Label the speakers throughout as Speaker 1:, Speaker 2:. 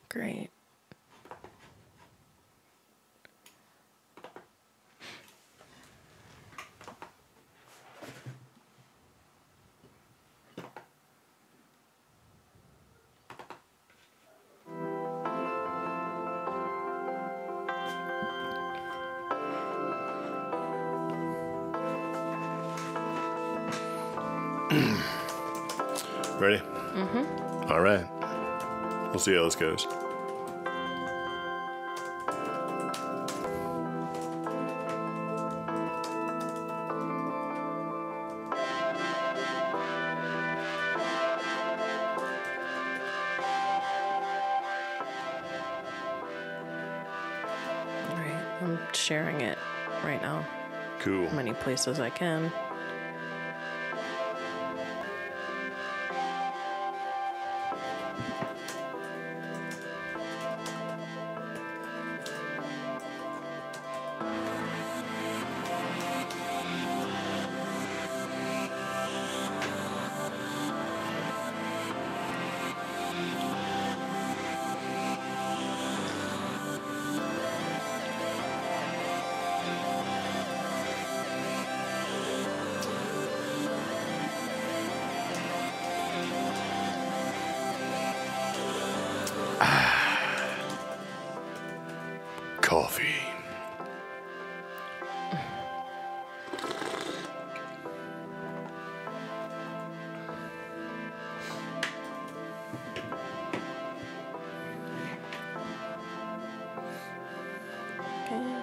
Speaker 1: Great.
Speaker 2: Ready? Mm-hmm. All right. We'll see how this goes.
Speaker 1: All right. I'm sharing it right now.
Speaker 2: Cool.
Speaker 1: As many places I can.
Speaker 2: Coffee.
Speaker 1: Okay.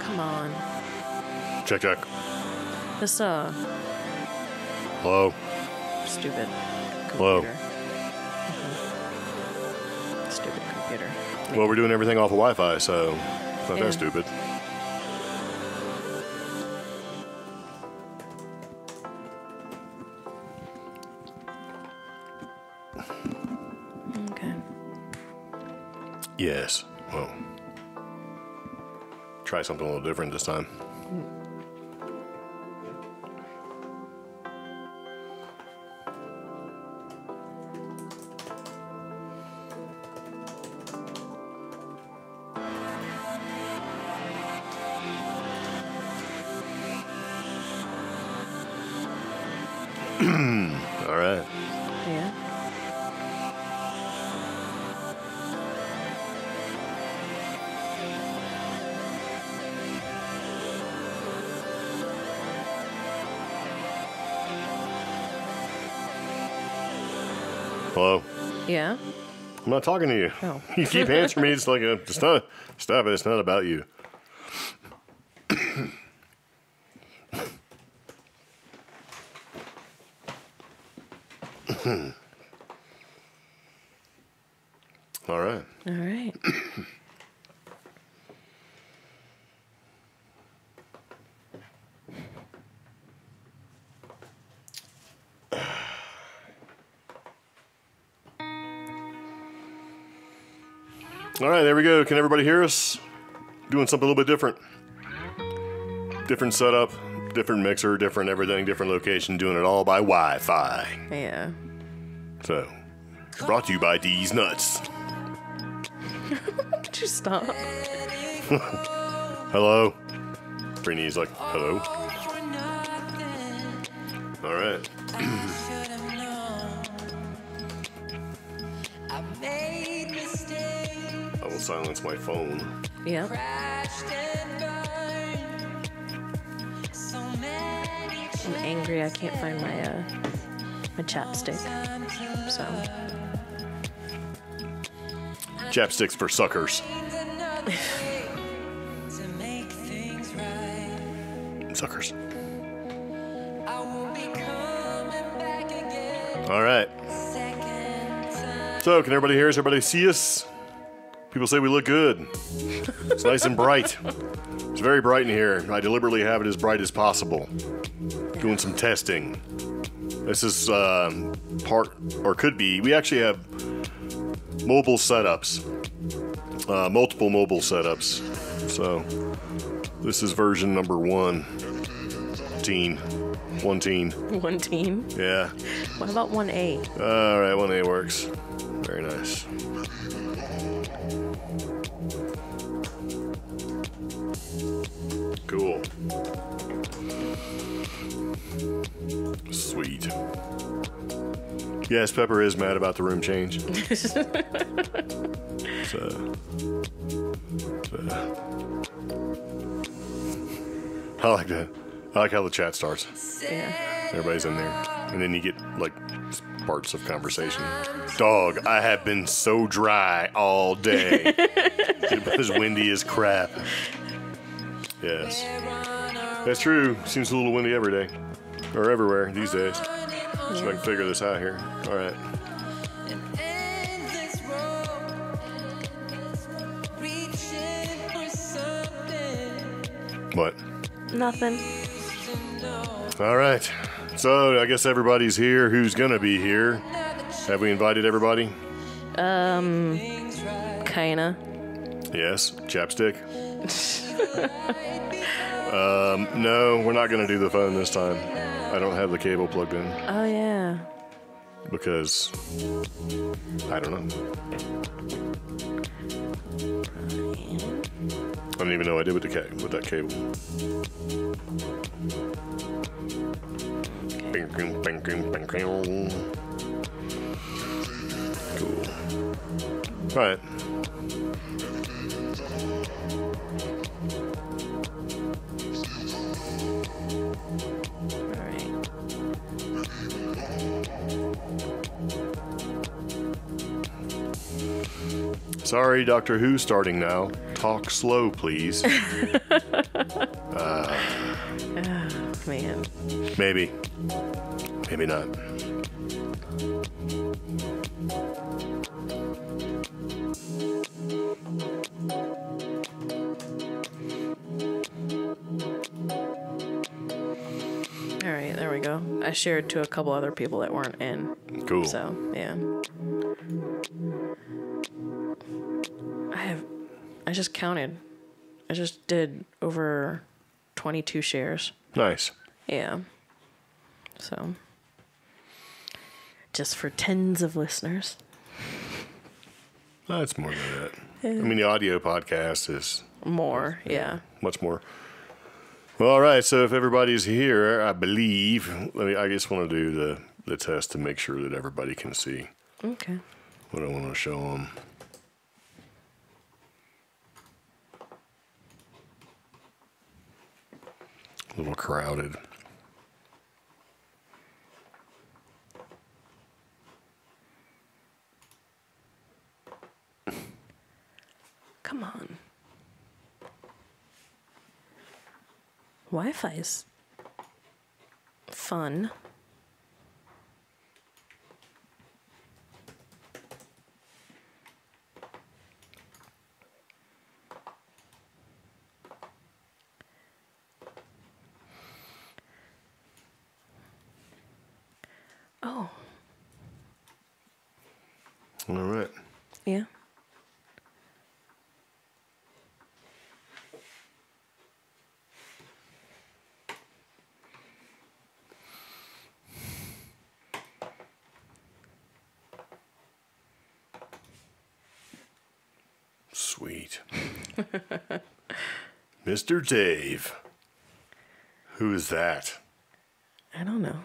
Speaker 1: Come on.
Speaker 2: Check, check.
Speaker 1: This,
Speaker 2: Hello?
Speaker 1: stupid computer.
Speaker 2: Hello?
Speaker 1: Stupid computer.
Speaker 2: Well, we're doing everything off of Wi-Fi, so it's not
Speaker 1: Yeah.
Speaker 2: that stupid.
Speaker 1: Okay.
Speaker 2: Yes. Well, try something a little different this time. All right.
Speaker 1: Yeah.
Speaker 2: Hello?
Speaker 1: Yeah.
Speaker 2: I'm not talking to you.
Speaker 1: Oh.
Speaker 2: You keep answering me. It's like it's not. Stop it. It's not about you. All right.
Speaker 1: All right.
Speaker 2: All right, there we go. Can everybody hear us? Doing something a little bit different. Different setup, different mixer, different everything, different location. Doing it all by Wi-Fi.
Speaker 1: Yeah.
Speaker 2: So, brought to you by D's Nuts.
Speaker 1: Could you stop?
Speaker 2: Hello? Trini's like, hello? All right. I will silence my phone.
Speaker 1: Yeah. I'm angry I can't find my my chapstick. So
Speaker 2: Chapsticks for suckers. Suckers. All right. So, can everybody hear us? Everybody see us? People say we look good. It's nice and bright. It's very bright in here. I deliberately have it as bright as possible. Doing some testing. This is part, or could be, we actually have mobile setups. Multiple mobile setups. So, this is version number 1. One teen.
Speaker 1: One teen?
Speaker 2: Yeah.
Speaker 1: What about 1A?
Speaker 2: Alright, 1A works. Very nice. Cool. Sweet. Yes, Pepper is mad about the room change. I like that. I like how the chat starts.
Speaker 1: Yeah.
Speaker 2: Everybody's in there. And then you get, like, parts of conversation. Dog, I have been so dry all day. It was windy as crap. Yes. That's true. Seems a little windy every day. Or everywhere these days. So I can figure this out here. Alright. What?
Speaker 1: Nothing.
Speaker 2: Alright. So, I guess everybody's here. Who's gonna be here? Have we invited everybody?
Speaker 1: Kinda.
Speaker 2: Yes. Chapstick? No, we're not gonna do the phone this time. I don't have the cable plugged in.
Speaker 1: Oh, yeah.
Speaker 2: Because I don't know. I don't even know what I did with that cable. Cool. All right. Sorry, Doctor Who starting now. Talk slow, please.
Speaker 1: Man.
Speaker 2: Maybe. Maybe not.
Speaker 1: Alright, there we go. I shared to a couple other people that weren't in.
Speaker 2: Cool.
Speaker 1: So, yeah. I just counted. I just did over 22 shares.
Speaker 2: Nice.
Speaker 1: Yeah. So, just for tens of listeners.
Speaker 2: That's more than that. I mean, the audio podcast is
Speaker 1: more, yeah.
Speaker 2: Much more. Well, all right. So if everybody's here, I believe, I just want to do the test to make sure that everybody can see.
Speaker 1: Okay.
Speaker 2: What I want to show them. A little crowded.
Speaker 1: Come on. Wi-Fi's fun. Oh.
Speaker 2: All right.
Speaker 1: Yeah.
Speaker 2: Sweet. Mr. Dave. Who is that?
Speaker 1: I don't know.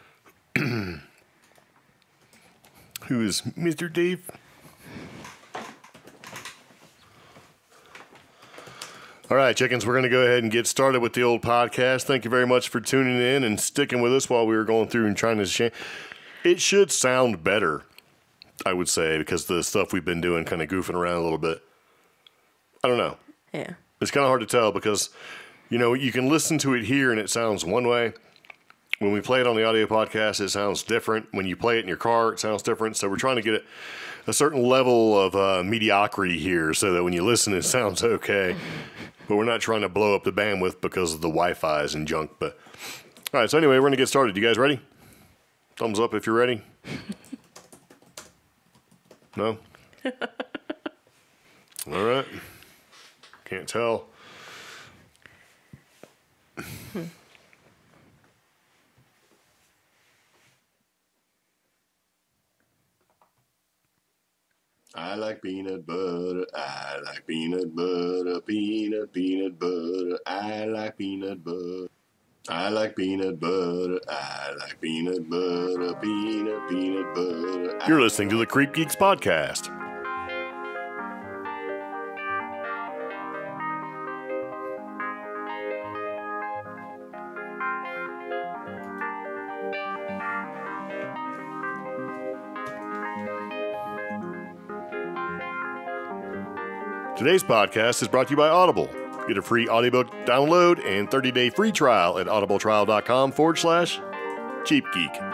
Speaker 2: Who is Mr. Dave? All right, chickens, we're going to go ahead and get started with the old podcast. Thank you very much for tuning in and sticking with us while we were going through and trying to It should sound better, I would say, because the stuff we've been doing, kind of goofing around a little bit. I don't know.
Speaker 1: Yeah.
Speaker 2: It's kind of hard to tell because, you know, you can listen to it here and it sounds one way, When we play it on the audio podcast, it sounds different. When you play it in your car, it sounds different. So we're trying to get a certain level of mediocrity here so that when you listen, it sounds okay. But we're not trying to blow up the bandwidth because of the Wi-Fi's and junk. But all right, so anyway, we're going to get started. You guys ready? Thumbs up if you're ready. No? All right. Can't tell. I like peanut butter. I like peanut butter. Peanut butter. I like peanut butter. I like peanut butter. I like peanut butter. Peanut butter. You're listening to the CreepGeeks podcast. Today's podcast is brought to you by Audible. Get a free audiobook download and 30-day free trial at audibletrial.com/CheapGeek.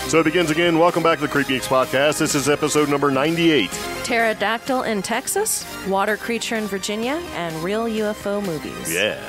Speaker 2: So it begins again. Welcome back to the CreepGeeks podcast. This is episode number 98.
Speaker 1: Pterodactyl in Texas, water creature in Virginia, and real UFO movies.
Speaker 2: Yeah.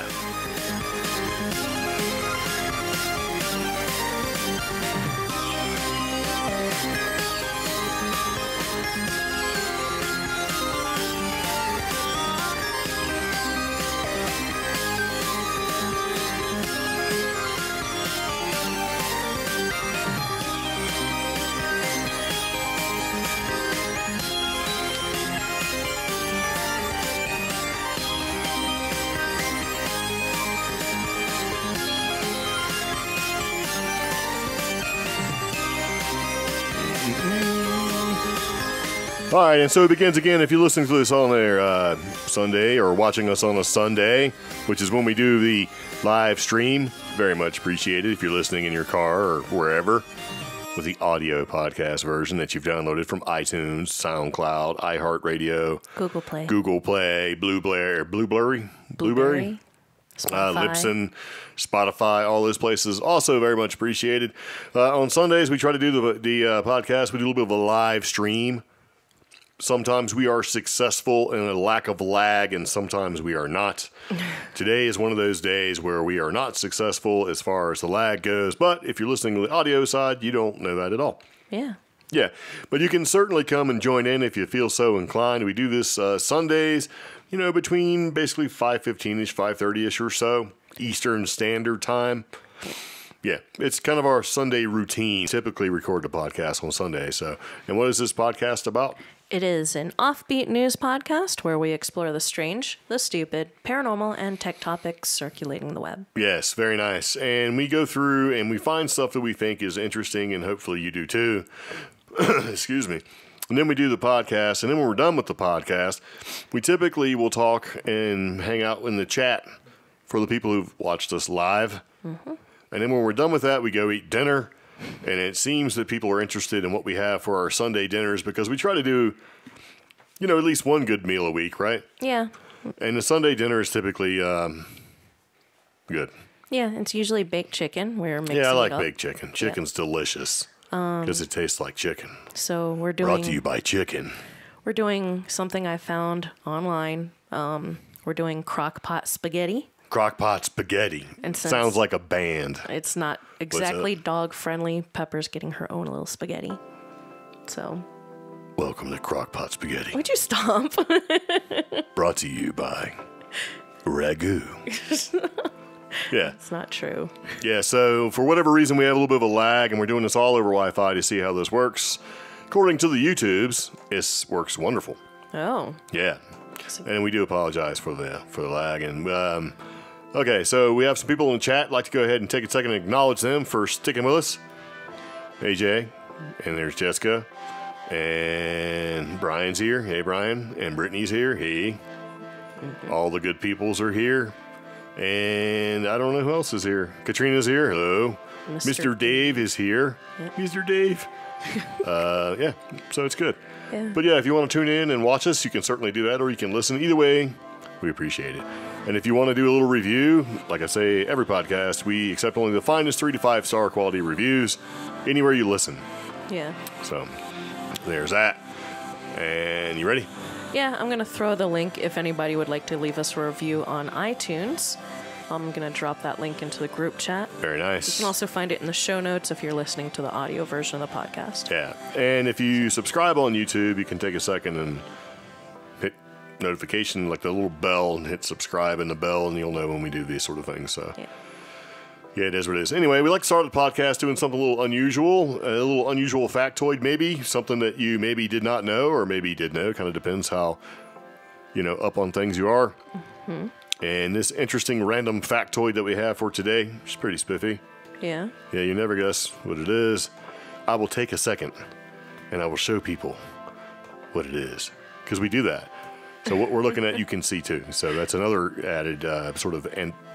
Speaker 2: All right, and so it begins again. If you're listening to this on a Sunday or watching us on a Sunday, which is when we do the live stream, very much appreciated if you're listening in your car or wherever with the audio podcast version that you've downloaded from iTunes, SoundCloud, iHeartRadio,
Speaker 1: Google Play,
Speaker 2: Blueberry,
Speaker 1: Spotify.
Speaker 2: Libsyn, Spotify, all those places. Also very much appreciated. On Sundays, we try to do the podcast. We do a little bit of a live stream. Sometimes we are successful in a lack of lag, and sometimes we are not. Today is one of those days where we are not successful as far as the lag goes. But if you're listening to the audio side, you don't know that at all.
Speaker 1: Yeah.
Speaker 2: Yeah, but you can certainly come and join in if you feel so inclined. We do this Sundays, between basically 5:15-ish, 5:30-ish or so, Eastern Standard Time. Yeah, it's kind of our Sunday routine. Typically record the podcast on Sunday. And what is this podcast about?
Speaker 1: It is an offbeat news podcast where we explore the strange, the stupid, paranormal, and tech topics circulating the web.
Speaker 2: Yes, very nice. And we go through and we find stuff that we think is interesting, and hopefully you do too. Excuse me. And then we do the podcast, and then when we're done with the podcast, we typically will talk and hang out in the chat for the people who've watched us live. Mm-hmm. And then when we're done with that, we go eat dinner. And it seems that people are interested in what we have for our Sunday dinners because we try to do, at least one good meal a week, right?
Speaker 1: Yeah.
Speaker 2: And the Sunday dinner is typically good.
Speaker 1: Yeah, it's usually baked chicken. We're mixing
Speaker 2: I like
Speaker 1: it up.
Speaker 2: baked chicken. Chicken's delicious because it tastes like chicken.
Speaker 1: So we're doing...
Speaker 2: Brought to you by chicken.
Speaker 1: We're doing something I found online. We're doing crock pot spaghetti.
Speaker 2: Crockpot spaghetti. Sounds like a band.
Speaker 1: It's not exactly dog friendly. Pepper's getting her own little spaghetti. So.
Speaker 2: Welcome to Crockpot Spaghetti.
Speaker 1: Would you stop?
Speaker 2: Brought to you by Ragu. Yeah.
Speaker 1: It's not true.
Speaker 2: Yeah, so for whatever reason, we have a little bit of a lag, and we're doing this all over Wi-Fi to see how this works. According to the YouTubes, it works wonderful.
Speaker 1: Oh.
Speaker 2: Yeah. And we do apologize for the lag. And okay, so we have some people in the chat. I'd like to go ahead and take a second and acknowledge them for sticking with us. AJ, and there's Jessica, and Brian's here. Hey, Brian. And Brittany's here. Hey. All the good peoples are here. And I don't know who else is here. Katrina's here. Hello. Mr. Dave is here.
Speaker 1: Yep.
Speaker 2: Mr. Dave. Yeah, so it's good.
Speaker 1: Yeah.
Speaker 2: But yeah, if you want to tune in and watch us, you can certainly do that, or you can listen. Either way, we appreciate it. And if you want to do a little review, like I say, every podcast, we accept only the finest 3 to 5 star quality reviews anywhere you listen.
Speaker 1: Yeah.
Speaker 2: So there's that. And you ready?
Speaker 1: Yeah, I'm going to throw the link if anybody would like to leave us a review on iTunes. I'm going to drop that link into the group chat.
Speaker 2: Very nice.
Speaker 1: You can also find it in the show notes if you're listening to the audio version of the podcast.
Speaker 2: Yeah. And if you subscribe on YouTube, you can take a second and hit notification, like the little bell, and hit subscribe and the bell, and you'll know when we do these sort of things. So, yeah, it is what it is. Anyway, we like to start the podcast doing something a little unusual factoid, maybe something that you maybe did not know or maybe did know. Kind of depends how, up on things you are. Mm-hmm. And this interesting random factoid that we have for today is pretty spiffy.
Speaker 1: Yeah.
Speaker 2: Yeah, you never guess what it is. I will take a second and I will show people what it is, because we do that. So what we're looking at, you can see too. So that's another added sort of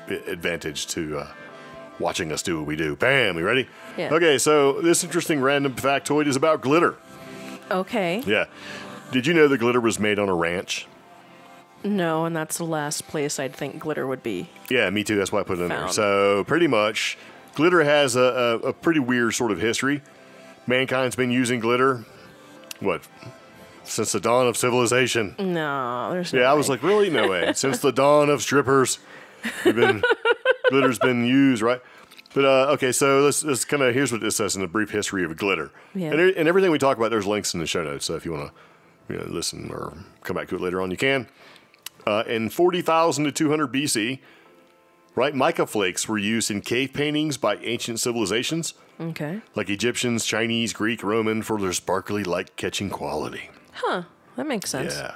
Speaker 2: advantage to watching us do what we do. Bam, you ready?
Speaker 1: Yeah.
Speaker 2: Okay, so this interesting random factoid is about glitter.
Speaker 1: Okay.
Speaker 2: Yeah. Did you know that glitter was made on a ranch?
Speaker 1: No, and that's the last place I'd think glitter would be.
Speaker 2: Yeah, me too. That's why I put it in there.
Speaker 1: Found.
Speaker 2: So pretty much, glitter has a pretty weird sort of history. Mankind's been using glitter, since the dawn of civilization.
Speaker 1: No, there's no
Speaker 2: Yeah,
Speaker 1: way.
Speaker 2: I was like, really? No way. Since the dawn of strippers, glitter's been used, right? But, okay, so let's kind of, here's what this says in the brief history of glitter.
Speaker 1: Yeah.
Speaker 2: And everything we talk about, there's links in the show notes, so if you want to listen or come back to it later on, you can. In 40,000 to 200 BC, right, mica flakes were used in cave paintings by ancient civilizations.
Speaker 1: Okay.
Speaker 2: Like Egyptians, Chinese, Greek, Roman, for their sparkly light-catching quality.
Speaker 1: Huh. That makes sense.
Speaker 2: Yeah.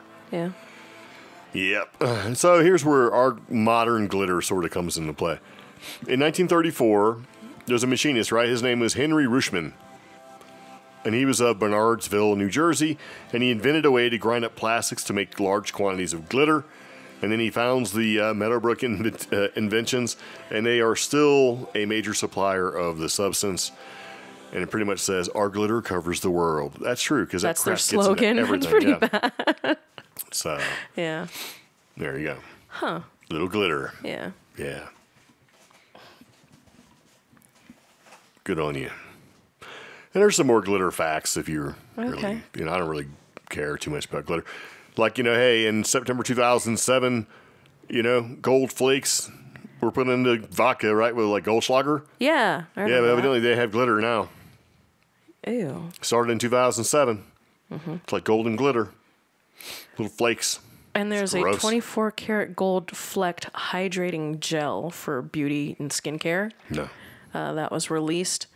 Speaker 1: Yeah.
Speaker 2: Yep. So here's where our modern glitter sort of comes into play. In 1934, there's a machinist, right? His name was Henry Rushman. And he was of Bernardsville, New Jersey, and he invented a way to grind up plastics to make large quantities of glitter. And then he founds the Meadowbrook inventions, and they are still a major supplier of the substance. And it pretty much says, "Our glitter covers the world." That's true, because that crap
Speaker 1: That's their slogan.
Speaker 2: gets into
Speaker 1: That's
Speaker 2: everything.
Speaker 1: pretty bad.
Speaker 2: So
Speaker 1: Yeah.
Speaker 2: there you go.
Speaker 1: Huh.
Speaker 2: Little glitter.
Speaker 1: Yeah.
Speaker 2: Yeah. Good on you. And there's some more glitter facts if you're
Speaker 1: Okay.
Speaker 2: really, I don't really care too much about glitter. Like, hey, in September 2007, gold flakes were put into vodka, right, with like Goldschlager.
Speaker 1: Yeah. I
Speaker 2: Yeah,
Speaker 1: remember
Speaker 2: but
Speaker 1: that.
Speaker 2: evidently they have glitter now.
Speaker 1: Ew.
Speaker 2: Started in 2007.
Speaker 1: Mm-hmm.
Speaker 2: It's like golden glitter. Little flakes.
Speaker 1: And there's a
Speaker 2: gross.
Speaker 1: 24 karat gold flecked hydrating gel for beauty and skincare.
Speaker 2: No.
Speaker 1: That was released,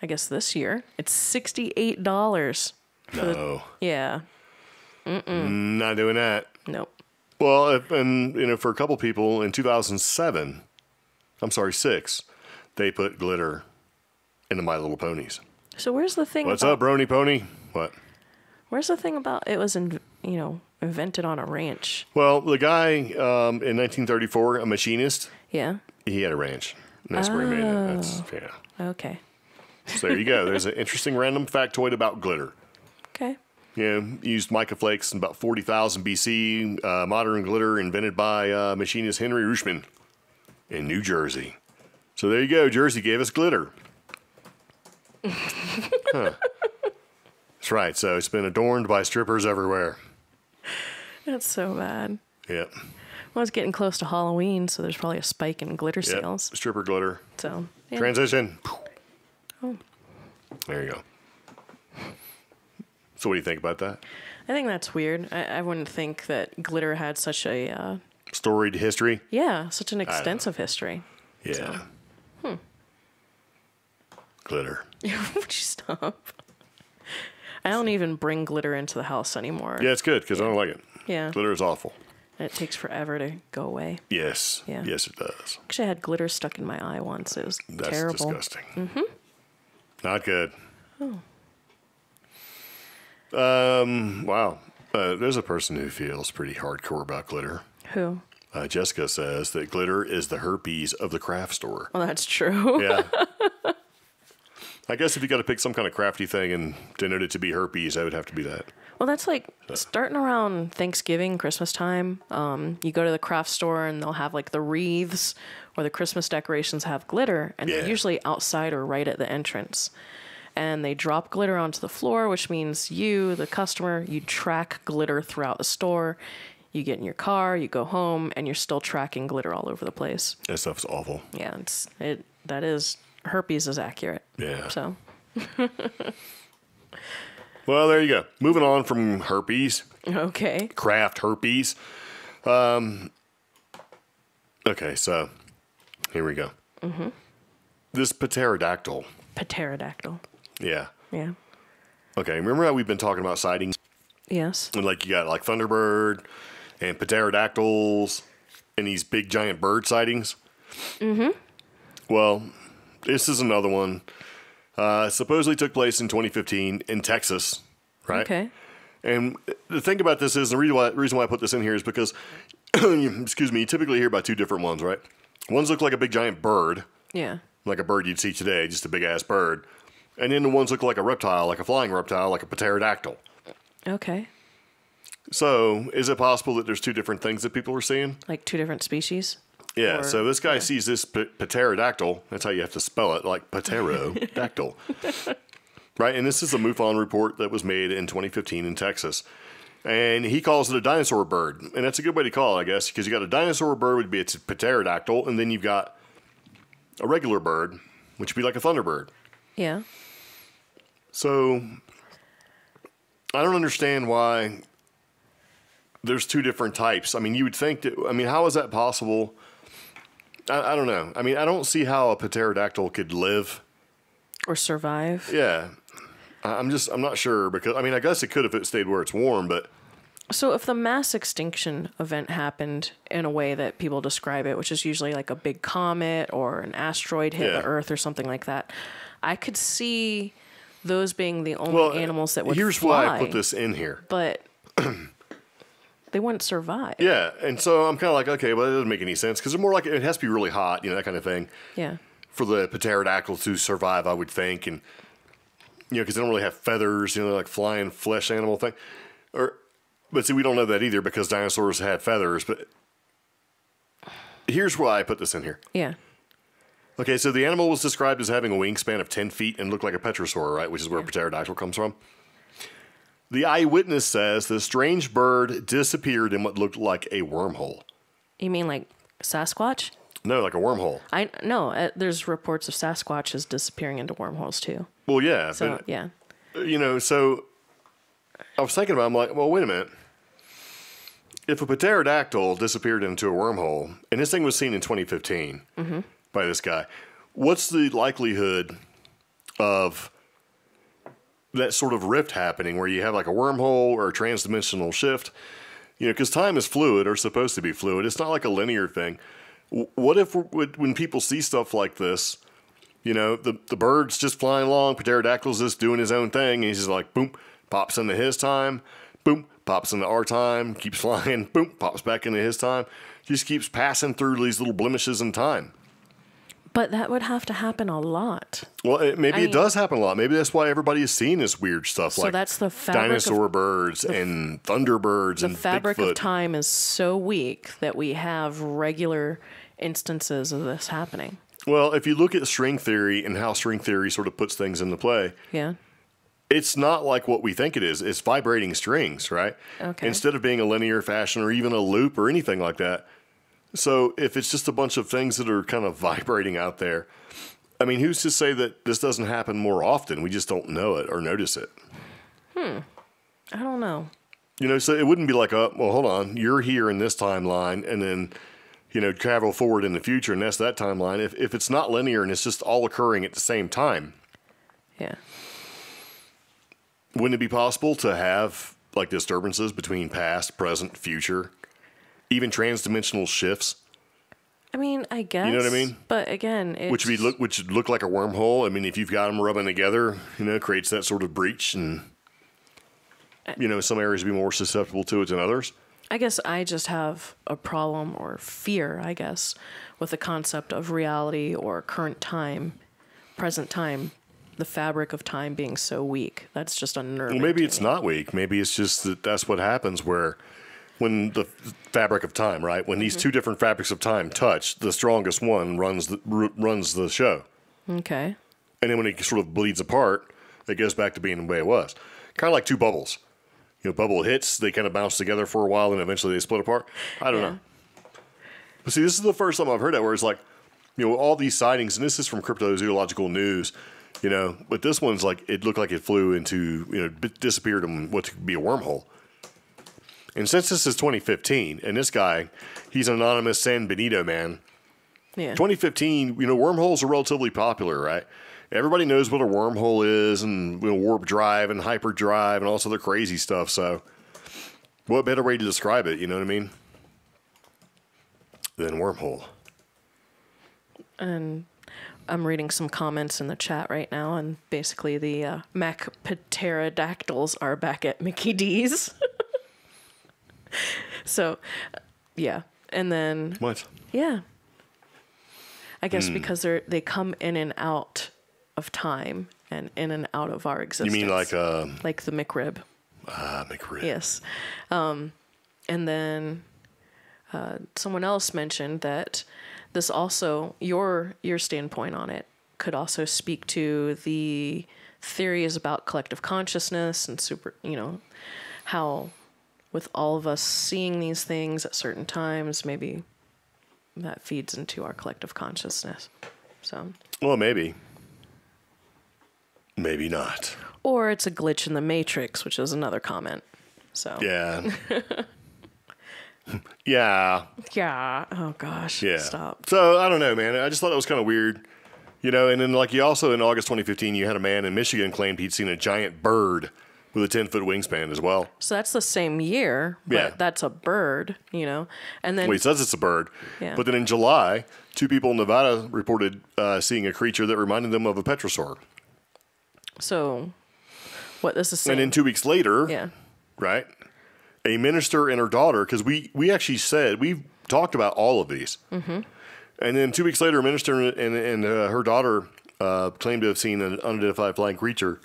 Speaker 1: I guess, this year. It's $68.
Speaker 2: No.
Speaker 1: Yeah.
Speaker 2: Not doing that.
Speaker 1: Nope.
Speaker 2: Well, for a couple people in 6, they put glitter into My Little Ponies.
Speaker 1: So where's the thing
Speaker 2: What's
Speaker 1: about...
Speaker 2: up, Brony Pony? What?
Speaker 1: Where's the thing about it was, invented on a ranch?
Speaker 2: Well, the guy in 1934, a machinist,
Speaker 1: Yeah.
Speaker 2: he had a ranch. And that's where he made it. Yeah.
Speaker 1: Okay.
Speaker 2: So there you go. There's an interesting random factoid about glitter.
Speaker 1: Okay.
Speaker 2: Used mica flakes in about 40,000 BC. Modern glitter invented by machinist Henry Rushman in New Jersey. So there you go. Jersey gave us glitter. Huh. That's right. So it's been adorned by strippers everywhere.
Speaker 1: That's so bad.
Speaker 2: Yep.
Speaker 1: Well, it's getting close to Halloween, so there's probably a spike in glitter
Speaker 2: Yep.
Speaker 1: sales.
Speaker 2: Stripper glitter.
Speaker 1: So, yeah.
Speaker 2: Transition.
Speaker 1: Oh.
Speaker 2: There you go. So what do you think about that?
Speaker 1: I think that's weird. I wouldn't think that glitter had such a,
Speaker 2: Storied history?
Speaker 1: such an extensive history.
Speaker 2: Yeah.
Speaker 1: So.
Speaker 2: Glitter.
Speaker 1: Would you stop? I don't even bring glitter into the house anymore.
Speaker 2: Yeah, it's good because I don't like it.
Speaker 1: Yeah.
Speaker 2: Glitter is awful.
Speaker 1: And it takes forever to go away.
Speaker 2: Yes.
Speaker 1: Yeah.
Speaker 2: Yes, it does.
Speaker 1: Actually, I had glitter stuck in my eye once. It was
Speaker 2: That's
Speaker 1: terrible.
Speaker 2: disgusting. Mm-hmm. Not good.
Speaker 1: Oh.
Speaker 2: Wow. There's a person who feels pretty hardcore about glitter.
Speaker 1: Who?
Speaker 2: Jessica says that glitter is the herpes of the craft store.
Speaker 1: Well, that's true.
Speaker 2: Yeah. I guess if you got to pick some kind of crafty thing and denote it to be herpes, that would have to be that.
Speaker 1: Well, that's like starting around Thanksgiving, Christmas time. You go to the craft store and they'll have like the wreaths or the Christmas decorations have glitter, and they're usually outside or right at the entrance. And they drop glitter onto the floor, which means you, the customer, you track glitter throughout the store. You get in your car, you go home, and you're still tracking glitter all over the place.
Speaker 2: That stuff's awful.
Speaker 1: Yeah, herpes is accurate.
Speaker 2: Yeah.
Speaker 1: So.
Speaker 2: Well, there you go. Moving on from herpes.
Speaker 1: Okay.
Speaker 2: Craft herpes. Okay, so here we go. Mm-hmm. This pterodactyl.
Speaker 1: Pterodactyl.
Speaker 2: Yeah.
Speaker 1: Yeah.
Speaker 2: Okay, remember how we've been talking about sightings?
Speaker 1: Yes.
Speaker 2: And like you got like Thunderbird and pterodactyls and these big giant bird sightings? Mm-hmm. Well, this is another one. Supposedly took place in 2015 in Texas, right?
Speaker 1: Okay.
Speaker 2: And the thing about this is, the reason why I put this in here is because, excuse me, you typically hear about two different ones, right? Ones look like a big giant bird.
Speaker 1: Yeah.
Speaker 2: Like a bird you'd see today, just a big-ass bird. And then the ones look like a reptile, like a flying reptile, like a pterodactyl.
Speaker 1: Okay.
Speaker 2: So, is it possible that there's two different things that people are seeing?
Speaker 1: Like two different species?
Speaker 2: Yeah, so this guy sees this pterodactyl. That's how you have to spell it, like pterodactyl. Right, and this is a MUFON report that was made in 2015 in Texas. And he calls it a dinosaur bird. And that's a good way to call it, I guess, because you got a dinosaur bird would be a pterodactyl, and then you've got a regular bird, which would be like a thunderbird.
Speaker 1: Yeah.
Speaker 2: So, I don't understand why there's two different types. I mean, you would think that, I mean, how is that possible? I don't know. I mean, I don't see how a pterodactyl could live.
Speaker 1: Or survive.
Speaker 2: Yeah. I'm not sure because, I mean, I guess it could if it stayed where it's warm, but.
Speaker 1: So if the mass extinction event happened in a way that people describe it, which is usually like a big comet or an asteroid hit the Earth or something like that, I could see those being the only animals that would
Speaker 2: here's
Speaker 1: fly.
Speaker 2: why I put this in here.
Speaker 1: But they wouldn't survive.
Speaker 2: Yeah, and so I'm kind of like, okay, well, that doesn't make any sense because they're more like, it has to be really hot, you know, that kind of thing.
Speaker 1: Yeah.
Speaker 2: For the pterodactyl to survive, I would think, and, you know, because they don't really have feathers, you know, like flying flesh animal thing. But see, we don't know that either because dinosaurs had feathers, but here's why I put this in here.
Speaker 1: Yeah.
Speaker 2: Okay, so the animal was described as having a wingspan of 10 feet and looked like a petrosaur, right, which is where pterodactyl comes from. The eyewitness says the strange bird disappeared in what looked like a wormhole.
Speaker 1: You mean like Sasquatch?
Speaker 2: No, like a wormhole.
Speaker 1: There's reports of Sasquatches disappearing into wormholes too.
Speaker 2: Well, yeah.
Speaker 1: So,
Speaker 2: but,
Speaker 1: yeah.
Speaker 2: You know, so I was thinking about it, I'm like, well, wait a minute. If a pterodactyl disappeared into a wormhole, and this thing was seen in 2015 by this guy, what's the likelihood of that sort of rift happening where you have like a wormhole or a transdimensional shift? You know, because time is fluid or supposed to be fluid. It's not like a linear thing. What if when people see stuff like this, you know, the bird's just flying along, pterodactyl's just doing his own thing, and he's just like, boom, pops into his time, boom, pops into our time, keeps flying, boom, pops back into his time. Just keeps passing through these little blemishes in time.
Speaker 1: But that would have to happen a lot.
Speaker 2: Well, it does happen a lot. Maybe that's why everybody is seeing this weird stuff,
Speaker 1: so
Speaker 2: like
Speaker 1: that's the fabric
Speaker 2: dinosaur birds and thunderbirds and
Speaker 1: the fabric
Speaker 2: Bigfoot.
Speaker 1: of time is so weak that we have regular instances of this happening.
Speaker 2: Well, if you look at string theory and how string theory sort of puts things into play,
Speaker 1: yeah,
Speaker 2: it's not like what we think it is. It's vibrating strings, right?
Speaker 1: Okay.
Speaker 2: Instead of being a linear fashion or even a loop or anything like that. So if it's just a bunch of things that are kind of vibrating out there, I mean, who's to say that this doesn't happen more often? We just don't know it or notice it.
Speaker 1: I don't know.
Speaker 2: You know, so it wouldn't be like, well, hold on, you're here in this timeline, and then, you know, travel forward in the future, and that's that timeline. If it's not linear and it's just all occurring at the same time,
Speaker 1: yeah,
Speaker 2: wouldn't it be possible to have like disturbances between past, present, future, even transdimensional shifts?
Speaker 1: I mean, I guess.
Speaker 2: You know what I mean?
Speaker 1: But again, it's...
Speaker 2: which would look like a wormhole. I mean, if you've got them rubbing together, you know, it creates that sort of breach, and you know, some areas would be more susceptible to it than others.
Speaker 1: I guess I just have a problem or fear, I guess, with the concept of reality or current time, present time the fabric of time being so weak. That's just unnerving.
Speaker 2: Well, maybe it's not weak. Maybe it's just that that's what happens when the fabric of time, right? When these two different fabrics of time touch, the strongest one runs the show.
Speaker 1: Okay.
Speaker 2: And then when it sort of bleeds apart, it goes back to being the way it was. Kind of like two bubbles. Bubble hits, they kind of bounce together for a while, and eventually they split apart. I don't know. But see, this is the first time I've heard that where it's like, all these sightings, and this is from Cryptozoological News, but this one's like, it looked like it flew into, disappeared in what could be a wormhole. And since this is 2015, and this guy, he's an anonymous San Benito man.
Speaker 1: Yeah.
Speaker 2: 2015, wormholes are relatively popular, right? Everybody knows what a wormhole is, and warp drive and hyperdrive and all this other crazy stuff. So, what better way to describe it? You know what I mean? Than wormhole.
Speaker 1: And I'm reading some comments in the chat right now, and basically the Mac Pterodactyls are back at Mickey D's. So, yeah, and then
Speaker 2: What?
Speaker 1: Yeah, I guess because they come in and out of time and in and out of our existence.
Speaker 2: You mean like
Speaker 1: the McRib?
Speaker 2: McRib.
Speaker 1: Yes. And then someone else mentioned that this also, your standpoint on it could also speak to the theories about collective consciousness and how with all of us seeing these things at certain times, maybe that feeds into our collective consciousness. So.
Speaker 2: Well, maybe. Maybe not.
Speaker 1: Or it's a glitch in the Matrix, which is another comment. So.
Speaker 2: Yeah. Yeah.
Speaker 1: Yeah. Oh, gosh.
Speaker 2: Yeah.
Speaker 1: Stop.
Speaker 2: So, I don't know, man. I just thought it was kind of weird. And then, you also, in August 2015, you had a man in Michigan claimed he'd seen a giant bird with a 10-foot wingspan as well.
Speaker 1: So that's the same year, but that's a bird, And then...
Speaker 2: Well, he says it's a bird.
Speaker 1: Yeah.
Speaker 2: But then in July, 2 people in Nevada reported seeing a creature that reminded them of a petrosaur.
Speaker 1: So, what this is saying...
Speaker 2: And then 2 weeks later, right, a minister and her daughter, because we actually said, we've talked about all of these. Mm-hmm. And then 2 weeks later, a minister and her daughter claimed to have seen an unidentified flying creature.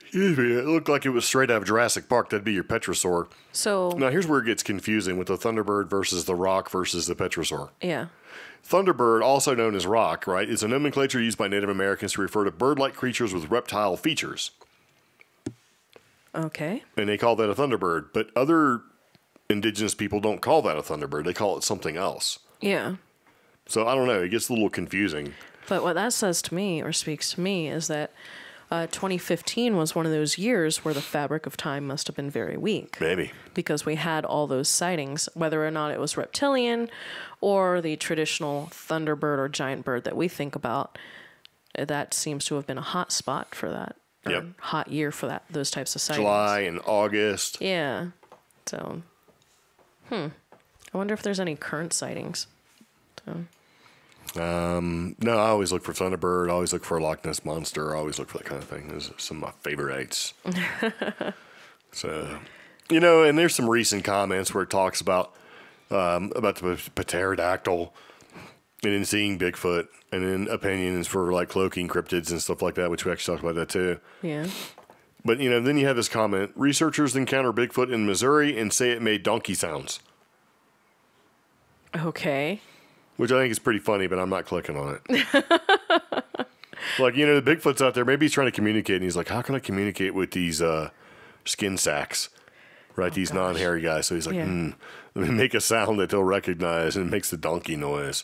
Speaker 2: Excuse me, it looked like it was straight out of Jurassic Park. That'd be your petrosaur.
Speaker 1: So
Speaker 2: now here's where it gets confusing with the Thunderbird versus the rock versus the petrosaur.
Speaker 1: Yeah.
Speaker 2: Thunderbird, also known as rock, right, is a nomenclature used by Native Americans to refer to bird-like creatures with reptile features.
Speaker 1: Okay.
Speaker 2: And they call that a thunderbird. But other indigenous people don't call that a thunderbird. They call it something else.
Speaker 1: Yeah.
Speaker 2: So I don't know. It gets a little confusing.
Speaker 1: But what that says to me, or speaks to me, is that 2015 was one of those years where the fabric of time must have been very weak.
Speaker 2: Maybe.
Speaker 1: Because we had all those sightings, whether or not it was reptilian or the traditional thunderbird or giant bird that we think about. That seems to have been a hot spot for that.
Speaker 2: Yep.
Speaker 1: Hot year for those types of sightings.
Speaker 2: July and August.
Speaker 1: Yeah. So, I wonder if there's any current sightings. So.
Speaker 2: No, I always look for Thunderbird. I always look for a Loch Ness Monster. I always look for that kind of thing. Those are some of my favorites. So, and there's some recent comments where it talks about the Pterodactyl and then seeing Bigfoot and then opinions for cloaking cryptids and stuff like that, which we actually talked about that too.
Speaker 1: Yeah.
Speaker 2: But, then you have this comment, researchers encounter Bigfoot in Missouri and say it made donkey sounds.
Speaker 1: Okay.
Speaker 2: Which I think is pretty funny, but I'm not clicking on it. The Bigfoot's out there. Maybe he's trying to communicate, and he's like, how can I communicate with these skin sacks? Right, these non-hairy guys. So he's like, let me make a sound that they'll recognize, and it makes the donkey noise.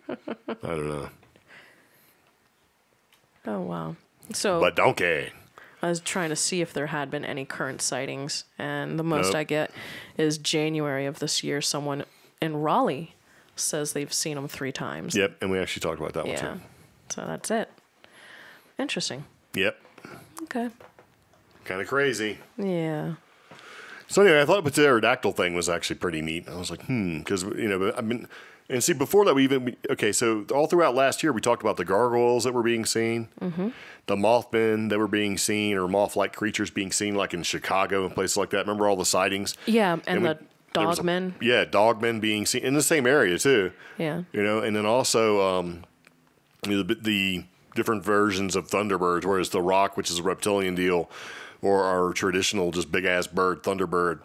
Speaker 2: I don't know.
Speaker 1: Oh, wow. So,
Speaker 2: but donkey.
Speaker 1: I was trying to see if there had been any current sightings, and the most I get is January of this year. Someone in Raleigh says they've seen them 3 times.
Speaker 2: Yep, and we actually talked about that one too.
Speaker 1: So that's it. Interesting.
Speaker 2: Yep.
Speaker 1: Okay.
Speaker 2: Kind of crazy.
Speaker 1: Yeah.
Speaker 2: So anyway, I thought the pterodactyl thing was actually pretty neat. I was like, because, I've been, and see, before that so all throughout last year, we talked about the gargoyles that were being seen, the Mothman that were being seen, or moth-like creatures being seen, like in Chicago and places like that. Remember all the sightings?
Speaker 1: Yeah, and the dogmen.
Speaker 2: Dogmen being seen in the same area too.
Speaker 1: Yeah.
Speaker 2: And then also the different versions of Thunderbirds, whereas the Rock, which is a reptilian deal, or our traditional just big ass bird, Thunderbird,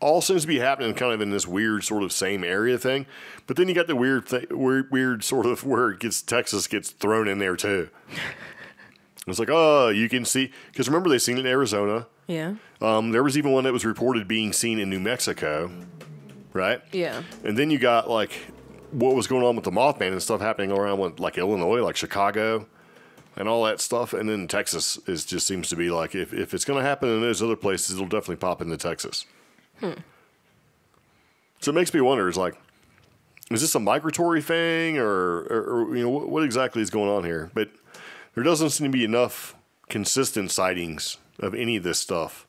Speaker 2: all seems to be happening kind of in this weird sort of same area thing. But then you got the weird sort of where Texas gets thrown in there too. It's like, oh, you can see, because remember they seen it in Arizona.
Speaker 1: Yeah.
Speaker 2: There was even one that was reported being seen in New Mexico, right?
Speaker 1: Yeah.
Speaker 2: And then you got like what was going on with the Mothman and stuff happening around like Illinois, like Chicago, and all that stuff. And then Texas just seems to be like, if it's going to happen in those other places, it'll definitely pop into Texas. So it makes me wonder, is this a migratory thing or what exactly is going on here? But there doesn't seem to be enough consistent sightings of any of this stuff.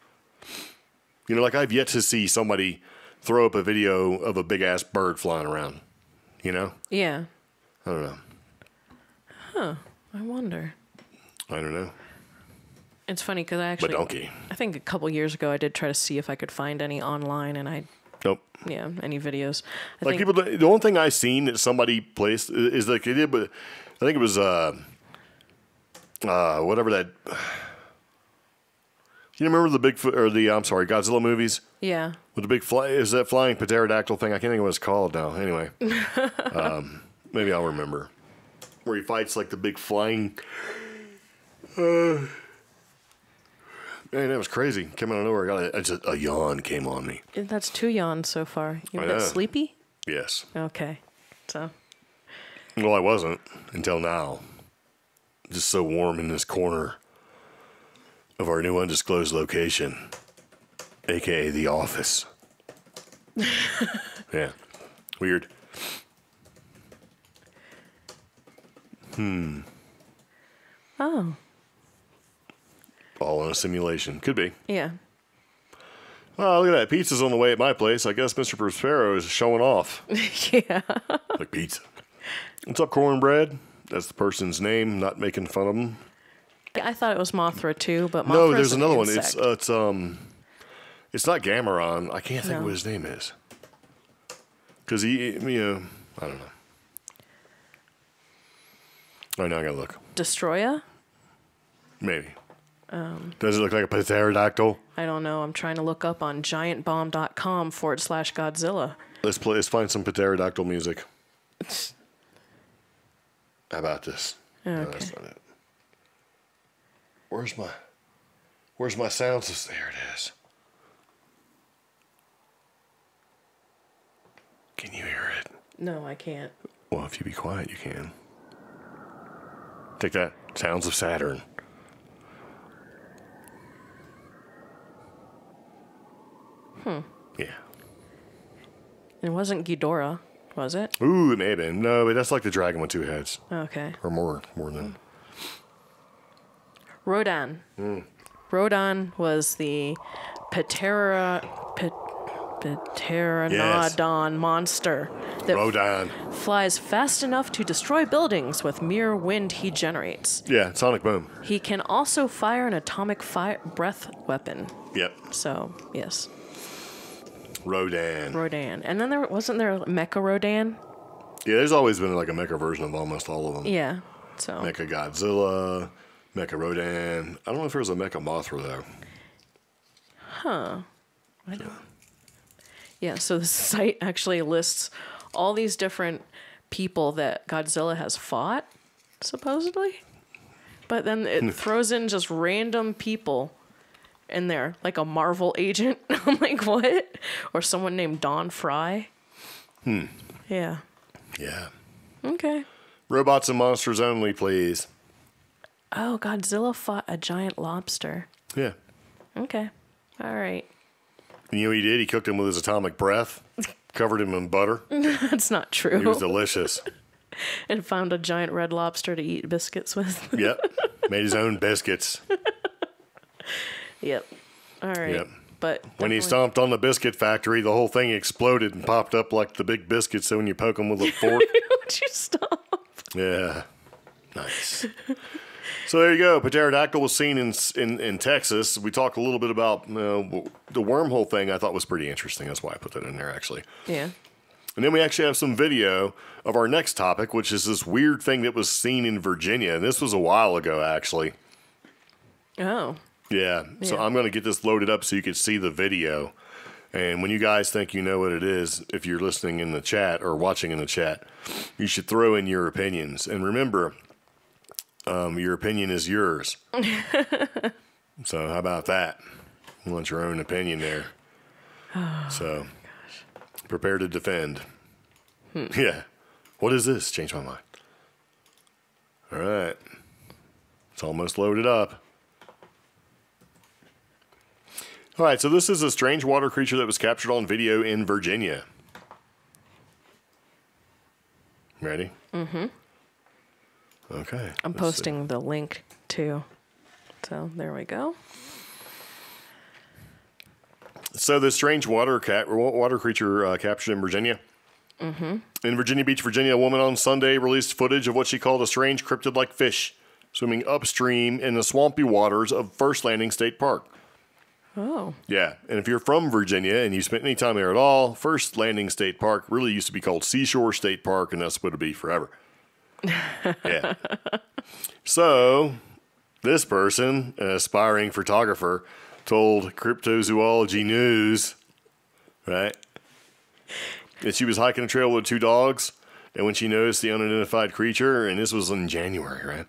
Speaker 2: Like I've yet to see somebody throw up a video of a big ass bird flying around,
Speaker 1: Yeah.
Speaker 2: I don't know.
Speaker 1: Huh. I wonder.
Speaker 2: I don't know.
Speaker 1: It's funny because I think a couple years ago I did try to see if I could find any online, and
Speaker 2: nope.
Speaker 1: Yeah, any videos.
Speaker 2: The only thing I seen that somebody placed is like they did, but I think it was whatever that. You remember the Bigfoot or Godzilla movies?
Speaker 1: Yeah.
Speaker 2: With the big is that flying pterodactyl thing? I can't think of what it's called now. Anyway, maybe I'll remember. Where he fights like the big flying. Man, that was crazy. Came out of nowhere. A yawn came on me.
Speaker 1: That's 2 yawns so far. You're a bit sleepy?
Speaker 2: Yes.
Speaker 1: Okay. So.
Speaker 2: Well, I wasn't until now. Just so warm in this corner of our new undisclosed location, a.k.a. the office. Yeah. Weird.
Speaker 1: Oh.
Speaker 2: All in a simulation. Could be.
Speaker 1: Yeah.
Speaker 2: Oh, look at that. Pizza's on the way at my place. I guess Mr. Prospero is showing off.
Speaker 1: Yeah.
Speaker 2: Like pizza. What's up, Cornbread? That's the person's name, not making fun of him.
Speaker 1: I thought it was Mothra too, but Mothra
Speaker 2: no, there's
Speaker 1: an
Speaker 2: another
Speaker 1: insect.
Speaker 2: one. It's not Gameron. I can't think of what his name is. Because I don't know. All right, now I gotta look.
Speaker 1: Destroya?
Speaker 2: Maybe. Does it look like a pterodactyl?
Speaker 1: I don't know. I'm trying to look up on giantbomb.com/Godzilla.
Speaker 2: Let's find some pterodactyl music. How about this?
Speaker 1: Okay.
Speaker 2: No, that's not it. Where's my sound system? There it is. Can you hear it?
Speaker 1: No, I can't.
Speaker 2: Well, if you be quiet, you can. Take that. Sounds of Saturn. Yeah.
Speaker 1: It wasn't Ghidorah, was it?
Speaker 2: Ooh, it may have been. No, but that's like the dragon with 2 heads.
Speaker 1: Okay.
Speaker 2: Or more than.
Speaker 1: Rodan. Rodan was the Pteranodon monster that
Speaker 2: Rodan
Speaker 1: flies fast enough to destroy buildings with mere wind he generates.
Speaker 2: Yeah, sonic boom.
Speaker 1: He can also fire an atomic breath weapon.
Speaker 2: Yep.
Speaker 1: So, yes.
Speaker 2: Rodan.
Speaker 1: And then wasn't there Mecha Rodan?
Speaker 2: Yeah, there's always been like a mecha version of almost all of them.
Speaker 1: Yeah. So
Speaker 2: Mecha Godzilla, Mecha Rodan. I don't know if there was a Mecha Mothra though.
Speaker 1: Huh. I don't. Yeah, so the site actually lists all these different people that Godzilla has fought, supposedly. But then it throws in just random people in there, like a Marvel agent. I'm like, what? Or someone named Don Fry. Yeah.
Speaker 2: Yeah.
Speaker 1: Okay.
Speaker 2: Robots and monsters only, please.
Speaker 1: Oh, Godzilla fought a giant lobster.
Speaker 2: Yeah.
Speaker 1: Okay. All right.
Speaker 2: And you know what he did? He cooked him with his atomic breath, covered him in butter.
Speaker 1: That's not true.
Speaker 2: He was delicious.
Speaker 1: And found a giant red lobster to eat biscuits with.
Speaker 2: Yep. Made his own biscuits.
Speaker 1: Yep. All right. Yep. But
Speaker 2: when he stomped on the biscuit factory, the whole thing exploded and popped up like the big biscuits. So when you poke them with a fork.
Speaker 1: Would you stop?
Speaker 2: Yeah. Nice. So there you go. Pterodactyl was seen in Texas. We talked a little bit about the wormhole thing. I thought was pretty interesting. That's why I put that in there, actually.
Speaker 1: Yeah.
Speaker 2: And then we actually have some video of our next topic, which is this weird thing that was seen in Virginia. And this was a while ago, actually.
Speaker 1: Oh.
Speaker 2: Yeah. So I'm going to get this loaded up so you can see the video. And when you guys think you know what it is, if you're listening in the chat or watching in the chat, you should throw in your opinions. And remember, your opinion is yours. So how about that? You want your own opinion there. So prepare to defend. Yeah. What is this? Changed my mind. All right. It's almost loaded up. All right, so this is a strange water creature that was captured on video in Virginia. Ready? Mm-hmm. Okay.
Speaker 1: I'm posting the link too. So there we go.
Speaker 2: So this strange water creature captured in Virginia. Mm-hmm. In Virginia Beach, Virginia, a woman on Sunday released footage of what she called a strange cryptid-like fish swimming upstream in the swampy waters of First Landing State Park.
Speaker 1: Oh.
Speaker 2: Yeah, and if you're from Virginia and you spent any time there at all, First Landing State Park really used to be called Seashore State Park, and that's what it'll be forever. Yeah. So, this person, an aspiring photographer, told Cryptozoology News, right, that she was hiking a trail with 2 dogs, and when she noticed the unidentified creature, and this was in January, right,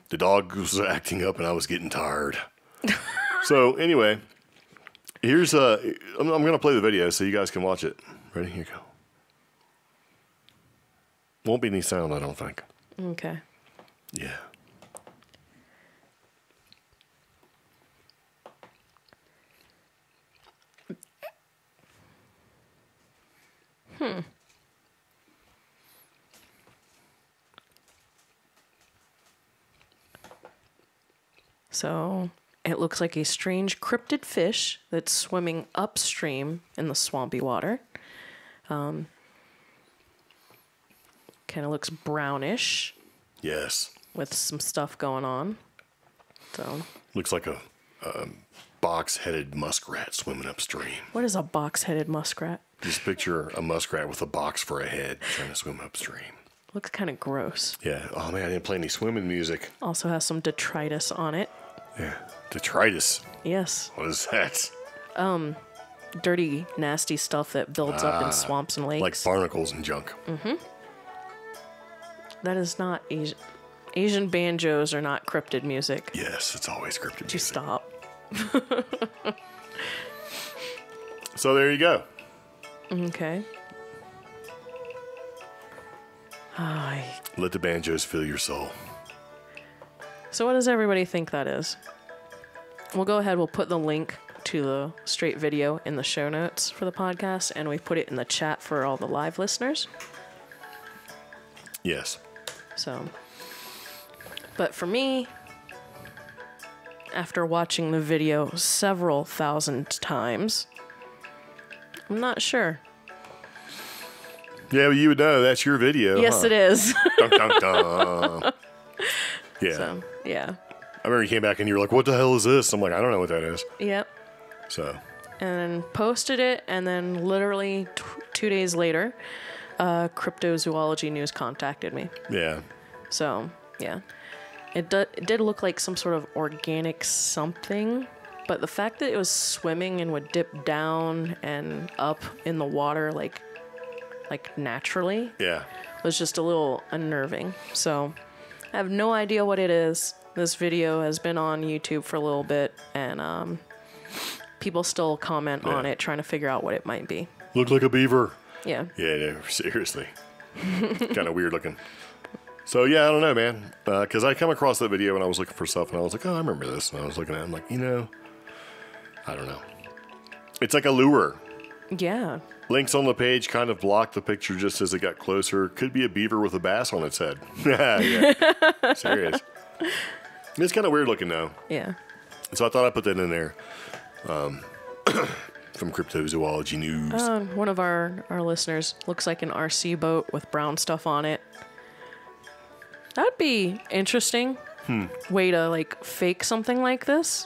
Speaker 2: the dog was acting up and I was getting tired. So, anyway, here's I'm going to play the video so you guys can watch it. Ready? Here you go. Won't be any sound, I don't think.
Speaker 1: Okay.
Speaker 2: Yeah.
Speaker 1: So it looks like a strange cryptid fish that's swimming upstream in the swampy water. Kind of looks brownish.
Speaker 2: Yes.
Speaker 1: With some stuff going on. So
Speaker 2: looks like a box-headed muskrat swimming upstream.
Speaker 1: What is a box-headed muskrat?
Speaker 2: Just picture a muskrat with a box for a head trying to swim upstream.
Speaker 1: Looks kind of gross.
Speaker 2: Yeah. Oh, man, I didn't play any swimming music.
Speaker 1: Also has some detritus on it.
Speaker 2: Yeah. Detritus?
Speaker 1: Yes.
Speaker 2: What is that?
Speaker 1: Dirty, nasty stuff that builds up in swamps and lakes.
Speaker 2: Like barnacles and junk.
Speaker 1: Mm-hmm. That is not Asian. Asian banjos are not cryptid music.
Speaker 2: Yes, it's always cryptid music.
Speaker 1: Just stop.
Speaker 2: So there you go.
Speaker 1: Okay.
Speaker 2: Let the banjos fill your soul.
Speaker 1: So what does everybody think that is? We'll go ahead. We'll put the link to the straight video in the show notes for the podcast, and we put it in the chat for all the live listeners.
Speaker 2: Yes.
Speaker 1: So, but for me, after watching the video several thousand times, I'm not sure.
Speaker 2: Yeah, well, you would know. That's your video.
Speaker 1: Yes, it is.
Speaker 2: Dun, dun, dun. Yeah.
Speaker 1: So, yeah.
Speaker 2: I remember you came back and you were like, what the hell is this? I'm like, I don't know what that is.
Speaker 1: Yep.
Speaker 2: So.
Speaker 1: And posted it, and then literally 2 days later, Cryptozoology News contacted me.
Speaker 2: Yeah.
Speaker 1: So, yeah. It did look like some sort of organic something, but the fact that it was swimming and would dip down and up in the water like naturally,
Speaker 2: yeah,
Speaker 1: was just a little unnerving. So, I have no idea what it is. This video has been on YouTube for a little bit, and people still comment on it, trying to figure out what it might be.
Speaker 2: Looked like a beaver.
Speaker 1: Yeah.
Speaker 2: Yeah, seriously. Kind of weird looking. So, yeah, I don't know, man. Because I come across that video and I was looking for stuff, and I was like, oh, I remember this. And I was looking at it, I'm like, I don't know. It's like a lure.
Speaker 1: Yeah.
Speaker 2: Links on the page kind of blocked the picture just as it got closer. Could be a beaver with a bass on its head. Yeah. Serious. It's kind of weird looking, though.
Speaker 1: Yeah.
Speaker 2: So I thought I'd put that in there. From Cryptozoology News.
Speaker 1: One of our listeners looks like an RC boat with brown stuff on it. That'd be interesting. Way to fake something like this.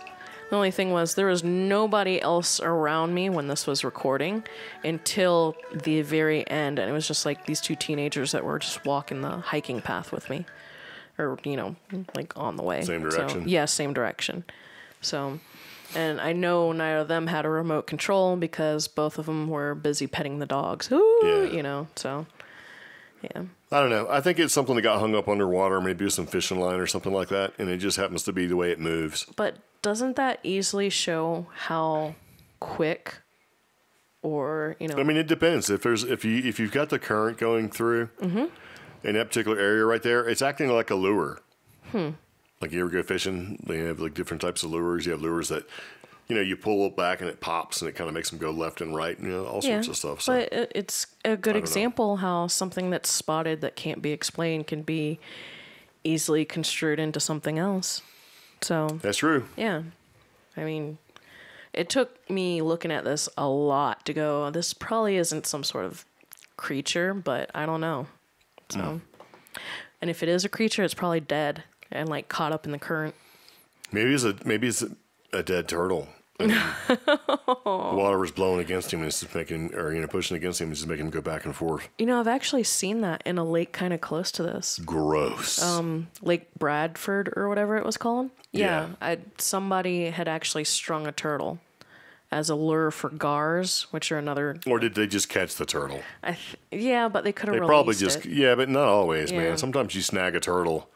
Speaker 1: The only thing was there was nobody else around me when this was recording until the very end. And it was just like these two teenagers that were just walking the hiking path with me. Or, you know, like on the way.
Speaker 2: Same direction?
Speaker 1: So, yeah, same direction. So, and I know neither of them had a remote control because both of them were busy petting the dogs. Ooh,
Speaker 2: Yeah.
Speaker 1: You know, so, yeah.
Speaker 2: I don't know. I think it's something that got hung up underwater, maybe with some fishing line or something like that, and it just happens to be the way it moves.
Speaker 1: But doesn't that easily show how quick or, you know...
Speaker 2: I mean, it depends. If you've got the current going through in that particular area right there, it's acting like a lure. Like you ever go fishing, they have like different types of lures. You have lures that, you know, you pull it back and it pops and it kind of makes them go left and right, you know, all sorts of stuff. So.
Speaker 1: But it's a good example how something that's spotted that can't be explained can be easily construed into something else. So
Speaker 2: That's true.
Speaker 1: yeah, I mean, it took me looking at this a lot to go, this probably isn't some sort of creature, but I don't know. So, and if it is a creature, it's probably dead and like caught up in the current.
Speaker 2: Maybe it's a dead turtle. The water was blowing against him and it's just making, or you know, pushing against him and just making him go back and forth.
Speaker 1: You know, I've actually seen that in a lake kind of close to this.
Speaker 2: Gross.
Speaker 1: Lake Bradford or whatever it was called.
Speaker 2: Yeah.
Speaker 1: Somebody had actually strung a turtle as a lure for gars, which are another.
Speaker 2: Or did they just catch the turtle?
Speaker 1: Yeah, but they could have.
Speaker 2: They
Speaker 1: released
Speaker 2: probably just
Speaker 1: it.
Speaker 2: Yeah, but not always,
Speaker 1: Yeah.
Speaker 2: man. Sometimes you snag a turtle,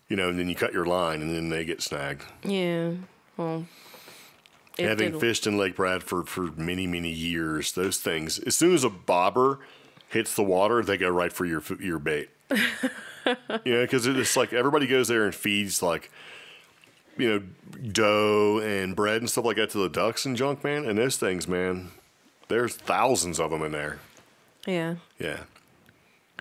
Speaker 2: you know, and then you cut your line and then they get snagged.
Speaker 1: Yeah. Well.
Speaker 2: Having fished in Lake Bradford for many, many years, those things, as soon as a bobber hits the water, they go right for your bait. You know, because it's like everybody goes there and feeds like, you know, dough and bread and stuff like that to the ducks and junk, man. And those things, man, there's thousands of them in there.
Speaker 1: Yeah.
Speaker 2: Yeah.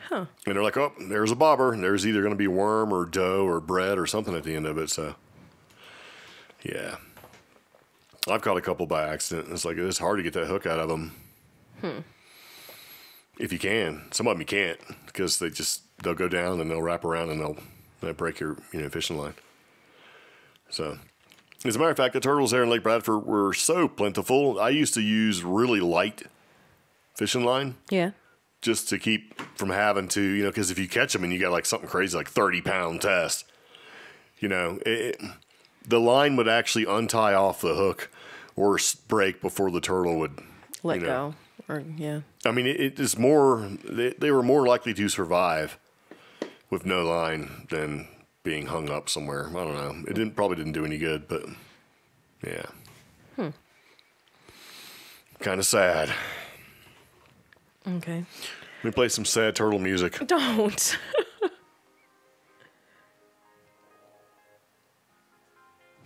Speaker 2: Huh. And they're like, oh, there's a bobber. And there's either going to be worm or dough or bread or something at the end of it. So, yeah. I've caught a couple by accident. It's like, it's hard to get that hook out of them. If you can. Some of them you can't because they'll go down and they'll wrap around and they'll break your, you know, fishing line. So, as a matter of fact, the turtles there in Lake Bradford were so plentiful. I used to use really light fishing line.
Speaker 1: Yeah.
Speaker 2: Just to keep from having to, you know, because if you catch them and you got like something crazy, like 30-pound test, you know, the line would actually untie off the hook or break before the turtle would
Speaker 1: Let go. Or, yeah.
Speaker 2: I mean, it is more, they were more likely to survive with no line than being hung up somewhere. I don't know. It probably didn't do any good, but yeah. Kind of sad.
Speaker 1: Okay.
Speaker 2: Let me play some sad turtle music.
Speaker 1: Don't.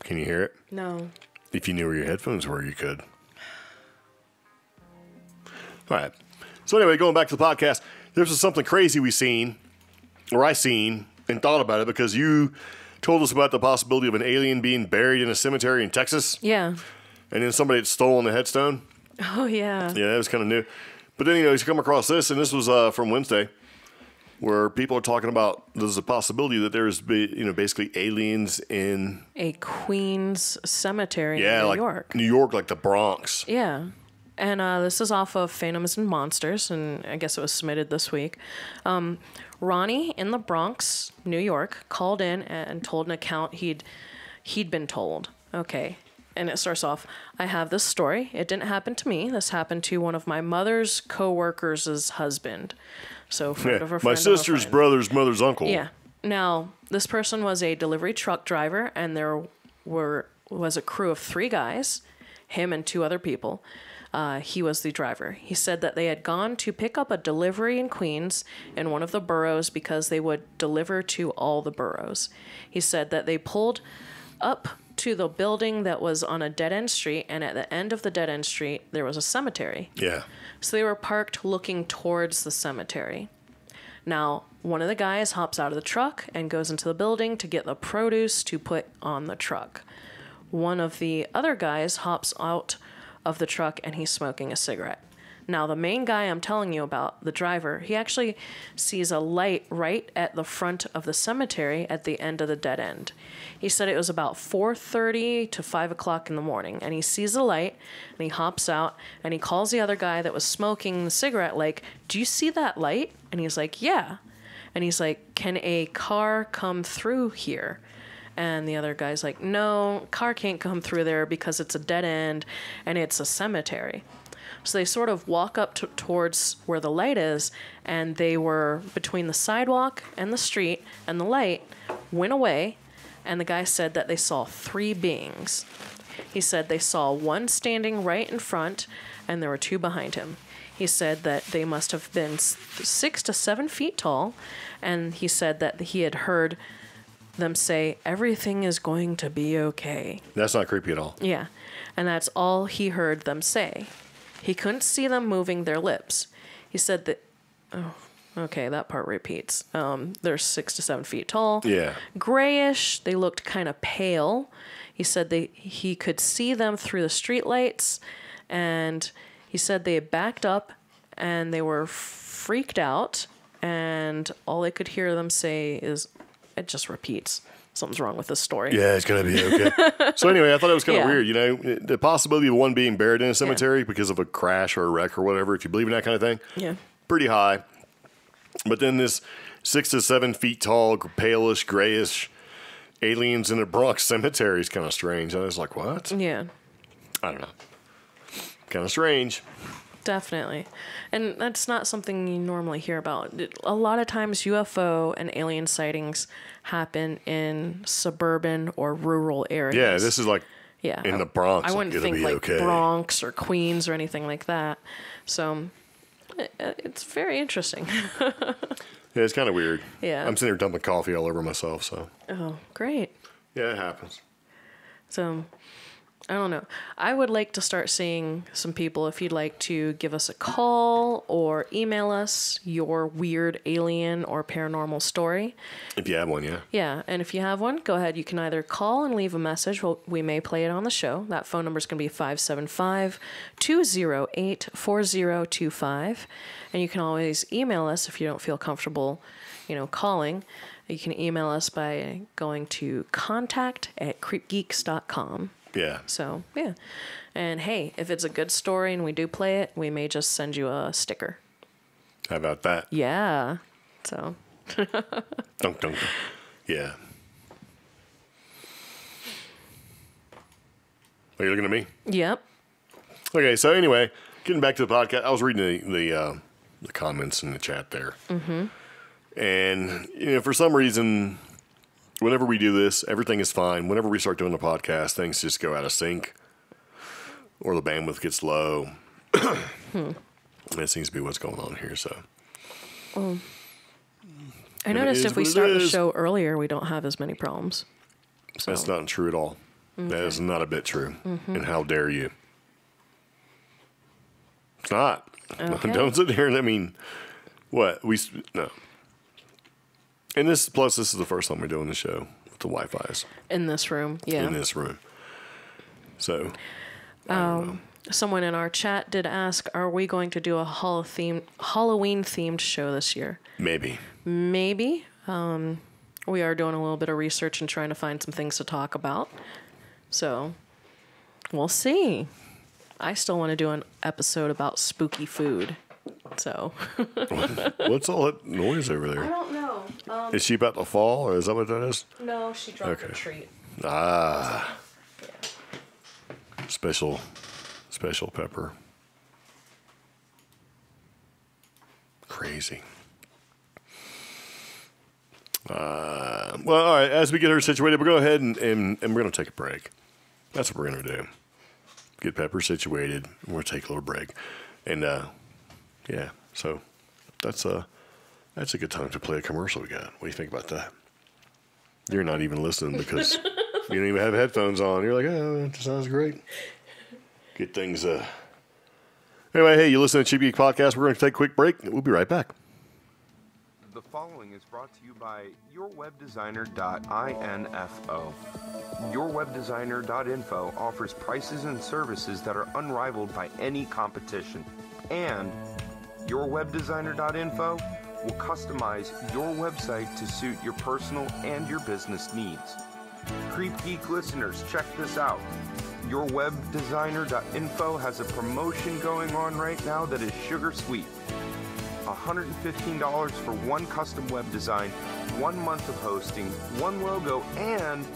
Speaker 2: Can you hear it?
Speaker 1: No.
Speaker 2: If you knew where your headphones were, you could. All right. So anyway, going back to the podcast, this was something crazy I seen, and thought about it because you told us about the possibility of an alien being buried in a cemetery in Texas.
Speaker 1: Yeah.
Speaker 2: And then somebody had stolen the headstone.
Speaker 1: Oh, yeah.
Speaker 2: Yeah, that was kind of new. But then, you know, he's come across this, and this was from Wednesday, where people are talking about there's a possibility that there's, you know, basically aliens in
Speaker 1: a Queens cemetery in New York.
Speaker 2: New York, like the Bronx.
Speaker 1: Yeah. And this is off of Phantoms and Monsters, and I guess it was submitted this week. Ronnie in the Bronx, New York, called in and told an account he'd been told. Okay. And it starts off, I have this story. It didn't happen to me. This happened to one of my mother's co-workers' husband. So friend of a friend
Speaker 2: my sister's
Speaker 1: of a friend.
Speaker 2: brother's mother's uncle.
Speaker 1: Yeah. Now, this person was a delivery truck driver, and there was a crew of 3 guys, him and 2 other people. He was the driver. He said that they had gone to pick up a delivery in Queens in one of the boroughs because they would deliver to all the boroughs. He said that they pulled up to the building that was on a dead-end street, and at the end of the dead-end street, there was a cemetery.
Speaker 2: Yeah.
Speaker 1: So they were parked looking towards the cemetery. Now, one of the guys hops out of the truck and goes into the building to get the produce to put on the truck. One of the other guys hops out of the truck and he's smoking a cigarette. Now, the main guy I'm telling you about, the driver, he actually sees a light right at the front of the cemetery at the end of the dead end. He said it was about 4:30 to 5 o'clock in the morning, and he sees the light, and he hops out, and he calls the other guy that was smoking the cigarette, like, do you see that light? And he's like, yeah. And he's like, can a car come through here? And the other guy's like, no, car can't come through there because it's a dead end, and it's a cemetery. So they sort of walk up towards where the light is, and they were between the sidewalk and the street, and the light went away, and the guy said that they saw 3 beings. He said they saw one standing right in front, and there were 2 behind him. He said that they must have been 6 to 7 feet tall, and he said that he had heard them say, everything is going to be okay.
Speaker 2: That's not creepy at all.
Speaker 1: Yeah, and that's all he heard them say. He couldn't see them moving their lips. He said that, oh, okay, that part repeats. They're 6 to 7 feet tall.
Speaker 2: Yeah.
Speaker 1: Grayish. They looked kind of pale. He said he could see them through the streetlights, and he said they had backed up, and they were freaked out, and all they could hear them say is, it just repeats. Something's wrong with this story.
Speaker 2: Yeah, it's going to be okay. So anyway, I thought it was kind of weird, you know, the possibility of one being buried in a cemetery because of a crash or a wreck or whatever, if you believe in that kind of thing, pretty high. But then this 6 to 7 feet tall, palish, grayish aliens in a Bronx cemetery is kind of strange. I was like, what?
Speaker 1: Yeah.
Speaker 2: I don't know. Kind of strange.
Speaker 1: Definitely. And that's not something you normally hear about. A lot of times UFO and alien sightings happen in suburban or rural areas.
Speaker 2: Yeah, this is like in the Bronx.
Speaker 1: I wouldn't think like Bronx or Queens or anything like that. So it's very interesting.
Speaker 2: Yeah, it's kind of weird.
Speaker 1: Yeah.
Speaker 2: I'm sitting here dumping coffee all over myself, so.
Speaker 1: Oh, great.
Speaker 2: Yeah, it happens.
Speaker 1: So, I don't know. I would like to start seeing some people. If you'd like to give us a call or email us your weird alien or paranormal story.
Speaker 2: If you have one, yeah.
Speaker 1: Yeah, and if you have one, go ahead. You can either call and leave a message. We may play it on the show. That phone number is going to be 575-208-4025. And you can always email us if you don't feel comfortable, calling. You can email us by going to contact@creepgeeks.com.
Speaker 2: Yeah.
Speaker 1: So, yeah. And hey, if it's a good story and we do play it, we may just send you a sticker.
Speaker 2: How about that?
Speaker 1: Yeah. So.
Speaker 2: Dunk, dunk. Yeah. Are you looking at me?
Speaker 1: Yep.
Speaker 2: Okay, so anyway, getting back to the podcast, I was reading the comments in the chat there. Mm-hmm. And, for some reason, whenever we do this, everything is fine. Whenever we start doing the podcast, things just go out of sync or the bandwidth gets low. That seems to be what's going on here, so.
Speaker 1: I noticed if we start the show earlier, we don't have as many problems. So.
Speaker 2: That's not true at all. Okay. That is not a bit true. Mm-hmm. And how dare you? It's not. Okay. Don't sit here and, what? No. And this is the first time we're doing the show with the Wi-Fi's.
Speaker 1: In this room, yeah.
Speaker 2: In this room. So,
Speaker 1: someone in our chat did ask, are we going to do a Halloween-themed show this year?
Speaker 2: Maybe.
Speaker 1: We are doing a little bit of research and trying to find some things to talk about. So, we'll see. I still want to do an episode about spooky food. So.
Speaker 2: What's all that noise over there?
Speaker 1: I don't know.
Speaker 2: Is she about to fall, or is that what that is?
Speaker 1: No, she dropped a treat.
Speaker 2: Ah.
Speaker 1: Yeah.
Speaker 2: Special pepper. Crazy. Well, all right. As we get her situated, we'll go ahead and we're going to take a break. That's what we're going to do. Get Pepper situated. And we'll take a little break. And, yeah, so that's a good time to play a commercial we got. What do you think about that? You're not even listening because you don't even have headphones on. You're like, oh, that sounds great. Get things. Anyway, hey, you listen to Cheap Geek Podcast. We're going to take a quick break. We'll be right back.
Speaker 3: The following is brought to you by yourwebdesigner.info. Yourwebdesigner.info offers prices and services that are unrivaled by any competition. And yourwebdesigner.info will customize your website to suit your personal and your business needs. CreepGeek listeners, check this out. Yourwebdesigner.info has a promotion going on right now that is sugar sweet. $115 for one custom web design, 1 month of hosting, one logo, and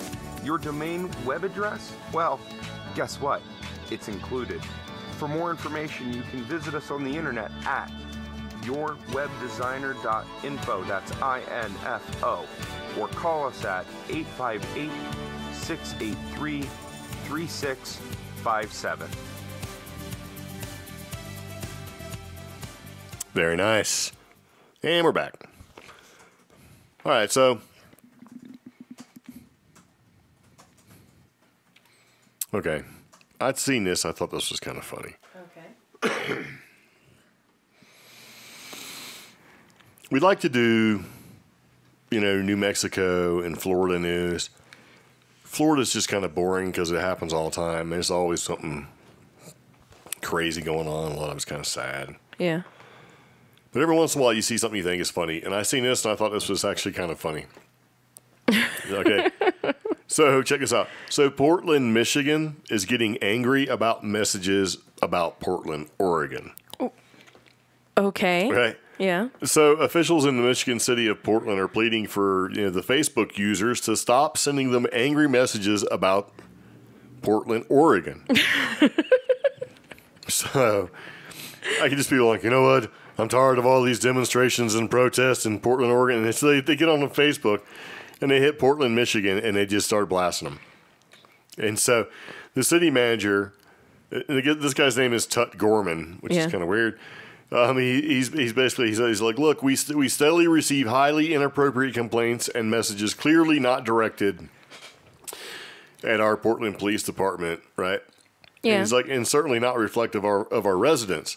Speaker 3: your domain web address? Well, guess what? It's included. For more information, you can visit us on the internet at yourwebdesigner.info, that's INFO, or call us at 858-683-3657.
Speaker 2: Very nice. And we're back. All right, so. Okay. I'd seen this. I thought this was kind of funny.
Speaker 1: Okay.
Speaker 2: We'd like to do, New Mexico and Florida news. Florida's just kind of boring because it happens all the time. There's always something crazy going on. A lot of it's kind of sad.
Speaker 1: Yeah.
Speaker 2: But every once in a while you see something you think is funny. And I seen this and I thought this was actually kind of funny. Okay. So check this out. So Portland, Michigan is getting angry about messages about Portland, Oregon.
Speaker 1: Okay.
Speaker 2: Right.
Speaker 1: Yeah.
Speaker 2: So officials in the Michigan city of Portland are pleading for the Facebook users to stop sending them angry messages about Portland, Oregon. So I can just be like, you know what? I'm tired of all these demonstrations and protests in Portland, Oregon. And so they get on the Facebook and they hit Portland, Michigan, and they just start blasting them. And so the city manager, this guy's name is Tut Gorman, which is kind of weird. He's basically, he's like, look, we steadily receive highly inappropriate complaints and messages clearly not directed at our Portland Police Department, right?
Speaker 1: Yeah.
Speaker 2: And he's like, and certainly not reflective of our residents.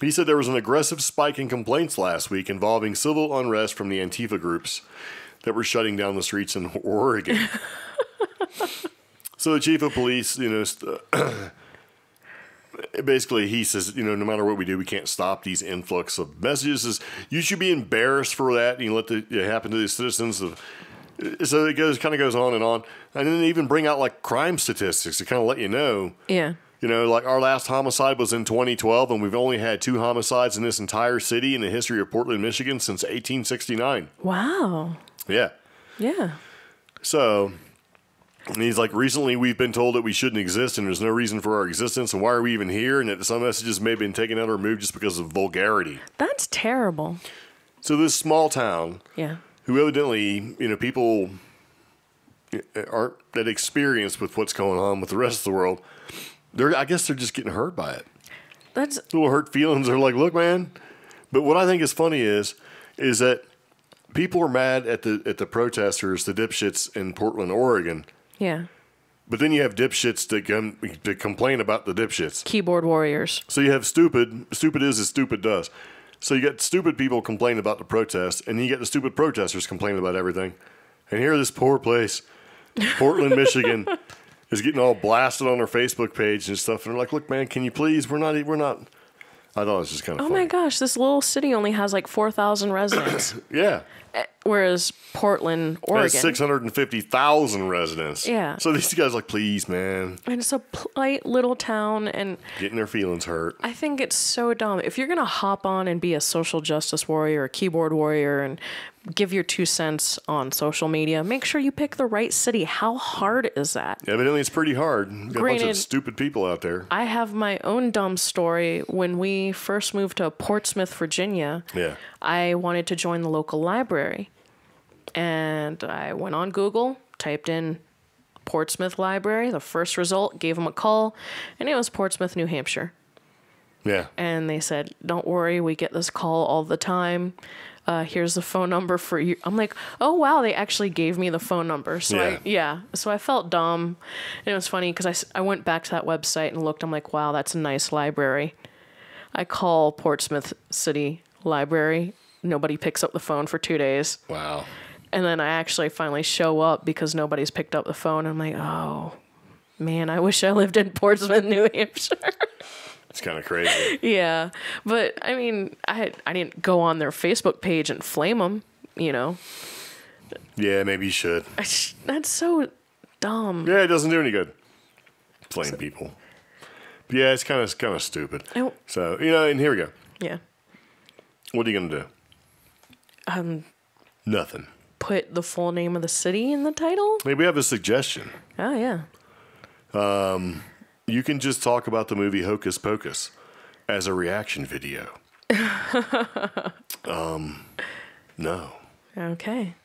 Speaker 2: He said there was an aggressive spike in complaints last week involving civil unrest from the Antifa groups that were shutting down the streets in Oregon. So the chief of police, basically he says, no matter what we do, we can't stop these influx of messages. You should be embarrassed for that. And you let it happen to the citizens. So it kind of goes on. And then they even bring out like crime statistics to kind of let you know.
Speaker 1: Yeah.
Speaker 2: Like our last homicide was in 2012, and we've only had 2 homicides in this entire city in the history of Portland, Michigan since 1869.
Speaker 1: Wow.
Speaker 2: Yeah.
Speaker 1: Yeah.
Speaker 2: So, and he's like, recently we've been told that we shouldn't exist and there's no reason for our existence, and why are we even here? And that some messages may have been taken out or removed just because of vulgarity.
Speaker 1: That's terrible.
Speaker 2: So this small town, who evidently, people aren't that experienced with what's going on with the rest of the world, I guess they're just getting hurt by it.
Speaker 1: That's
Speaker 2: little hurt feelings. They're like, look, man. But what I think is funny is that people are mad at the protesters, the dipshits in Portland, Oregon.
Speaker 1: Yeah.
Speaker 2: But then you have dipshits that complain about the dipshits.
Speaker 1: Keyboard warriors.
Speaker 2: So you have stupid. Stupid is as stupid does. So you got stupid people complaining about the protests, and you get the stupid protesters complaining about everything. And here, this poor place, Portland, Michigan, is getting all blasted on their Facebook page and stuff. And they're like, look, man, can you please? We're not. I thought it was just kind of funny.
Speaker 1: Oh my gosh, this little city only has like 4,000 residents.
Speaker 2: Yeah.
Speaker 1: Whereas Portland, Oregon
Speaker 2: has 650,000 residents.
Speaker 1: Yeah.
Speaker 2: So these guys are like, please, man.
Speaker 1: And it's a polite little town, and
Speaker 2: getting their feelings hurt.
Speaker 1: I think it's so dumb. If you're going to hop on and be a social justice warrior, a keyboard warrior, and give your 2 cents on social media, make sure you pick the right city. How hard is that?
Speaker 2: Evidently, it's pretty hard. Got a bunch of stupid people out there.
Speaker 1: I have my own dumb story. When we first moved to Portsmouth, Virginia, I wanted to join the local library. And I went on Google, typed in Portsmouth Library. The first result, gave them a call, and it was Portsmouth, New Hampshire.
Speaker 2: Yeah. And
Speaker 1: they said, don't worry, we get this call all the time. Here's the phone number for you. I'm like, oh, wow, they actually gave me the phone number. So so I felt dumb. And it was funny because I went back to that website and looked. I'm like, wow, that's a nice library. I call Portsmouth City Library. Nobody picks up the phone for 2 days.
Speaker 2: Wow.
Speaker 1: And then I actually finally show up because nobody's picked up the phone. I'm like, oh, man, I wish I lived in Portsmouth, New Hampshire.
Speaker 2: It's kind of crazy.
Speaker 1: Yeah, but I mean, I didn't go on their Facebook page and flame them, you know.
Speaker 2: Yeah, maybe you should.
Speaker 1: That's so dumb.
Speaker 2: Yeah, it doesn't do any good. Flame people. But yeah, it's kind of stupid. So, you know, and here we go.
Speaker 1: Yeah.
Speaker 2: What are you gonna do? Nothing.
Speaker 1: Put the full name of the city in the title?
Speaker 2: Maybe we have a suggestion.
Speaker 1: Oh, yeah.
Speaker 2: You can just talk about the movie Hocus Pocus as a reaction video. No.
Speaker 1: Okay.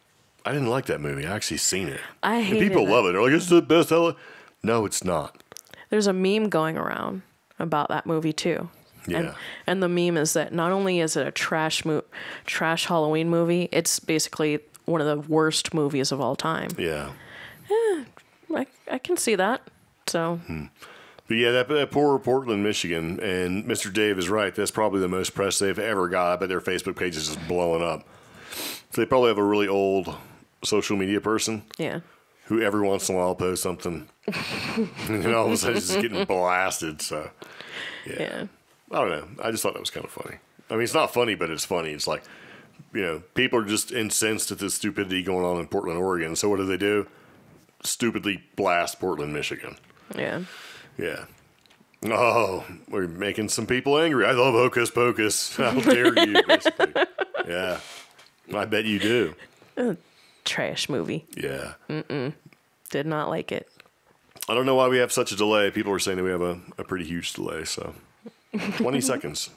Speaker 2: I didn't like that movie. I actually seen it.
Speaker 1: I hated
Speaker 2: And people
Speaker 1: it.
Speaker 2: love it. They're like, it's the best hell. No, it's not.
Speaker 1: There's a meme going around about that movie, too.
Speaker 2: Yeah.
Speaker 1: And the meme is that not only is it a trash Halloween movie, it's basically one of the worst movies of all time.
Speaker 2: Yeah.
Speaker 1: I can see that. So.
Speaker 2: But yeah, that poor Portland, Michigan, and Mr. Dave is right. That's probably the most press they've ever got. I bet their Facebook page is just blowing up. So they probably have a really old social media person.
Speaker 1: Yeah.
Speaker 2: Who every once in a while posts something. And then all of a sudden it's just getting blasted. So, yeah. I don't know. I just thought that was kind of funny. I mean, it's not funny, but it's funny. It's like, you know, people are just incensed at this stupidity going on in Portland, Oregon. So what do? Stupidly blast Portland, Michigan.
Speaker 1: Yeah.
Speaker 2: Yeah. Oh, we're making some people angry. I love Hocus Pocus. How dare you, basically. Yeah. I bet you do.
Speaker 1: Trash movie.
Speaker 2: Yeah.
Speaker 1: Did not like it.
Speaker 2: I don't know why we have such a delay. People are saying that we have a pretty huge delay, so 20 seconds.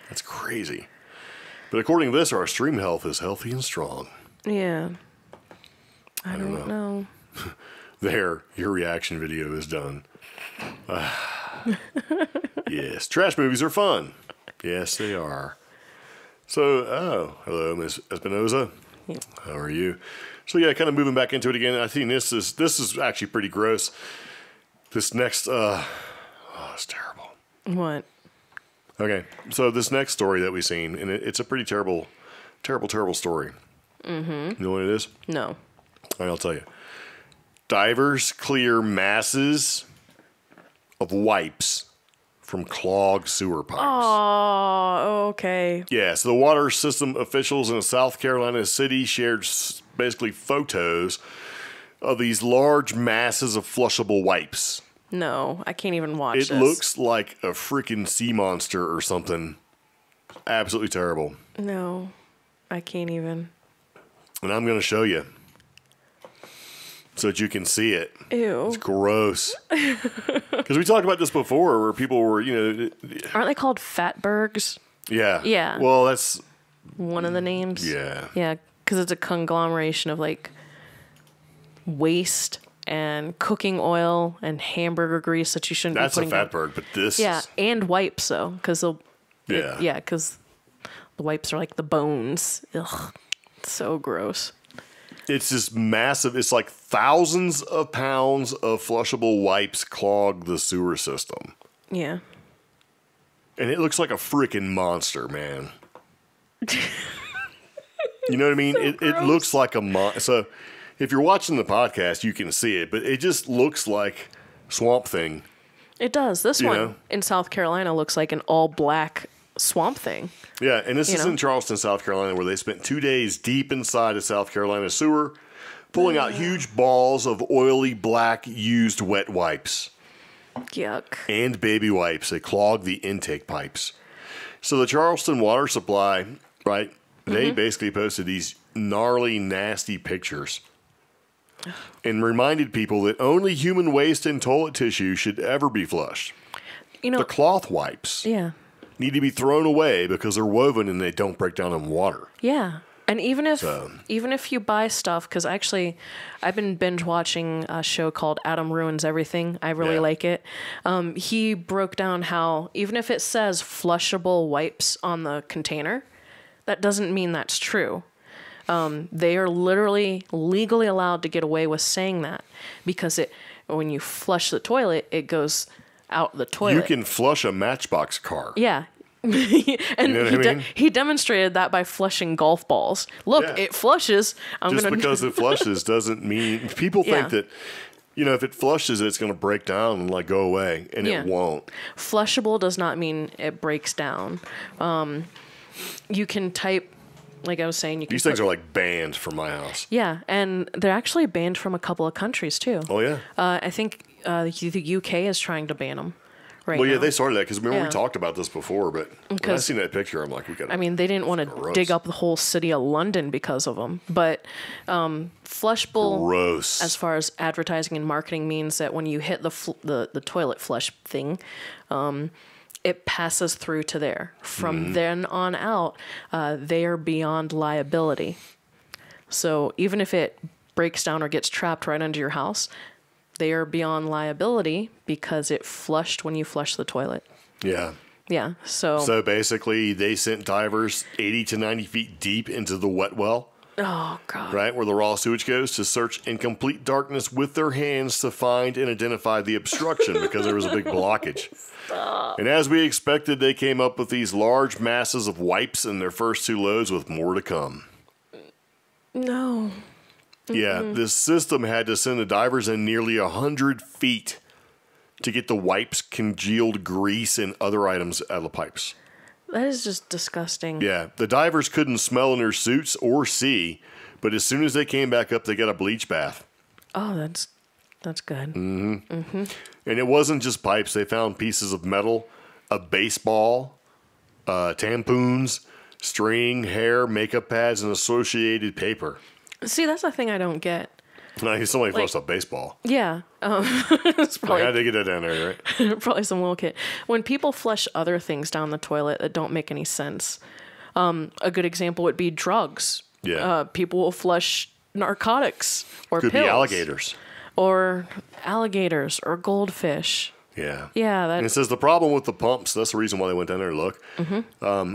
Speaker 2: That's crazy. But according to this, our stream health is healthy and strong.
Speaker 1: Yeah. I don't know.
Speaker 2: There, your reaction video is done. Yes, trash movies are fun. Yes, they are. So, hello, Ms. Espinoza.
Speaker 1: Yeah.
Speaker 2: How are you? So yeah, kind of moving back into it again. I think this is actually pretty gross. This next, it's terrible.
Speaker 1: What?
Speaker 2: Okay, so this next story that we've seen, and it's a pretty terrible story. Mm-hmm. You know what it is?
Speaker 1: No.
Speaker 2: All right, I'll tell you. Divers clear masses of wipes from clogged sewer pipes.
Speaker 1: Oh, okay.
Speaker 2: Yeah, so the water system officials in a South Carolina city shared basically photos of these large masses of flushable wipes.
Speaker 1: No, I can't even watch
Speaker 2: It
Speaker 1: this.
Speaker 2: looks like a freaking sea monster or something. Absolutely terrible.
Speaker 1: No, I can't even.
Speaker 2: And I'm going to show you so that you can see it.
Speaker 1: Ew.
Speaker 2: It's gross. Because we talked about this before where people were,
Speaker 1: Aren't they called fatbergs?
Speaker 2: Yeah.
Speaker 1: Yeah.
Speaker 2: Well, that's...
Speaker 1: One of the names?
Speaker 2: Yeah.
Speaker 1: Yeah, because it's a conglomeration of, like, waste and cooking oil and hamburger grease that you shouldn't
Speaker 2: That's
Speaker 1: be
Speaker 2: a
Speaker 1: putting
Speaker 2: fatberg, but this
Speaker 1: Yeah,
Speaker 2: is...
Speaker 1: and wipes, though, because they'll...
Speaker 2: Yeah.
Speaker 1: Yeah, because the wipes are like the bones. Ugh. So gross.
Speaker 2: It's just massive. It's like thousands of pounds of flushable wipes clog the sewer system.
Speaker 1: Yeah.
Speaker 2: And it looks like a freaking monster, man. You know what I mean? It looks like a monster. So if you're watching the podcast, you can see it, but it just looks like Swamp Thing.
Speaker 1: It does. This
Speaker 2: You
Speaker 1: one
Speaker 2: know?
Speaker 1: in South Carolina looks like an all-black Swamp Thing.
Speaker 2: Yeah, and this is
Speaker 1: know?
Speaker 2: in Charleston, South Carolina, where they spent 2 days deep inside a South Carolina sewer, pulling out huge balls of oily black used wet wipes.
Speaker 1: Yuck.
Speaker 2: And baby wipes. They clog the intake pipes. So the Charleston Water Supply, right, they basically posted these gnarly, nasty pictures and reminded people that only human waste and toilet tissue should ever be flushed.
Speaker 1: You know,
Speaker 2: The cloth wipes
Speaker 1: yeah.
Speaker 2: need to be thrown away because they're woven and they don't break down in water.
Speaker 1: Yeah. And even if you buy stuff, because actually I've been binge watching a show called Adam Ruins Everything. I really like it. He broke down how even if it says flushable wipes on the container, that doesn't mean that's true. They are literally legally allowed to get away with saying that because when you flush the toilet, it goes out the toilet.
Speaker 2: You can flush a Matchbox car.
Speaker 1: Yeah. And
Speaker 2: You know what I mean?
Speaker 1: he demonstrated that by flushing golf balls. Look,
Speaker 2: Yeah.
Speaker 1: it flushes.
Speaker 2: Just because it flushes doesn't mean... People think
Speaker 1: Yeah.
Speaker 2: that you know, if it flushes it, it's going to break down and like go away, and it won't.
Speaker 1: Flushable does not mean it breaks down. You can type, like I was saying,
Speaker 2: These things are like banned from my house.
Speaker 1: Yeah, and they're actually banned from a couple of countries too.
Speaker 2: Oh yeah.
Speaker 1: I think the UK is trying to ban them. Right
Speaker 2: well, yeah,
Speaker 1: now.
Speaker 2: They started that because remember we talked about this before, but when I seen that picture, I'm like, we got.
Speaker 1: I mean, they didn't want to dig up the whole city of London because of them. But flushable,
Speaker 2: gross.
Speaker 1: As far as advertising and marketing, means that when you hit the toilet flush thing, it passes through to there. From then on out, they are beyond liability. So even if it breaks down or gets trapped right under your house, they are beyond liability because it flushed when you flush the toilet.
Speaker 2: Yeah.
Speaker 1: Yeah. So
Speaker 2: basically, they sent divers 80 to 90 feet deep into the wet well.
Speaker 1: Oh, God.
Speaker 2: Right, where the raw sewage goes, to search in complete darkness with their hands to find and identify the obstruction because there was a big blockage. Stop. And as we expected, they came up with these large masses of wipes in their first 2 loads with more to come.
Speaker 1: No.
Speaker 2: Yeah, this system had to send the divers in nearly 100 feet to get the wipes, congealed grease, and other items out of the pipes.
Speaker 1: That is just disgusting.
Speaker 2: Yeah, the divers couldn't smell in their suits or see, but as soon as they came back up, they got a bleach bath.
Speaker 1: Oh, that's good.
Speaker 2: And it wasn't just pipes. They found pieces of metal, a baseball, tampons, string, hair, makeup pads, and associated paper.
Speaker 1: See, that's the thing I don't get.
Speaker 2: No, somebody flushed a baseball.
Speaker 1: Yeah. It's probably,
Speaker 2: how'd they get that down there, right?
Speaker 1: Probably some little kid. When people flush other things down the toilet that don't make any sense, a good example would be drugs.
Speaker 2: Yeah.
Speaker 1: People will flush narcotics or
Speaker 2: Could
Speaker 1: pills.
Speaker 2: be alligators.
Speaker 1: Or alligators or goldfish.
Speaker 2: Yeah.
Speaker 1: Yeah.
Speaker 2: And it says the problem with the pumps, that's the reason why they went down there to look,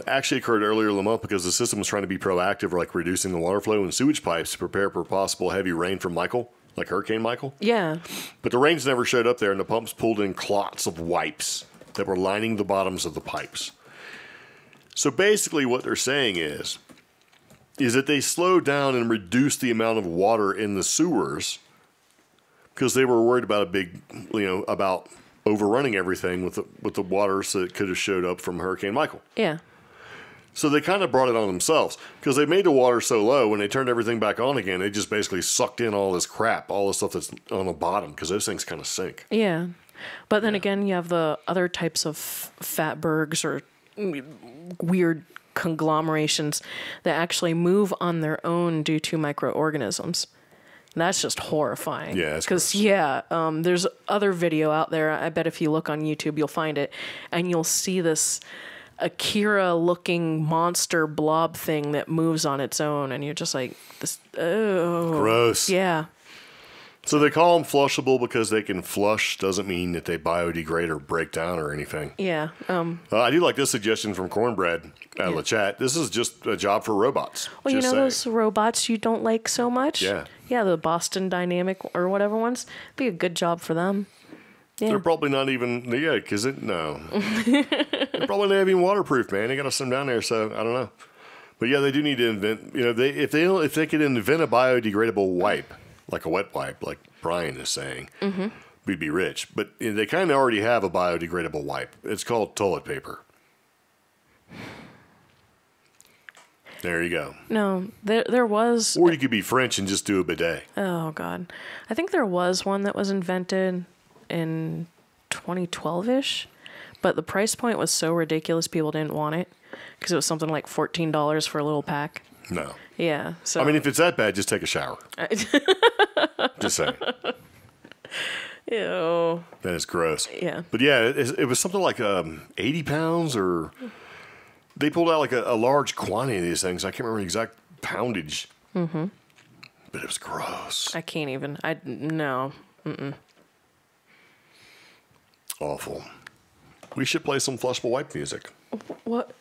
Speaker 2: actually occurred earlier in the month because the system was trying to be proactive, like reducing the water flow in sewage pipes to prepare for possible heavy rain from Michael, like Hurricane Michael.
Speaker 1: Yeah.
Speaker 2: But the rains never showed up there, and the pumps pulled in clots of wipes that were lining the bottoms of the pipes. So basically what they're saying is that they slowed down and reduced the amount of water in the sewers because they were worried about about overrunning everything with the water so it could have showed up from Hurricane Michael.
Speaker 1: Yeah.
Speaker 2: So they kind of brought it on themselves because they made the water so low when they turned everything back on again, they just basically sucked in all this crap, all the stuff that's on the bottom because those things kind of sink.
Speaker 1: Yeah. But then again, you have the other types of fatbergs or weird conglomerations that actually move on their own due to microorganisms. That's just horrifying.
Speaker 2: Yeah,
Speaker 1: because there's other video out there. I bet if you look on YouTube, you'll find it, and you'll see this Akira-looking monster blob thing that moves on its own, and you're just like, "This, oh,
Speaker 2: gross."
Speaker 1: Yeah.
Speaker 2: So they call them flushable because they can flush. Doesn't mean that they biodegrade or break down or anything.
Speaker 1: Yeah.
Speaker 2: I do like this suggestion from Cornbread out of the chat. This is just a job for robots.
Speaker 1: Well, you know those robots you don't like so much?
Speaker 2: Yeah.
Speaker 1: Yeah, the Boston Dynamic or whatever ones. Be a good job for them. Yeah.
Speaker 2: They're probably not even, because no. They're probably not even waterproof, man. They got to send them down there, so I don't know. But yeah, they do need to invent, if they could invent a biodegradable wipe, like a wet wipe, like Brian is saying, we'd be rich. But they kind of already have a biodegradable wipe. It's called toilet paper. There you go.
Speaker 1: No, there was...
Speaker 2: Or you could be French and just do a bidet.
Speaker 1: Oh, God. I think there was one that was invented in 2012-ish, but the price point was so ridiculous people didn't want it because it was something like $14 for a little pack.
Speaker 2: No.
Speaker 1: Yeah. So
Speaker 2: I mean, if it's that bad, just take a shower. Just saying.
Speaker 1: Ew.
Speaker 2: That is gross.
Speaker 1: Yeah.
Speaker 2: But yeah, it was something like 80 pounds or... They pulled out like a large quantity of these things. I can't remember the exact poundage. But it was gross.
Speaker 1: I can't even. No.
Speaker 2: Awful. We should play some flushable wipe music.
Speaker 1: What?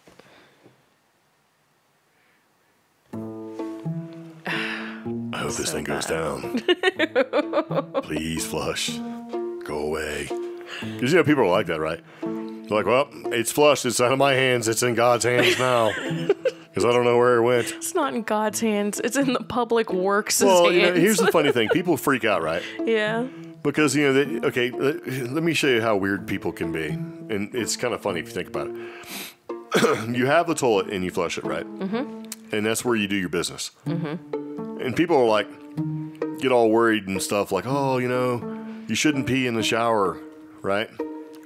Speaker 2: I hope this thing goes down. Please flush. Go away. Because, people are like that, right? They're like, well, it's flushed. It's out of my hands. It's in God's hands now. Because I don't know where it went.
Speaker 1: It's not in God's hands. It's in the public works'
Speaker 2: Well,
Speaker 1: hands.
Speaker 2: here's the funny thing. People freak out, right?
Speaker 1: Yeah.
Speaker 2: Because, you know, okay, let me show you how weird people can be. And it's kind of funny if you think about it. You have the toilet and you flush it, right? Mm-hmm. And that's where you do your business. Mm-hmm. And people are like, get all worried and stuff like, oh, you know, you shouldn't pee in the shower, right?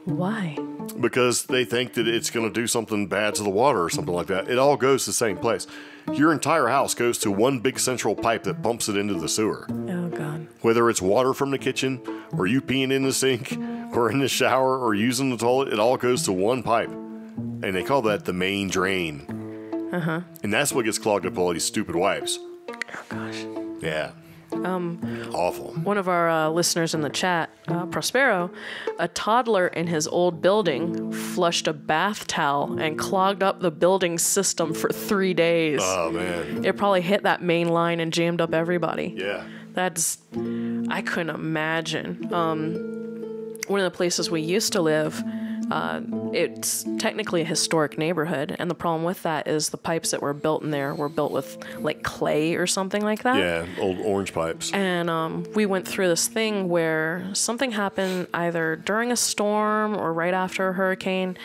Speaker 1: Why?
Speaker 2: Because they think that it's going to do something bad to the water or something like that. It all goes to the same place. Your entire house goes to one big central pipe that pumps it into the sewer.
Speaker 1: Oh, God.
Speaker 2: Whether it's water from the kitchen, or you peeing in the sink, or in the shower, or using the toilet, it all goes to one pipe. And they call that the main drain. Uh-huh. And that's what gets clogged up with all these stupid wipes.
Speaker 1: Oh, gosh.
Speaker 2: Yeah. Awful.
Speaker 1: One of our listeners in the chat, Prospero, a toddler in his old building flushed a bath towel and clogged up the building system for 3 days.
Speaker 2: Oh, man.
Speaker 1: It probably hit that main line and jammed up everybody.
Speaker 2: Yeah.
Speaker 1: I couldn't imagine. One of the places we used to live, it's technically a historic neighborhood, and the problem with that is the pipes that were built in there were built with like clay or something like that.
Speaker 2: Yeah, old orange pipes.
Speaker 1: And we went through this thing where something happened either during a storm or right after a hurricane.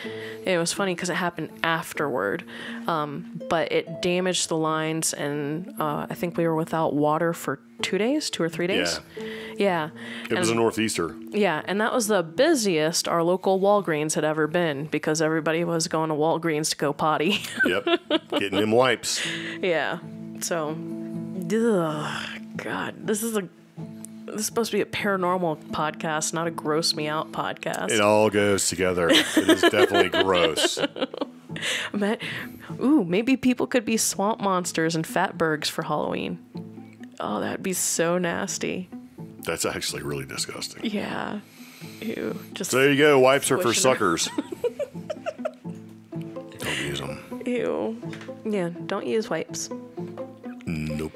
Speaker 1: It was funny because it happened afterward, but it damaged the lines, and I think we were without water for 2 days, 2 or 3 days. Yeah.
Speaker 2: It was a northeaster.
Speaker 1: Yeah, and that was the busiest our local Walgreens had ever been because everybody was going to Walgreens to go potty.
Speaker 2: Yep. Getting them wipes.
Speaker 1: Yeah. So, God, this is supposed to be a paranormal podcast, not a gross me out podcast.
Speaker 2: It all goes together. It is definitely gross.
Speaker 1: Maybe people could be swamp monsters and fatbergs for Halloween. Oh, that'd be so nasty.
Speaker 2: That's actually really disgusting.
Speaker 1: Yeah. Ew. Just
Speaker 2: so there you go. Wipes are for suckers. Don't use them.
Speaker 1: Ew. Yeah, don't use wipes.
Speaker 2: Nope.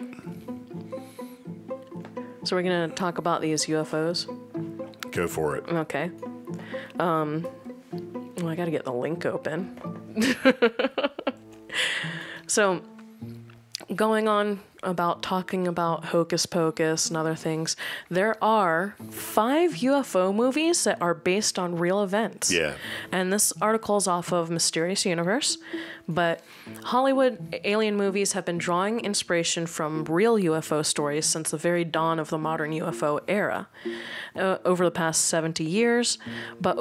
Speaker 1: So we're going to talk about these UFOs?
Speaker 2: Go for it.
Speaker 1: Okay. Well, I got to get the link open. So, going on about talking about Hocus Pocus and other things, there are 5 UFO movies that are based on real events.
Speaker 2: Yeah.
Speaker 1: And this article is off of Mysterious Universe, but Hollywood alien movies have been drawing inspiration from real UFO stories since the very dawn of the modern UFO era. Over the past 70 years, but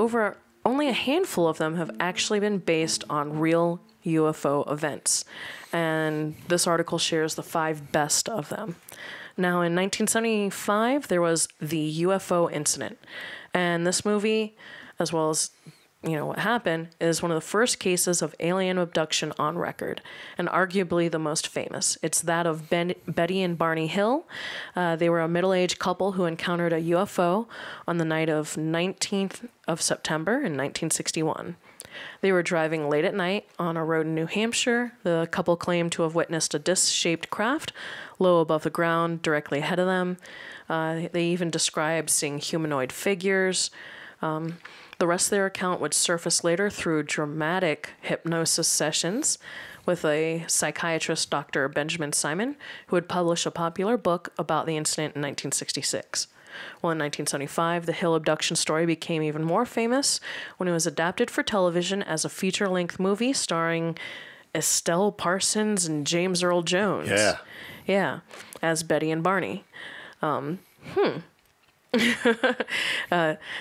Speaker 1: only a handful of them have actually been based on real UFO events. And this article shares the 5 best of them. Now, in 1975, there was the UFO incident. And this movie, as well as, what happened, is one of the first cases of alien abduction on record, and arguably the most famous. It's that of Betty and Barney Hill. They were a middle-aged couple who encountered a UFO on the night of 19th of September in 1961. They were driving late at night on a road in New Hampshire. The couple claimed to have witnessed a disc-shaped craft low above the ground directly ahead of them. They even described seeing humanoid figures. The rest of their account would surface later through dramatic hypnosis sessions with a psychiatrist, Dr. Benjamin Simon, who would publish a popular book about the incident in 1966. Well, in 1975, the Hill abduction story became even more famous when it was adapted for television as a feature-length movie starring Estelle Parsons and James Earl Jones.
Speaker 2: Yeah.
Speaker 1: Yeah, as Betty and Barney. The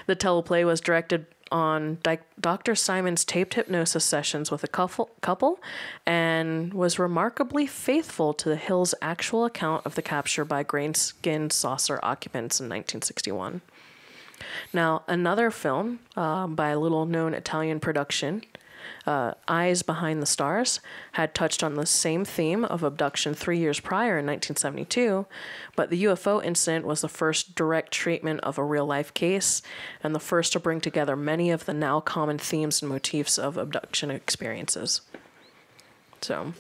Speaker 1: teleplay was directed on Dr. Simon's taped hypnosis sessions with a couple and was remarkably faithful to the Hill's actual account of the capture by grain-skinned saucer occupants in 1961. Now, another film by a little-known Italian production, Eyes Behind the Stars, had touched on the same theme of abduction 3 years prior in 1972, but the UFO incident was the first direct treatment of a real-life case and the first to bring together many of the now common themes and motifs of abduction experiences. So,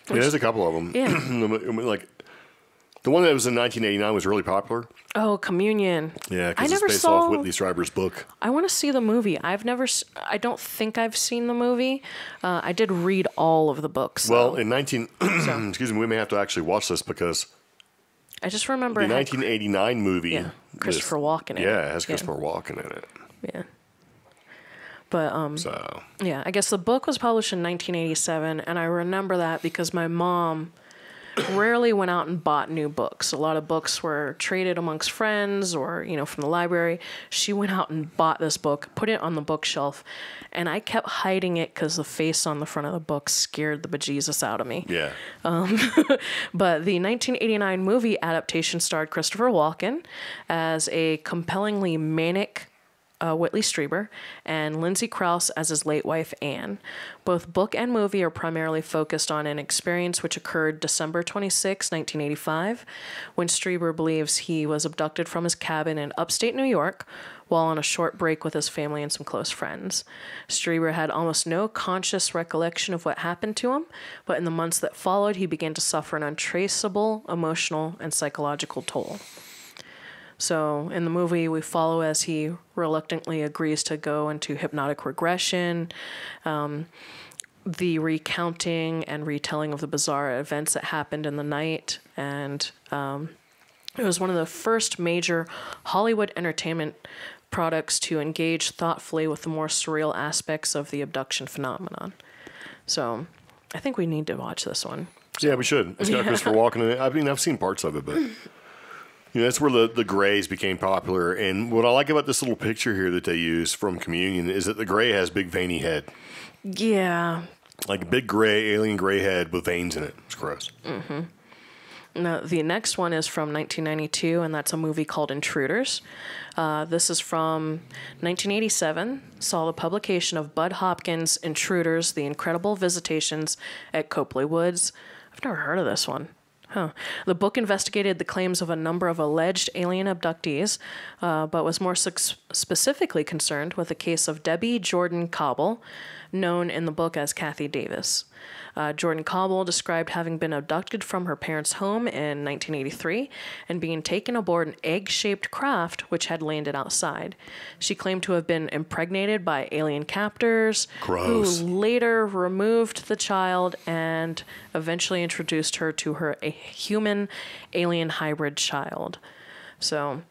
Speaker 2: yeah, there's a couple of them.
Speaker 1: Yeah.
Speaker 2: Like, the one that was in 1989 was really popular.
Speaker 1: Oh, Communion.
Speaker 2: Yeah, because it's based off Whitley Strieber's book.
Speaker 1: I want to see the movie. I don't think I've seen the movie. I did read all of the books.
Speaker 2: Well, in excuse me, we may have to actually watch this because
Speaker 1: I just remember
Speaker 2: the
Speaker 1: it had
Speaker 2: 1989 movie.
Speaker 1: Yeah, Christopher Walken in it.
Speaker 2: Yeah, it has Christopher Walken in it.
Speaker 1: Yeah. But, yeah, I guess the book was published in 1987, and I remember that because my mom rarely went out and bought new books. A lot of books were traded amongst friends or, you know, from the library. She went out and bought this book, put it on the bookshelf, and I kept hiding it because the face on the front of the book scared the bejesus out of me.
Speaker 2: Yeah.
Speaker 1: But the 1989 movie adaptation starred Christopher Walken as a compellingly manic Whitley Strieber and Lindsay Krause as his late wife, Anne. Both book and movie are primarily focused on an experience which occurred December 26, 1985, when Strieber believes he was abducted from his cabin in upstate New York while on a short break with his family and some close friends. Strieber had almost no conscious recollection of what happened to him, but in the months that followed, he began to suffer an untraceable emotional and psychological toll. So in the movie, we follow as he reluctantly agrees to go into hypnotic regression, the recounting and retelling of the bizarre events that happened in the night. And it was one of the first major Hollywood entertainment products to engage thoughtfully with the more surreal aspects of the abduction phenomenon. So I think we need to watch this one.
Speaker 2: Yeah, we should. It's got Christopher Walken in it. I mean, I've seen parts of it, but... You know, that's where the grays became popular. And what I like about this little picture here that they use from Communion is that the gray has big veiny head.
Speaker 1: Yeah.
Speaker 2: Like a big gray, alien gray head with veins in it. It's gross.
Speaker 1: Mm-hmm. Now, the next one is from 1992, and that's a movie called Intruders. This is from 1987, saw the publication of Bud Hopkins' Intruders, The Incredible Visitations at Copley Woods. I've never heard of this one. Huh. The book investigated the claims of a number of alleged alien abductees, but was more specifically concerned with the case of Debbie Jordan Cobble, known in the book as Kathy Davis. Jordan Cobble described having been abducted from her parents' home in 1983 and being taken aboard an egg-shaped craft which had landed outside. She claimed to have been impregnated by alien captors,
Speaker 2: Gross.
Speaker 1: who later removed the child and eventually introduced her to a human-alien hybrid child. So...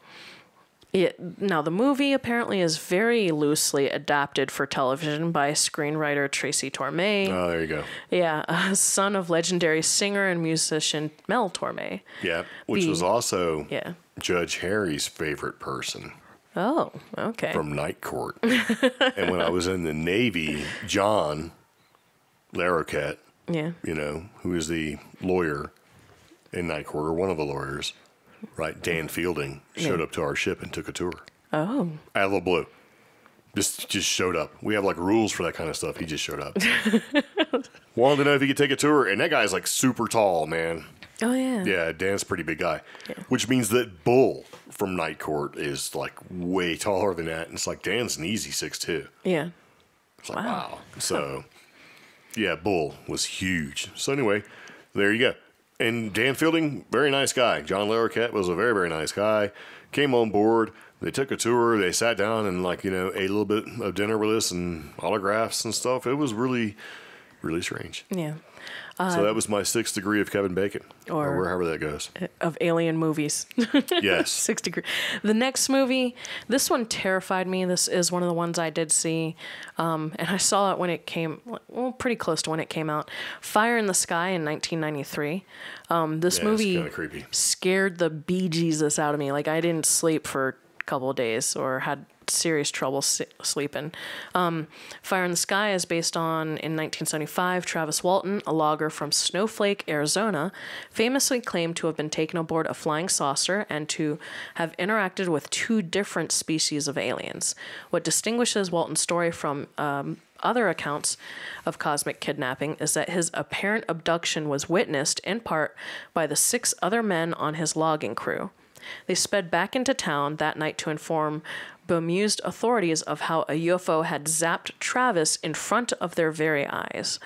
Speaker 1: Now, the movie apparently is very loosely adapted for television by screenwriter Tracy Torme.
Speaker 2: Oh, there you go.
Speaker 1: Yeah, son of legendary singer and musician Mel Torme.
Speaker 2: Yeah, which was also
Speaker 1: Yeah.
Speaker 2: Judge Harry's favorite person.
Speaker 1: Oh, okay.
Speaker 2: From Night Court. And when I was in the Navy, John Larroquette,
Speaker 1: Yeah.
Speaker 2: you know, who is the lawyer in Night Court, or one of the lawyers, right? Dan Fielding showed up to our ship and took a tour.
Speaker 1: Oh.
Speaker 2: Out of the blue. Just showed up. We have like rules for that kind of stuff. He just showed up. Wanted to know if he could take a tour. And that guy's like super tall, man.
Speaker 1: Oh, yeah.
Speaker 2: Yeah, Dan's a pretty big guy.
Speaker 1: Yeah.
Speaker 2: Which means that Bull from Night Court is like way taller than that. And it's like Dan's an easy 6'2".
Speaker 1: Yeah.
Speaker 2: It's like, wow. So, yeah, Bull was huge. So anyway, there you go. And Dan Fielding, very nice guy. John Larroquette was a very, very nice guy. Came on board. They took a tour. They sat down and, like, you know, ate a little bit of dinner with us and autographs and stuff. It was really, really strange.
Speaker 1: Yeah.
Speaker 2: So that was my 6th degree of Kevin Bacon, or wherever that goes.
Speaker 1: Of alien movies.
Speaker 2: Yes.
Speaker 1: 6 degree. The next movie, this one terrified me. This is one of the ones I did see. And I saw it when it came, well, pretty close to when it came out. Fire in the Sky in 1993. This movie
Speaker 2: it's kinda creepy.
Speaker 1: scared the bejesus out of me. Like, I didn't sleep for a couple of days or had serious trouble sleeping. Fire in the Sky is based on, in 1975, Travis Walton, a logger from Snowflake, Arizona, famously claimed to have been taken aboard a flying saucer and to have interacted with 2 different species of aliens. What distinguishes Walton's story from other accounts of cosmic kidnapping is that his apparent abduction was witnessed, in part, by the 6 other men on his logging crew. They sped back into town that night to inform bemused authorities of how a UFO had zapped Travis in front of their very eyes.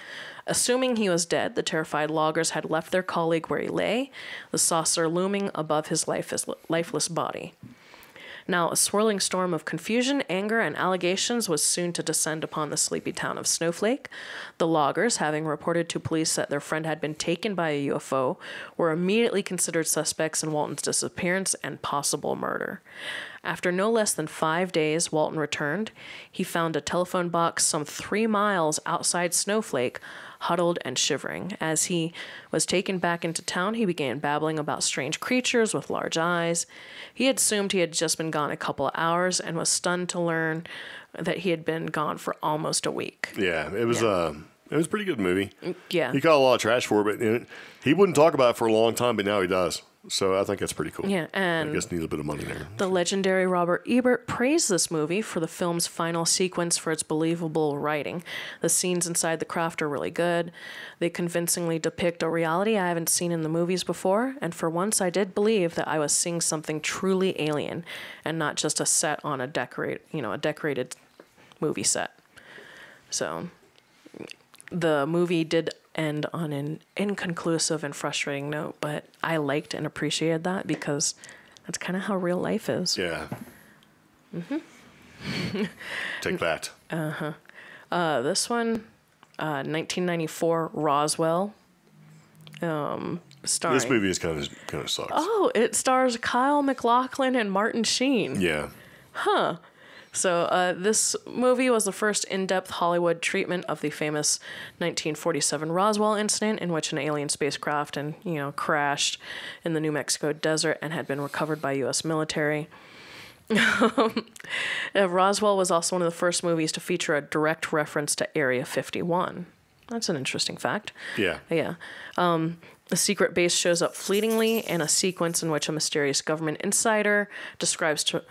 Speaker 1: Assuming he was dead, the terrified loggers had left their colleague where he lay, the saucer looming above his lifeless body. Now, a swirling storm of confusion, anger, and allegations was soon to descend upon the sleepy town of Snowflake. The loggers, having reported to police that their friend had been taken by a UFO, were immediately considered suspects in Walton's disappearance and possible murder. After no less than 5 days, Walton returned. He found a telephone box some 3 miles outside Snowflake, huddled and shivering. As he was taken back into town, he began babbling about strange creatures with large eyes. He had assumed he had just been gone a couple of hours and was stunned to learn that he had been gone for almost a week.
Speaker 2: Yeah, it was a pretty good movie.
Speaker 1: Yeah.
Speaker 2: He got a lot of trash for it, but he wouldn't talk about it for a long time, but now he does. So I think that's pretty cool.
Speaker 1: Yeah, and
Speaker 2: I guess needs a bit of money there.
Speaker 1: The legendary Robert Ebert praised this movie for the film's final sequence for its believable writing. The scenes inside the craft are really good. They convincingly depict a reality I haven't seen in the movies before, and for once I did believe that I was seeing something truly alien and not just a set on a decorated movie set. So the movie did end on an inconclusive and frustrating note, but I liked and appreciated that because that's kind of how real life is.
Speaker 2: Yeah. Mm-hmm. Take that.
Speaker 1: This one, 1994, Roswell. Starring.
Speaker 2: This movie is kind of sucks.
Speaker 1: Oh, it stars Kyle MacLachlan and Martin Sheen.
Speaker 2: Yeah.
Speaker 1: So this movie was the first in-depth Hollywood treatment of the famous 1947 Roswell incident, in which an alien spacecraft crashed in the New Mexico desert and had been recovered by U.S. military. Roswell was also one of the first movies to feature a direct reference to Area 51. That's an interesting fact.
Speaker 2: Yeah.
Speaker 1: Yeah. The secret base shows up fleetingly in a sequence in which a mysterious government insider describes to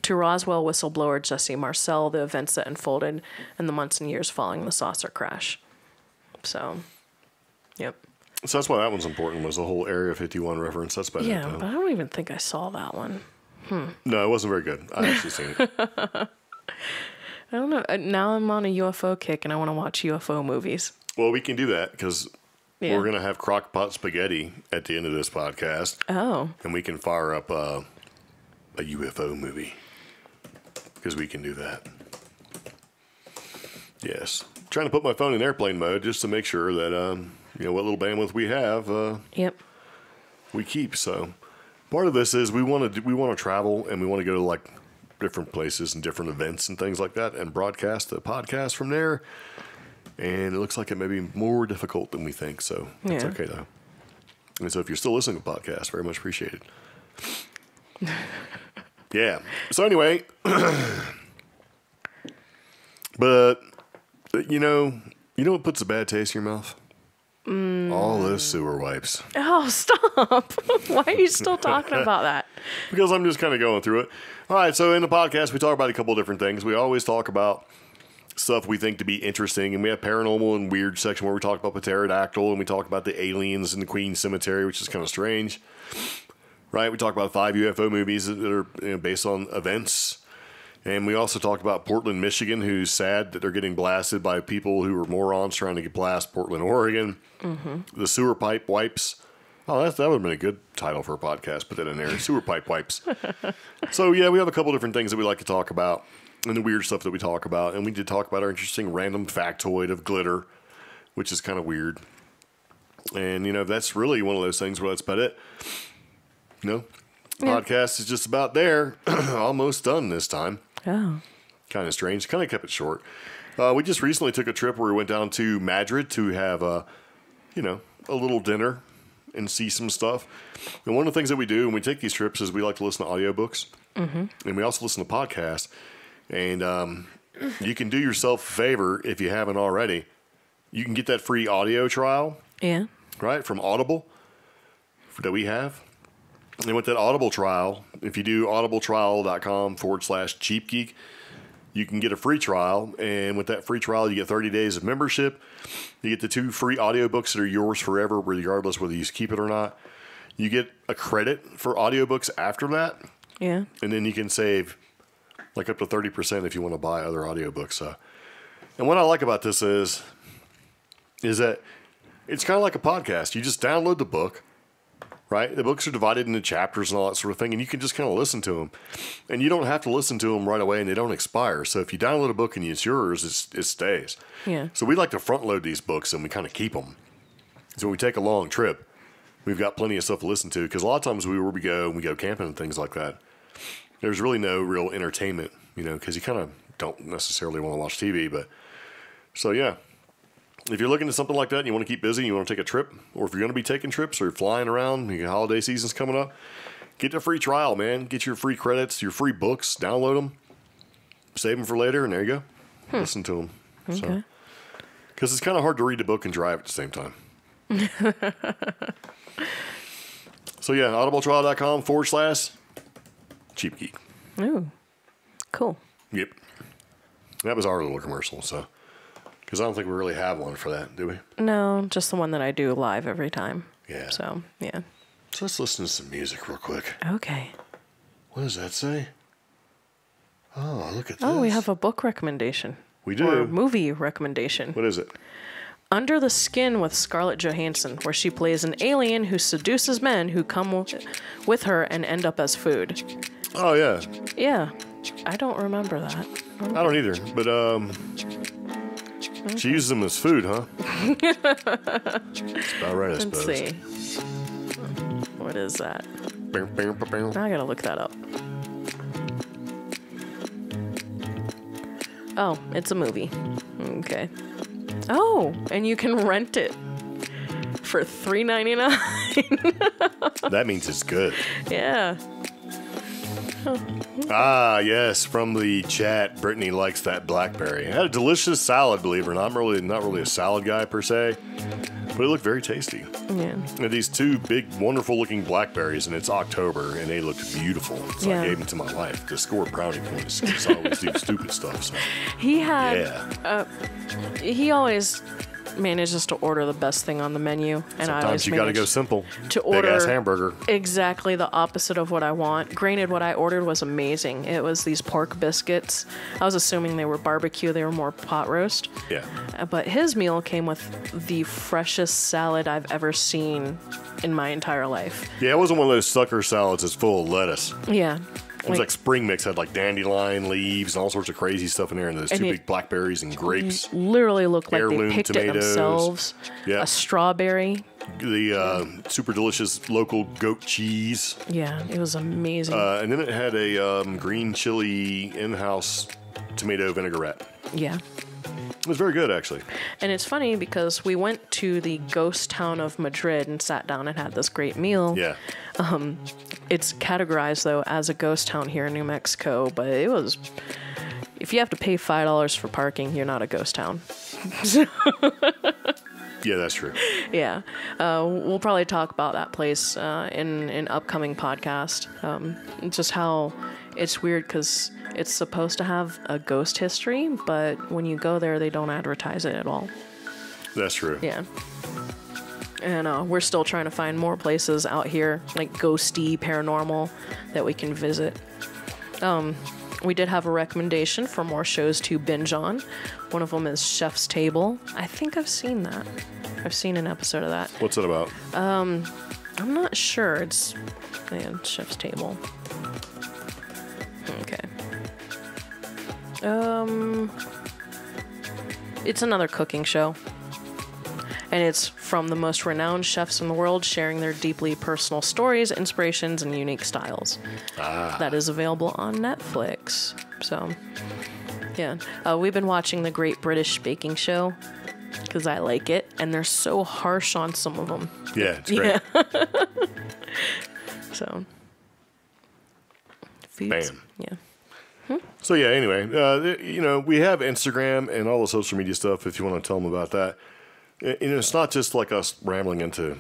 Speaker 1: Roswell whistleblower Jesse Marcel the events that unfolded in the months and years following the saucer crash. So, yep.
Speaker 2: So that's why that one's important, was the whole Area 51 reference. That's about it.
Speaker 1: Yeah, but I don't even think I saw that one.
Speaker 2: No, it wasn't very good. I actually seen it.
Speaker 1: I don't know. Now I'm on a UFO kick and I want to watch UFO movies.
Speaker 2: Well, we can do that because
Speaker 1: Yeah.
Speaker 2: we're going to have crockpot spaghetti at the end of this podcast.
Speaker 1: Oh.
Speaker 2: And we can fire up a UFO movie because we can do that. Yes. Trying to put my phone in airplane mode just to make sure that, what little bandwidth we have,
Speaker 1: Yep.
Speaker 2: we keep. So part of this is we want to travel and we want to go to like different places and different events and things like that and broadcast the podcast from there. And it looks like it may be more difficult than we think. So it's okay though. And so if you're still listening to the podcast, very much appreciated. Yeah. So anyway, but you know what puts a bad taste in your mouth? All those sewer wipes.
Speaker 1: Oh, stop. Why are you still talking about that?
Speaker 2: Because I'm just kind of going through it. All right, so in the podcast, we talk about a couple different things. We always talk about stuff we think to be interesting, and we have Paranormal and Weird section where we talk about the Pterodactyl, and we talk about the aliens in the Queen Cemetery, which is kind of strange. Right? We talk about 5 UFO movies that are based on events. And we also talked about Portland, Michigan, who's sad that they're getting blasted by people who are morons trying to get blast Portland, Oregon. Mm-hmm. The sewer pipe wipes. Oh, that would have been a good title for a podcast. Put that in there. Sewer pipe wipes. So, yeah, we have a couple different things that we like to talk about and the weird stuff that we talk about. And we did talk about our interesting random factoid of glitter, which is kind of weird. And, that's really one of those things where that's about it. Podcast is just about there. Almost done this time.
Speaker 1: Oh.
Speaker 2: Kind of strange. Kind of kept it short. We just recently took a trip where we went down to Madrid to have a little dinner and see some stuff. And one of the things that we do when we take these trips is we like to listen to audiobooks. Mm-hmm. And we also listen to podcasts. And you can do yourself a favor if you haven't already. You can get that free audio trial.
Speaker 1: Yeah.
Speaker 2: Right? From Audible that we have. And with that Audible trial, if you do audibletrial.com/cheapgeek, you can get a free trial. And with that free trial, you get 30 days of membership. You get the 2 free audiobooks that are yours forever, regardless whether you keep it or not. You get a credit for audiobooks after that.
Speaker 1: Yeah.
Speaker 2: And then you can save like up to 30% if you want to buy other audiobooks. And what I like about this is that it's kind of like a podcast. You just download the book. right? The books are divided into chapters and all that sort of thing, and you can just kind of listen to them. And you don't have to listen to them right away, and they don't expire. So if you download a book and it's yours, it stays.
Speaker 1: Yeah.
Speaker 2: So we like to front load these books, and we kind of keep them. So when we take a long trip, we've got plenty of stuff to listen to, because a lot of times we go camping and things like that. There's really no real entertainment, because you kind of don't necessarily want to watch TV. But so, yeah, if you're looking at something like that and you want to keep busy, you want to take a trip, or if you're going to be taking trips or flying around, your holiday season's coming up, get the free trial, man. Get your free credits, your free books, download them, save them for later, and there you go. Listen to them.
Speaker 1: Okay.
Speaker 2: Because it's kind of hard to read a book and drive at the same time. So, yeah, audibletrial.com/CheapGeek.
Speaker 1: Ooh, cool.
Speaker 2: Yep. That was our little commercial, so. Because I don't think we really have one for that, do we?
Speaker 1: No, just the one that I do live every time.
Speaker 2: Yeah.
Speaker 1: So, yeah.
Speaker 2: So let's listen to some music real quick.
Speaker 1: Okay.
Speaker 2: What does that say? Oh, look at this.
Speaker 1: Oh, we have a book recommendation.
Speaker 2: We do.
Speaker 1: Or a movie recommendation.
Speaker 2: What is it?
Speaker 1: Under the Skin with Scarlett Johansson, where she plays an alien who seduces men who come with her and end up as food.
Speaker 2: Oh, yeah.
Speaker 1: Yeah. I don't remember that.
Speaker 2: I don't either, but she uses them as food, huh? That's about right, I suppose.
Speaker 1: Let's see. What is that? I gotta look that up. Oh, it's a movie. Okay. Oh, and you can rent it for $3.99.
Speaker 2: That means it's good.
Speaker 1: Yeah.
Speaker 2: Ah, yes, from the chat, Brittany likes that blackberry. It had a delicious salad, believe it or not. I'm not really a salad guy per se, but it looked very tasty.
Speaker 1: Yeah.
Speaker 2: And these two big, wonderful-looking blackberries, and it's October, and they looked beautiful. So I gave them to my wife to score brownie points because I always do stupid stuff. So.
Speaker 1: He had... he always manages to order the best thing on the menu, and I always
Speaker 2: sometimes you got to go simple.
Speaker 1: To order
Speaker 2: big-ass hamburger.
Speaker 1: Exactly the opposite of what I want. Granted, what I ordered was amazing. It was these pork biscuits. I was assuming they were barbecue. They were more pot roast.
Speaker 2: Yeah.
Speaker 1: But his meal came with the freshest salad I've ever seen in my entire life.
Speaker 2: Yeah, it wasn't one of those sucker salads that's full of lettuce.
Speaker 1: Yeah.
Speaker 2: It was like spring mix, had like dandelion leaves and all sorts of crazy stuff in there, and those two big blackberries and grapes.
Speaker 1: Literally looked like
Speaker 2: heirloom
Speaker 1: they picked
Speaker 2: tomatoes.
Speaker 1: it themselves.
Speaker 2: Yeah.
Speaker 1: A strawberry.
Speaker 2: The super delicious local goat cheese.
Speaker 1: Yeah, it was amazing.
Speaker 2: And then it had a green chili in-house tomato vinaigrette.
Speaker 1: Yeah.
Speaker 2: It was very good, actually.
Speaker 1: And it's funny because we went to the ghost town of Madrid and sat down and had this great meal.
Speaker 2: Yeah.
Speaker 1: It's categorized, though, as a ghost town here in New Mexico, but it was... If you have to pay $5 for parking, you're not a ghost town.
Speaker 2: Yeah, that's true.
Speaker 1: Yeah. We'll probably talk about that place in an upcoming podcast. Just how it's weird because it's supposed to have a ghost history, but when you go there, they don't advertise it at all.
Speaker 2: That's true.
Speaker 1: Yeah. And we're still trying to find more places out here, like ghosty, paranormal, that we can visit. We did have a recommendation for more shows to binge on. One of them is Chef's Table. I think I've seen that. I've seen an episode of that.
Speaker 2: What's it about?
Speaker 1: I'm not sure. It's Chef's Table. Okay. It's another cooking show. And it's from the most renowned chefs in the world sharing their deeply personal stories, inspirations, and unique styles. That is available on Netflix. So, yeah. We've been watching The Great British Baking Show because I like it. And they're so harsh on some of them.
Speaker 2: Yeah, it's great.
Speaker 1: Yeah. So. Foods.
Speaker 2: Bam.
Speaker 1: Yeah.
Speaker 2: So, yeah, anyway, we have Instagram and all the social media stuff if you want to tell them about that. It's not just like us rambling into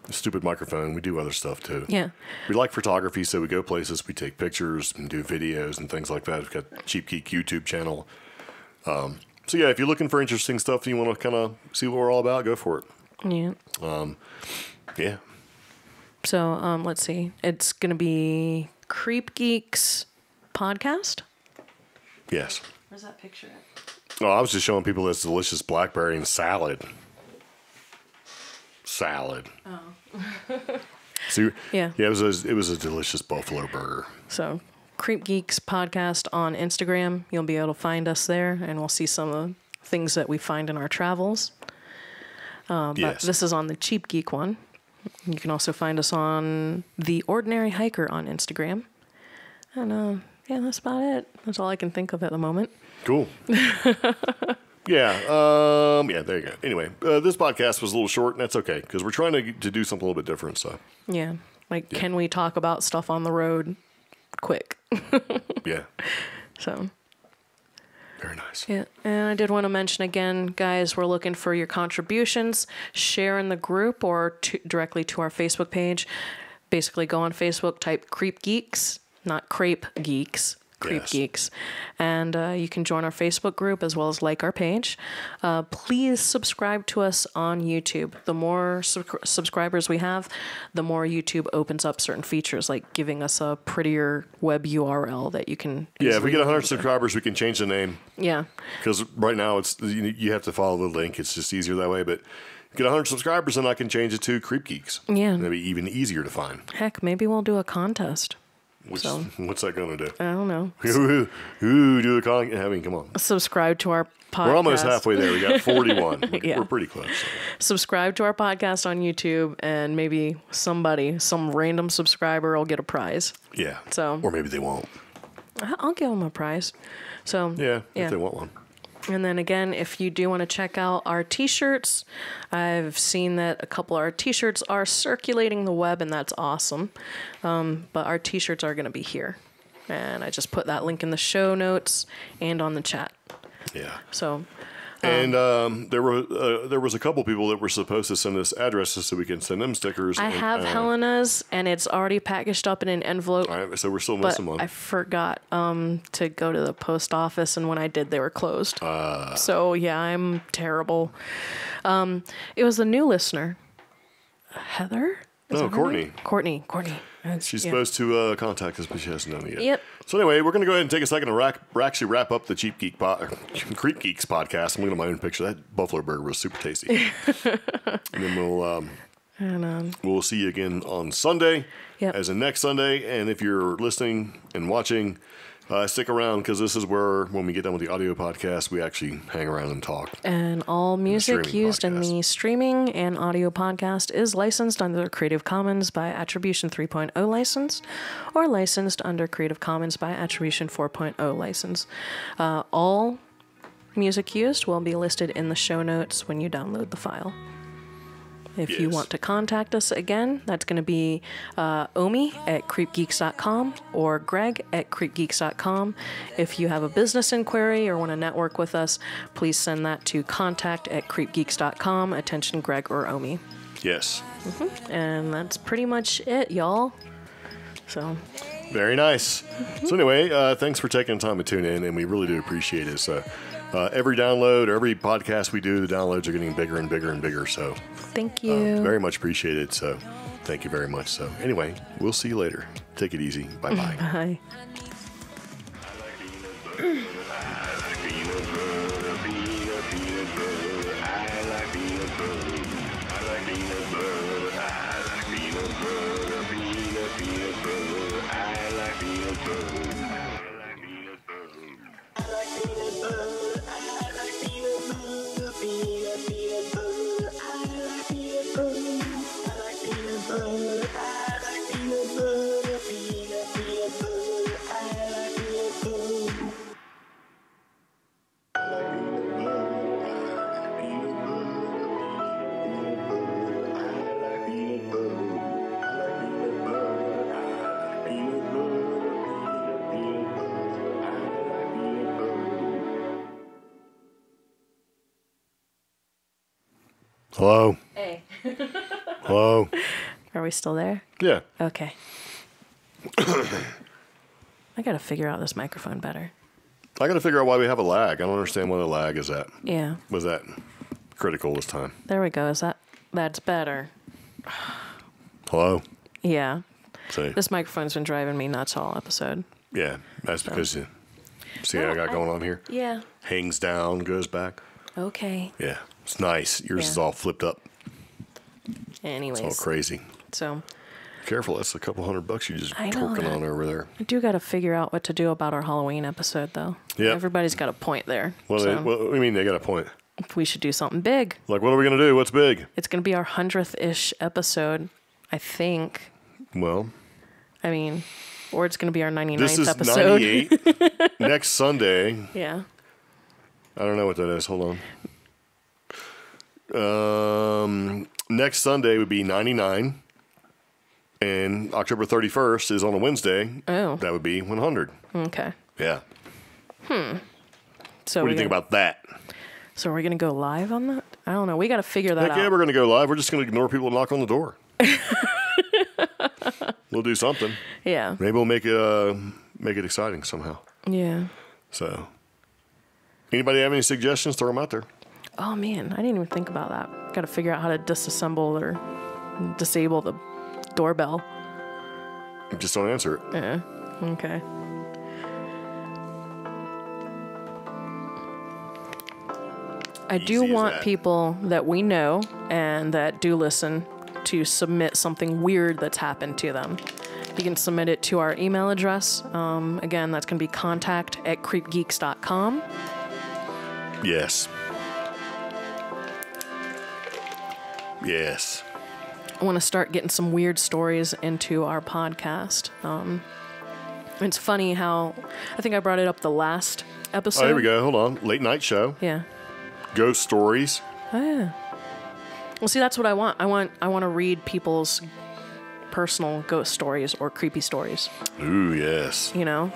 Speaker 2: a stupid microphone. We do other stuff, too.
Speaker 1: Yeah.
Speaker 2: We like photography, so we go places, we take pictures and do videos and things like that. We've got Cheap Geek YouTube channel. So, yeah, if you're looking for interesting stuff and you want to kind of see what we're all about, go for it.
Speaker 1: Yeah.
Speaker 2: Yeah.
Speaker 1: So, let's see. It's going to be CreepGeeks podcast.
Speaker 2: Yes.
Speaker 1: Where's that picture at?
Speaker 2: Oh, I was just showing people this delicious blackberry and salad. Salad.
Speaker 1: Oh.
Speaker 2: So,
Speaker 1: Yeah.
Speaker 2: Yeah, it was a delicious buffalo burger.
Speaker 1: So, Creep Geeks podcast on Instagram. You'll be able to find us there, and we'll see some of the things that we find in our travels. But
Speaker 2: Yes.
Speaker 1: this is on the Cheap Geek one. You can also find us on The Ordinary Hiker on Instagram. And yeah, that's about it. That's all I can think of at the moment.
Speaker 2: Cool. Yeah, there you go. Anyway, this podcast was a little short, and that's okay, because we're trying to do something a little bit different, so.
Speaker 1: Yeah. Can we talk about stuff on the road quick?
Speaker 2: Yeah.
Speaker 1: So.
Speaker 2: Very nice.
Speaker 1: Yeah, and I did want to mention again, guys, we're looking for your contributions. Share in the group or directly to our Facebook page. Basically, go on Facebook, type Creep Geeks, not Crepe Geeks. Creep Geeks. And you can join our Facebook group as well as like our page. Please subscribe to us on YouTube. The more subscribers we have, the more YouTube opens up certain features, like giving us a prettier web URL that you can...
Speaker 2: Yeah, if we get 100 subscribers, we can change the name.
Speaker 1: Yeah.
Speaker 2: Because right now, you have to follow the link. It's just easier that way. But get 100 subscribers, then I can change it to Creep Geeks.
Speaker 1: Yeah.
Speaker 2: It'll be even easier to find.
Speaker 1: Heck, maybe we'll do a contest.
Speaker 2: What's that going to do?
Speaker 1: I don't know.
Speaker 2: Do the con. I mean, come on.
Speaker 1: Subscribe to our podcast.
Speaker 2: We're almost halfway there. We got 41.
Speaker 1: Yeah.
Speaker 2: We're pretty close.
Speaker 1: Subscribe to our podcast on YouTube, and maybe some random subscriber will get a prize.
Speaker 2: Yeah.
Speaker 1: So,
Speaker 2: or maybe they won't.
Speaker 1: I'll give them a prize. So
Speaker 2: Yeah, if they want one.
Speaker 1: And then again, if you do want to check out our t-shirts, I've seen that a couple of our t-shirts are circulating the web, and that's awesome. But our t-shirts are going to be here. And I just put that link in the show notes and on the chat.
Speaker 2: Yeah.
Speaker 1: So...
Speaker 2: And there was a couple people that were supposed to send us addresses so we can send them stickers.
Speaker 1: I have Helena's, and it's already packaged up in an envelope.
Speaker 2: All right, so we're still missing one.
Speaker 1: I forgot to go to the post office, and when I did, they were closed. So yeah, I'm terrible. It was a new listener, Heather.
Speaker 2: No, Courtney.
Speaker 1: Courtney.
Speaker 2: She's supposed to contact us, but she hasn't done it yet.
Speaker 1: Yep.
Speaker 2: So anyway, we're going to go ahead and take a second to actually wrap up the Creep Geeks podcast. I'm looking at my own picture. That buffalo burger was super tasty. And then we'll see you again on Sunday, as in next Sunday. And if you're listening and watching, stick around, because this is where, when we get done with the audio podcast, we actually hang around and talk.
Speaker 1: And all music used in the streaming and audio podcast is licensed under Creative Commons by Attribution 3.0 license, or licensed under Creative Commons by Attribution 4.0 license. All music used will be listed in the show notes when you download the file. If you want to contact us again, that's going to be Omi at CreepGeeks.com or Greg at CreepGeeks.com. If you have a business inquiry or want to network with us, please send that to contact at CreepGeeks.com. Attention, Greg or Omi.
Speaker 2: Yes.
Speaker 1: And that's pretty much it, y'all. So.
Speaker 2: Very nice. So anyway, thanks for taking the time to tune in, and we really do appreciate it. So every download or every podcast we do, the downloads are getting bigger and bigger and bigger. So
Speaker 1: thank you.
Speaker 2: Very much appreciated. So thank you very much. So anyway, we'll see you later. Take it easy. Bye-bye.
Speaker 1: Bye.
Speaker 2: Hello?
Speaker 1: Hey.
Speaker 2: Hello?
Speaker 1: Are we still there?
Speaker 2: Yeah.
Speaker 1: Okay. I got to figure out this microphone better.
Speaker 2: I got to figure out why we have a lag. I don't understand why the lag is at.
Speaker 1: Yeah.
Speaker 2: Was that critical this time?
Speaker 1: There we go. That's better.
Speaker 2: Hello?
Speaker 1: Yeah.
Speaker 2: See?
Speaker 1: This microphone's been driving me nuts all episode.
Speaker 2: Yeah, that's because you see what I got going on here?
Speaker 1: Yeah.
Speaker 2: Hangs down, goes back.
Speaker 1: Okay.
Speaker 2: Yeah, it's nice. Yours is all flipped up.
Speaker 1: Anyways.
Speaker 2: It's all crazy.
Speaker 1: So.
Speaker 2: Careful, that's a couple $100 you just
Speaker 1: I know
Speaker 2: twerking
Speaker 1: that.
Speaker 2: on over there.
Speaker 1: We do got to figure out what to do about our Halloween episode, though.
Speaker 2: Yeah.
Speaker 1: Everybody's got a point there.
Speaker 2: Well,
Speaker 1: so
Speaker 2: what do you mean they got a point?
Speaker 1: we should do something big.
Speaker 2: Like, what are we going to do? What's big?
Speaker 1: It's going to be our 100th-ish episode, I think.
Speaker 2: Well,
Speaker 1: I mean, or it's going to be our 99th
Speaker 2: this is
Speaker 1: episode.
Speaker 2: 98. Next Sunday.
Speaker 1: Yeah.
Speaker 2: I don't know what that is. Hold on. Next Sunday would be 99. And October 31st is on a Wednesday.
Speaker 1: Oh.
Speaker 2: That would be 100.
Speaker 1: Okay.
Speaker 2: Yeah.
Speaker 1: So
Speaker 2: What do you think about that?
Speaker 1: So we're going to go live on that? I don't know. We got to figure that
Speaker 2: Heck
Speaker 1: out.
Speaker 2: yeah, we're going to go live. We're just going to ignore people and knock on the door. We'll do something.
Speaker 1: Yeah.
Speaker 2: Maybe we'll make it exciting somehow.
Speaker 1: Yeah.
Speaker 2: So, anybody have any suggestions? Throw them out there.
Speaker 1: Oh, man. I didn't even think about that. Got to figure out how to disassemble or disable the doorbell.
Speaker 2: Just don't answer it.
Speaker 1: Yeah. Okay. I do
Speaker 2: Easy as
Speaker 1: want
Speaker 2: that.
Speaker 1: people that we know and that do listen to submit something weird that's happened to them. You can submit it to our email address. Again, that's going to be contact@creepgeeks.com.
Speaker 2: Yes. Yes.
Speaker 1: I want to start getting some weird stories into our podcast. It's funny how I think I brought it up the last episode.
Speaker 2: Oh, here we go. Hold on. Late night show.
Speaker 1: Yeah.
Speaker 2: Ghost stories.
Speaker 1: Oh, yeah. Well, see, that's what I want. I want to read people's personal ghost stories or creepy stories.
Speaker 2: Ooh, yes.
Speaker 1: You know.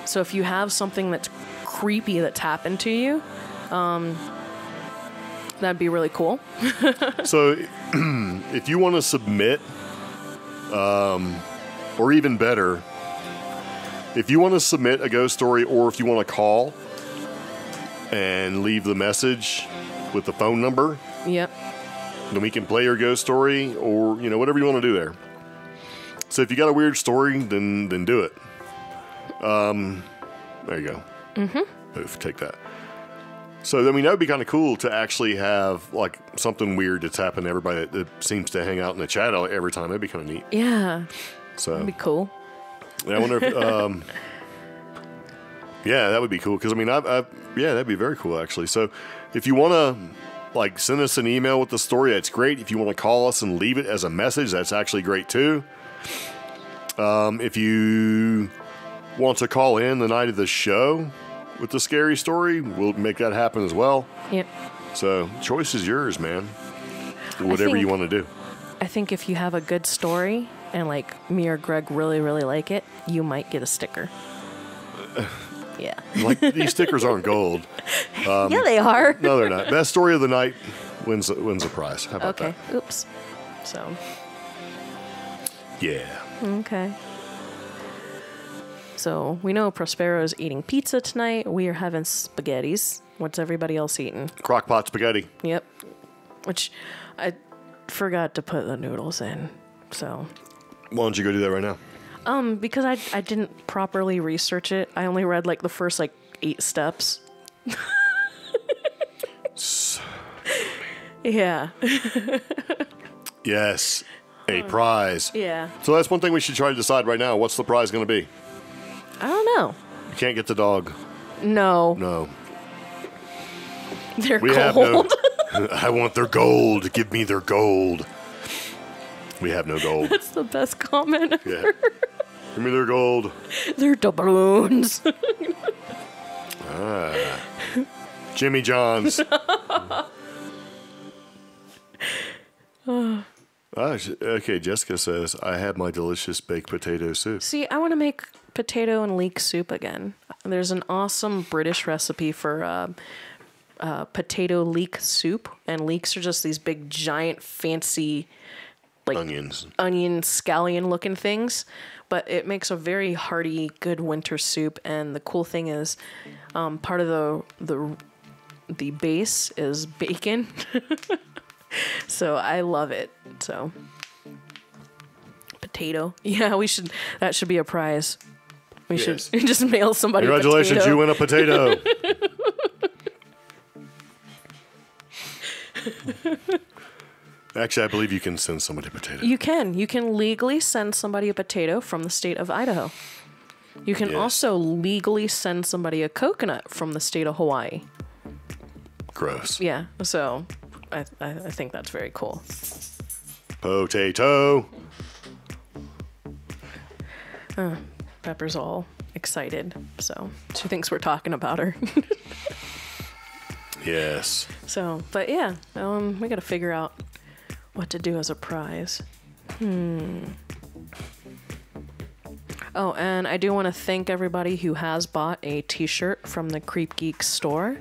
Speaker 1: So if you have something that's creepy that's happened to you, that'd be really cool.
Speaker 2: So, if you want to submit, or even better, if you want to submit a ghost story, or if you want to call and leave the message with the phone number,
Speaker 1: Yep.
Speaker 2: then we can play your ghost story, or whatever you want to do there. So if you got a weird story, then do it. There you go. Oof, take that. So that would be kind of cool to actually have like something weird that's happened to everybody that seems to hang out in the chat every time. That'd be kind of neat.
Speaker 1: Yeah.
Speaker 2: So
Speaker 1: That'd be cool.
Speaker 2: I wonder if yeah, that would be cool because yeah, that'd be very cool actually. So if you want to like send us an email with the story, that's great. If you want to call us and leave it as a message, that's actually great too. If you want to call in the night of the show with the scary story, we'll make that happen as well.
Speaker 1: Yep.
Speaker 2: So choice is yours, man. Whatever you want to do.
Speaker 1: I think if you have a good story and like me or Greg really, really like it, you might get a sticker. Yeah.
Speaker 2: Like these stickers aren't gold.
Speaker 1: Yeah, they are.
Speaker 2: No, they're not. Best story of the night wins a prize. How about
Speaker 1: Okay.
Speaker 2: that?
Speaker 1: Oops. So.
Speaker 2: Yeah.
Speaker 1: Okay. So we know Prospero's eating pizza tonight. We are having spaghettis. What's everybody else eating?
Speaker 2: Crock-pot spaghetti.
Speaker 1: Yep. Which I forgot to put the noodles in. So.
Speaker 2: Why don't you go do that right now?
Speaker 1: Because I didn't properly research it. I only read like the first 8 steps. Yeah.
Speaker 2: Yes. A prize.
Speaker 1: Yeah.
Speaker 2: So that's one thing we should try to decide right now. What's the prize going to be?
Speaker 1: I don't know.
Speaker 2: You can't get the dog.
Speaker 1: No.
Speaker 2: No.
Speaker 1: They're
Speaker 2: We
Speaker 1: cold.
Speaker 2: have no. I want their gold. Give me their gold. We have no gold.
Speaker 1: That's the best comment ever.
Speaker 2: Yeah. Give me their gold.
Speaker 1: They're doubloons.
Speaker 2: Jimmy John's. Okay, Jessica says, I had my delicious baked potato soup.
Speaker 1: See, I want to make potato and leek soup again. There's an awesome British recipe for potato leek soup. And leeks are just these big, giant, fancy,
Speaker 2: Onions.
Speaker 1: onion, scallion looking things. But it makes a very hearty, good winter soup. And the cool thing is, part of the base is bacon. So I love it. So potato. Yeah, that should be a prize. We should just mail somebody
Speaker 2: Congratulations,
Speaker 1: a potato.
Speaker 2: you win a potato. Actually, I believe you can send somebody a potato.
Speaker 1: You can. You can legally send somebody a potato from the state of Idaho. You can also legally send somebody a coconut from the state of Hawaii.
Speaker 2: Gross.
Speaker 1: Yeah, so I think that's very cool.
Speaker 2: Potato.
Speaker 1: Pepper's all excited, so she thinks we're talking about her.
Speaker 2: Yes.
Speaker 1: So, but yeah, we gotta figure out what to do as a prize. Oh, and I do want to thank everybody who has bought a t-shirt from the CreepGeeks store.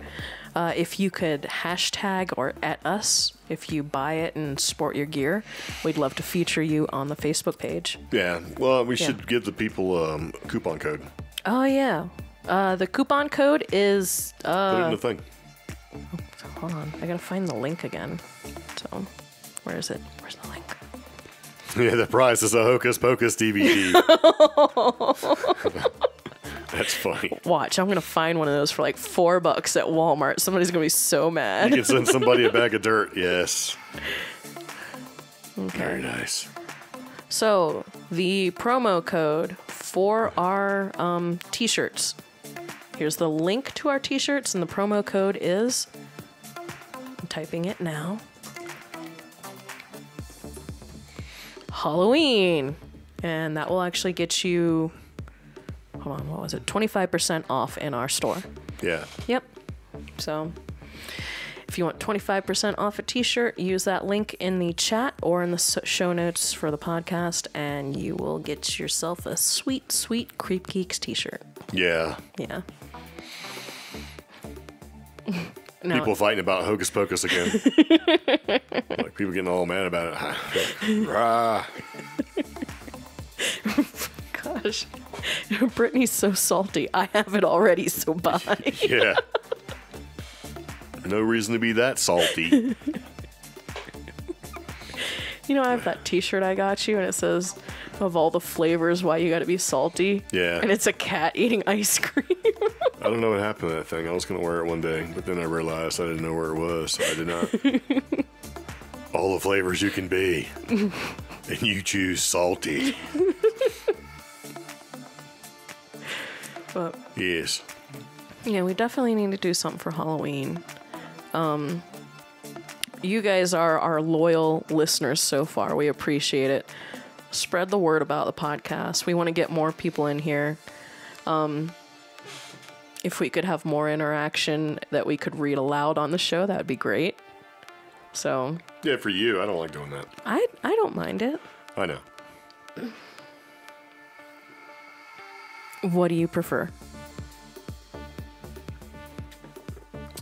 Speaker 1: If you could hashtag or @ us if you buy it and sport your gear, we'd love to feature you on the Facebook page.
Speaker 2: Yeah. Well, we should give the people a coupon code.
Speaker 1: Oh, yeah. The coupon code is...
Speaker 2: Put it in the thing.
Speaker 1: Hold on. I gotta find the link again. So, where is it? Where's the link?
Speaker 2: Yeah, the prize is a Hocus Pocus DVD. That's funny.
Speaker 1: Watch, I'm gonna find one of those for like $4 at Walmart. Somebody's gonna be so mad.
Speaker 2: You can send somebody a bag of dirt. Yes.
Speaker 1: Okay.
Speaker 2: Very nice.
Speaker 1: So, the promo code for our t-shirts. Here's the link to our t-shirts, and the promo code is... I'm typing it now. Halloween. And that will actually get you... Hold on, what was it? 25% off in our store.
Speaker 2: Yeah.
Speaker 1: Yep. So... if you want 25% off a t-shirt, use that link in the chat or in the show notes for the podcast, and you will get yourself a sweet, sweet CreepGeeks t-shirt.
Speaker 2: Yeah.
Speaker 1: Yeah. No.
Speaker 2: People fighting about Hocus Pocus again. Like people getting all mad about it. Rah.
Speaker 1: Gosh. Brittany's so salty. I have it already, so bye.
Speaker 2: Yeah. No reason to be that salty.
Speaker 1: You know, I have that t-shirt I got you, and it says, of all the flavors, why you gotta be salty.
Speaker 2: Yeah.
Speaker 1: And it's a cat eating ice cream.
Speaker 2: I don't know what happened to that thing. I was going to wear it one day, but then I realized I didn't know where it was, so I did not. All the flavors you can be. And you choose salty.
Speaker 1: But
Speaker 2: Yes.
Speaker 1: yeah, we definitely need to do something for Halloween. You guys are our loyal listeners so far. We appreciate it. Spread the word about the podcast. We want to get more people in here. If we could have more interaction that we could read aloud on the show, that would be great. So
Speaker 2: Yeah, for you. I don't like doing that.
Speaker 1: I don't mind it.
Speaker 2: I know.
Speaker 1: What do you prefer?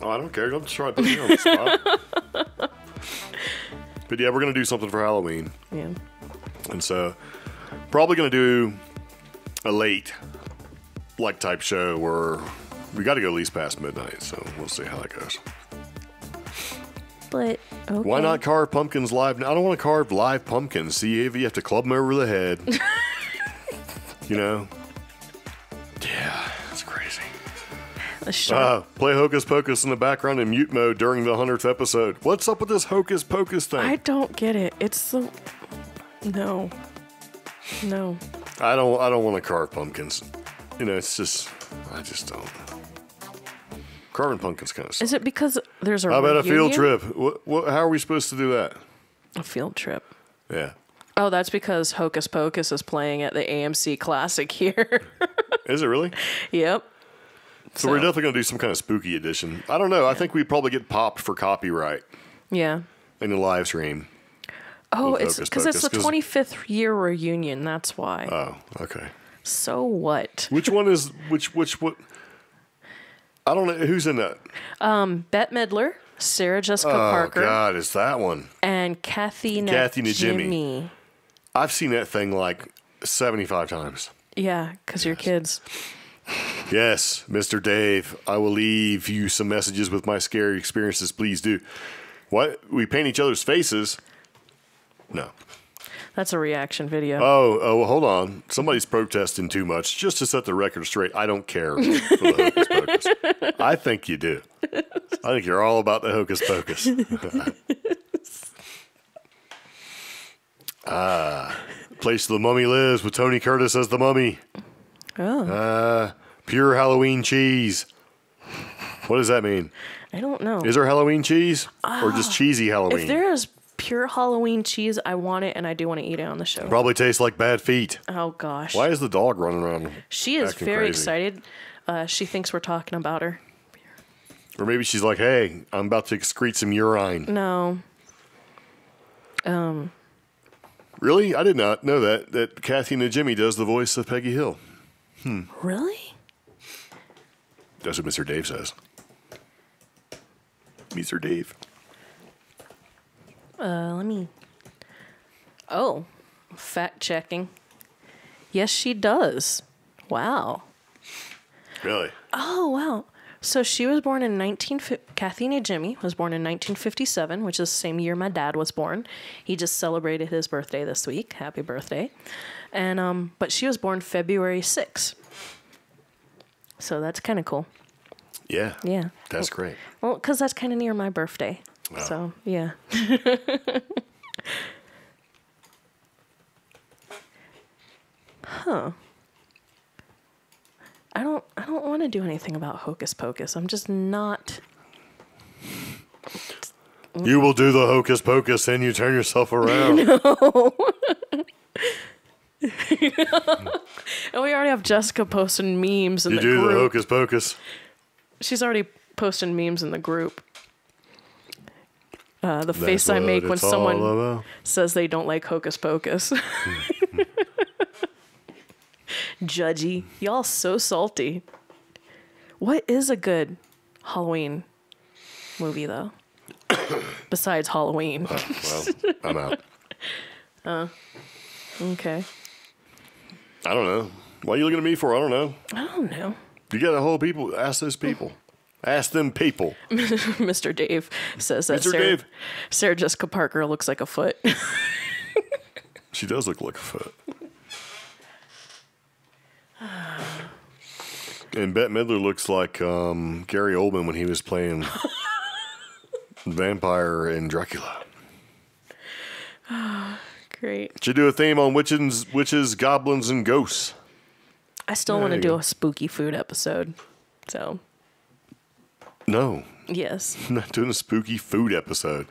Speaker 2: Oh, I don't care. Don't try to put me on the spot. But yeah, we're going to do something for Halloween.
Speaker 1: Yeah.
Speaker 2: And so, probably going to do a late, type show where we got to go at least past midnight. So, we'll see how that goes.
Speaker 1: But, okay.
Speaker 2: Why not carve pumpkins live? I don't want to carve live pumpkins. See if you have to club them over the head. You know? Yeah, it's crazy. Play Hocus Pocus in the background in mute mode during the 100th episode. What's up with this Hocus Pocus thing?
Speaker 1: I don't get it. It's the... No.
Speaker 2: I don't want to carve pumpkins. You know, it's just... I just don't. Carving pumpkins kind of sucks.
Speaker 1: Is it because there's a
Speaker 2: How about a field
Speaker 1: reunion?
Speaker 2: trip? How are we supposed to do that?
Speaker 1: A field trip.
Speaker 2: Yeah.
Speaker 1: Oh, that's because Hocus Pocus is playing at the AMC Classic here.
Speaker 2: Is it really?
Speaker 1: Yep.
Speaker 2: So we're definitely going to do some kind of spooky edition. I don't know. I think we'd probably get popped for copyright
Speaker 1: Yeah.
Speaker 2: in the live stream.
Speaker 1: Oh,
Speaker 2: with
Speaker 1: it's
Speaker 2: Hocus
Speaker 1: because it's the
Speaker 2: Pocus,
Speaker 1: 25th year reunion. That's why.
Speaker 2: Oh, okay.
Speaker 1: So what?
Speaker 2: Which one is what? I don't know who's in that.
Speaker 1: Bette Midler, Sarah Jessica Parker,
Speaker 2: Oh God, it's that one.
Speaker 1: and Kathy
Speaker 2: Najimy. I've seen that thing like 75 times.
Speaker 1: Yeah, because you're kids.
Speaker 2: Yes, Mr. Dave, I will leave you some messages with my scary experiences. Please do. What? We paint each other's faces? No.
Speaker 1: That's a reaction video.
Speaker 2: Oh, hold on. Somebody's protesting too much. Just to set the record straight, I don't care for the Hocus Pocus. I think you do. I think you're all about the Hocus Pocus. Place the Mummy lives with Tony Curtis as the Mummy.
Speaker 1: Oh.
Speaker 2: Pure Halloween cheese. What does that mean?
Speaker 1: I don't know.
Speaker 2: Is there Halloween cheese or just cheesy Halloween?
Speaker 1: If there is pure Halloween cheese, I want it, and I do want to eat it on the show.
Speaker 2: Probably tastes like bad feet.
Speaker 1: Oh, gosh.
Speaker 2: Why is the dog running around?
Speaker 1: She is very
Speaker 2: crazy?
Speaker 1: excited. She thinks we're talking about her.
Speaker 2: Or maybe she's like, hey, I'm about to excrete some urine.
Speaker 1: No.
Speaker 2: Really? I did not know that Kathy Najimy does the voice of Peggy Hill.
Speaker 1: Really?
Speaker 2: That's what Mr. Dave says. Mr. Dave.
Speaker 1: Let me... Oh. Fact checking. Yes, she does. Wow.
Speaker 2: Really?
Speaker 1: Oh, wow. So she was born in Kathy Najimy was born in 1957, which is the same year my dad was born. He just celebrated his birthday this week. Happy birthday. And but she was born February 6th. So that's kind of cool.
Speaker 2: Yeah.
Speaker 1: Yeah.
Speaker 2: That's great.
Speaker 1: Well, because that's kind of near my birthday.
Speaker 2: Wow.
Speaker 1: So, yeah. Huh. I don't want to do anything about Hocus Pocus. I'm just not.
Speaker 2: You will do the Hocus Pocus and you turn yourself around.
Speaker 1: No. And we already have Jessica posting memes in the group.
Speaker 2: You do the Hocus Pocus.
Speaker 1: She's already posting memes in the group. The face I make when someone says they don't like Hocus Pocus. Judgy. Y'all so salty. What is a good Halloween movie, though? Besides Halloween.
Speaker 2: Well, I'm out.
Speaker 1: Okay.
Speaker 2: I don't know. What are you looking at me for? I don't know.
Speaker 1: I don't know.
Speaker 2: You got a whole people. Ask those people. Ask them people.
Speaker 1: Mr. Dave says that
Speaker 2: Mr. Dave.
Speaker 1: Sarah Jessica Parker looks like a foot.
Speaker 2: She does look like a foot. And Bette Midler looks like Gary Oldman when he was playing vampire in Dracula.
Speaker 1: Great.
Speaker 2: Should do a theme on witches, goblins, and ghosts.
Speaker 1: I still want to do a spooky food episode. So,
Speaker 2: No,
Speaker 1: yes.
Speaker 2: I'm not doing a spooky food episode.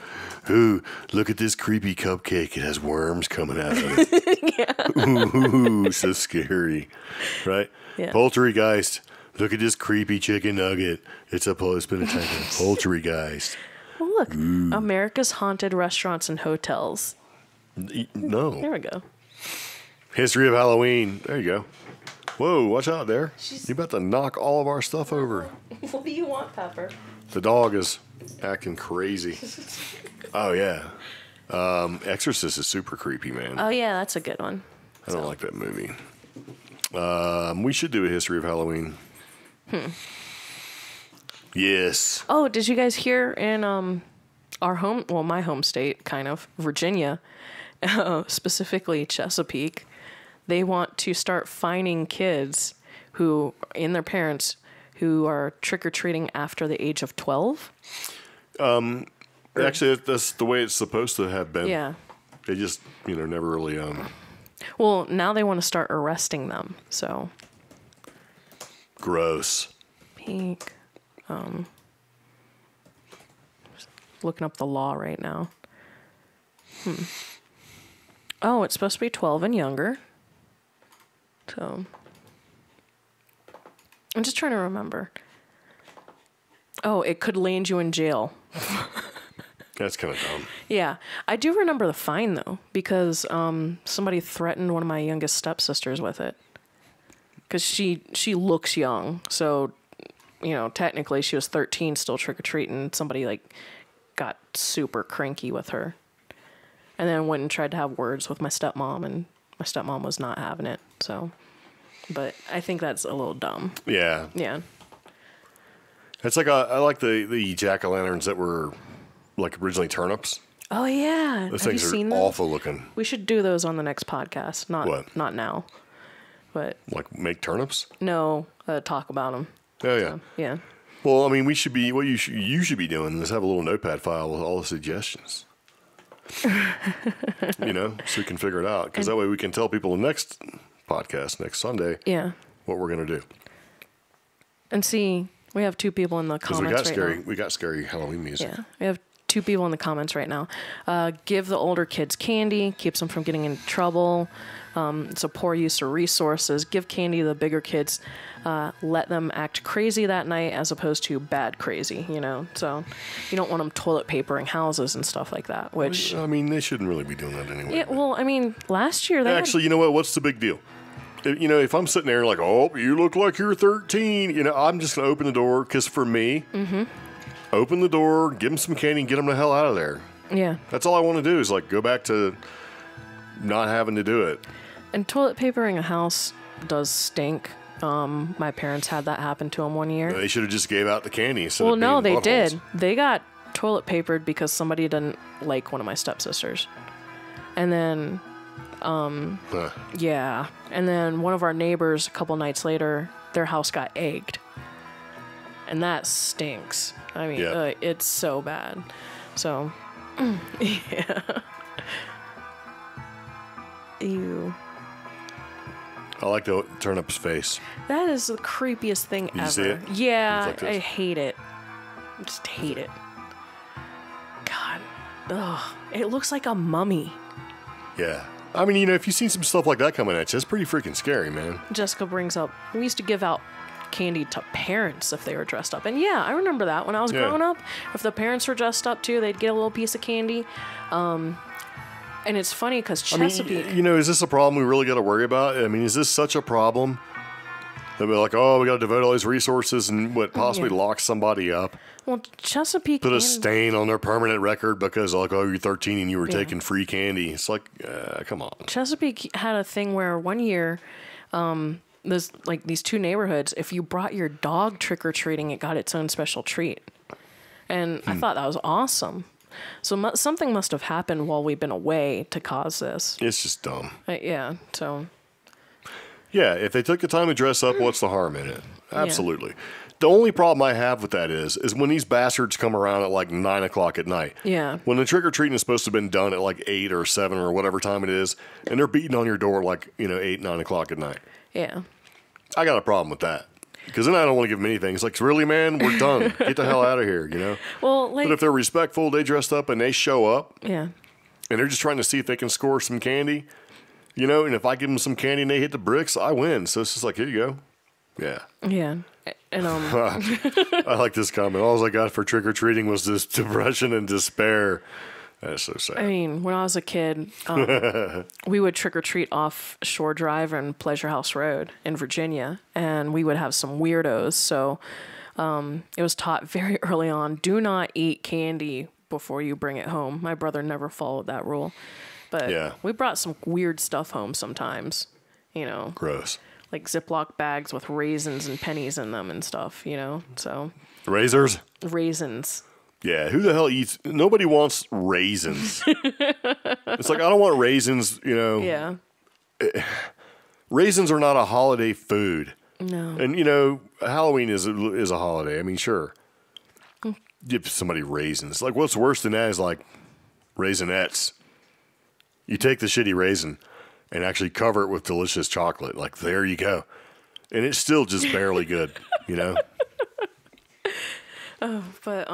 Speaker 2: Ooh, look at this creepy cupcake. It has worms coming out of it. Yeah. Ooh, so scary. Right?
Speaker 1: Yeah.
Speaker 2: Poultrygeist. Look at this creepy chicken nugget. It's been attacked by a poultrygeist.
Speaker 1: Well, look. America's Haunted Restaurants and Hotels.
Speaker 2: No.
Speaker 1: There we go.
Speaker 2: History of Halloween. There you go. Whoa, watch out there. You're about to knock all of our stuff over.
Speaker 1: What do you want, Pepper?
Speaker 2: The dog is acting crazy. Oh, yeah. Exorcist is super creepy, man.
Speaker 1: Oh, yeah, that's a good one.
Speaker 2: I don't like that movie. We should do a history of Halloween. Yes.
Speaker 1: Oh, did you guys hear in my home state, kind of, Virginia, specifically Chesapeake, they want to start fining kids and their parents who are trick-or-treating after the age of 12?
Speaker 2: Actually, that's the way it's supposed to have been.
Speaker 1: Yeah.
Speaker 2: They just, never really...
Speaker 1: Well, now they want to start arresting them, so...
Speaker 2: Gross.
Speaker 1: Just looking up the law right now. Oh, it's supposed to be 12 and younger. So... I'm just trying to remember. Oh, it could land you in jail.
Speaker 2: That's kind of dumb.
Speaker 1: Yeah. I do remember the fine, though, because somebody threatened one of my youngest stepsisters with it. Because she looks young. So, technically she was 13, still trick-or-treating. Somebody, got super cranky with her. And then went and tried to have words with my stepmom, and my stepmom was not having it, so... But I think that's a little dumb.
Speaker 2: Yeah.
Speaker 1: Yeah.
Speaker 2: It's like I like the jack-o'-lanterns that were originally turnips.
Speaker 1: Oh yeah.
Speaker 2: Those
Speaker 1: Have
Speaker 2: things
Speaker 1: you
Speaker 2: are
Speaker 1: seen those?
Speaker 2: awful looking.
Speaker 1: We should do those on the next podcast. Not now. But
Speaker 2: make turnips?
Speaker 1: No, talk about them.
Speaker 2: Oh yeah.
Speaker 1: So, yeah.
Speaker 2: Well, I mean, you should be doing is have a little notepad file with all the suggestions. You know, so we can figure it out. Because that way we can tell people the next podcast, next Sunday, what we're going to do.
Speaker 1: And see, we have 2 people in the comments
Speaker 2: We got scary Halloween music.
Speaker 1: Yeah, we have 2 people in the comments right now. Give the older kids candy, keeps them from getting in trouble. It's a poor use of resources. Give candy to the bigger kids. Let them act crazy that night as opposed to bad crazy, you know? So you don't want them toilet papering houses and stuff like that, which...
Speaker 2: I mean, they shouldn't really be doing that anyway.
Speaker 1: Yeah, well, I mean, last year they
Speaker 2: Actually, you know what? What's the big deal? You know, if I'm sitting there like, oh, you look like you're 13, you know, I'm just going to open the door because for me, open the door, give them some candy, and get them the hell out of there.
Speaker 1: Yeah.
Speaker 2: That's all I want to do is like go back to not having to do it.
Speaker 1: And toilet papering a house does stink. My parents had that happen to them one year.
Speaker 2: They should have just gave out the candy instead
Speaker 1: well,
Speaker 2: of
Speaker 1: no, they
Speaker 2: buttholes.
Speaker 1: did. They got toilet papered because somebody didn't like one of my stepsisters. And then... yeah. And then one of our neighbors, a couple nights later, their house got egged. And that stinks. I mean, it's so bad. So, yeah. Ew.
Speaker 2: I like to turn up his face.
Speaker 1: That is the creepiest thing ever.
Speaker 2: See it?
Speaker 1: Yeah,
Speaker 2: Like
Speaker 1: I hate it. I just hate it. God. Ugh. It looks like a mummy.
Speaker 2: Yeah. I mean, you know, if you've seen some stuff like that coming at you, it's pretty freaking scary, man.
Speaker 1: Jessica brings up, we used to give out candy to parents if they were dressed up. And yeah, I remember that when I was growing up. If the parents were dressed up too, they'd get a little piece of candy. And it's funny because Chesapeake...
Speaker 2: I mean, you know, is this a problem we really got to worry about? I mean, is this such a problem that we're like, oh, we got to devote all these resources and possibly lock somebody up?
Speaker 1: Well, Chesapeake...
Speaker 2: Put a stain on their permanent record because, like, oh, you're 13 and you were taking free candy. It's like, come on.
Speaker 1: Chesapeake had a thing where one year, there's like these 2 neighborhoods, if you brought your dog trick-or-treating, it got its own special treat. And I thought that was awesome. So something must have happened while we've been away to cause this.
Speaker 2: It's just dumb.
Speaker 1: Yeah, so...
Speaker 2: Yeah, if they took the time to dress up, what's the harm in it? Absolutely. Yeah. The only problem I have with that is when these bastards come around at like 9 o'clock at night.
Speaker 1: Yeah.
Speaker 2: When the trick-or-treating is supposed to have been done at like 8 or 7 or whatever time it is, and they're beating on your door like, 8, 9 o'clock at night.
Speaker 1: Yeah.
Speaker 2: I got a problem with that. Because then I don't want to give them anything. It's like, really, man? We're done. Get the hell out of here, you know?
Speaker 1: Well, like...
Speaker 2: But if they're respectful, they dressed up and they show up.
Speaker 1: Yeah.
Speaker 2: And they're just trying to see if they can score some candy. You know, and if I give them some candy and they hit the bricks, I win. So it's just like, here you go. Yeah.
Speaker 1: Yeah. And
Speaker 2: I like this comment. All I got for trick-or-treating was this depression and despair. That's so sad.
Speaker 1: I mean, when I was a kid, we would trick-or-treat off Shore Drive and Pleasure House Road in Virginia, and we would have some weirdos. So it was taught very early on, do not eat candy before you bring it home. My brother never followed that rule. But we brought some weird stuff home sometimes, you know.
Speaker 2: Gross.
Speaker 1: Like Ziploc bags with raisins and pennies in them and stuff, you know. So
Speaker 2: Razors?
Speaker 1: Raisins.
Speaker 2: Yeah, who the hell eats... Nobody wants raisins. It's like, I don't want raisins, you know.
Speaker 1: Yeah.
Speaker 2: Raisins are not a holiday food.
Speaker 1: No.
Speaker 2: And, you know, Halloween is a holiday. I mean, sure. Give somebody raisins. Like, what's worse than that is, like, Raisinets. You take the shitty raisin and actually cover it with delicious chocolate. Like, there you go. And it's still just barely good, you know?
Speaker 1: Oh, but,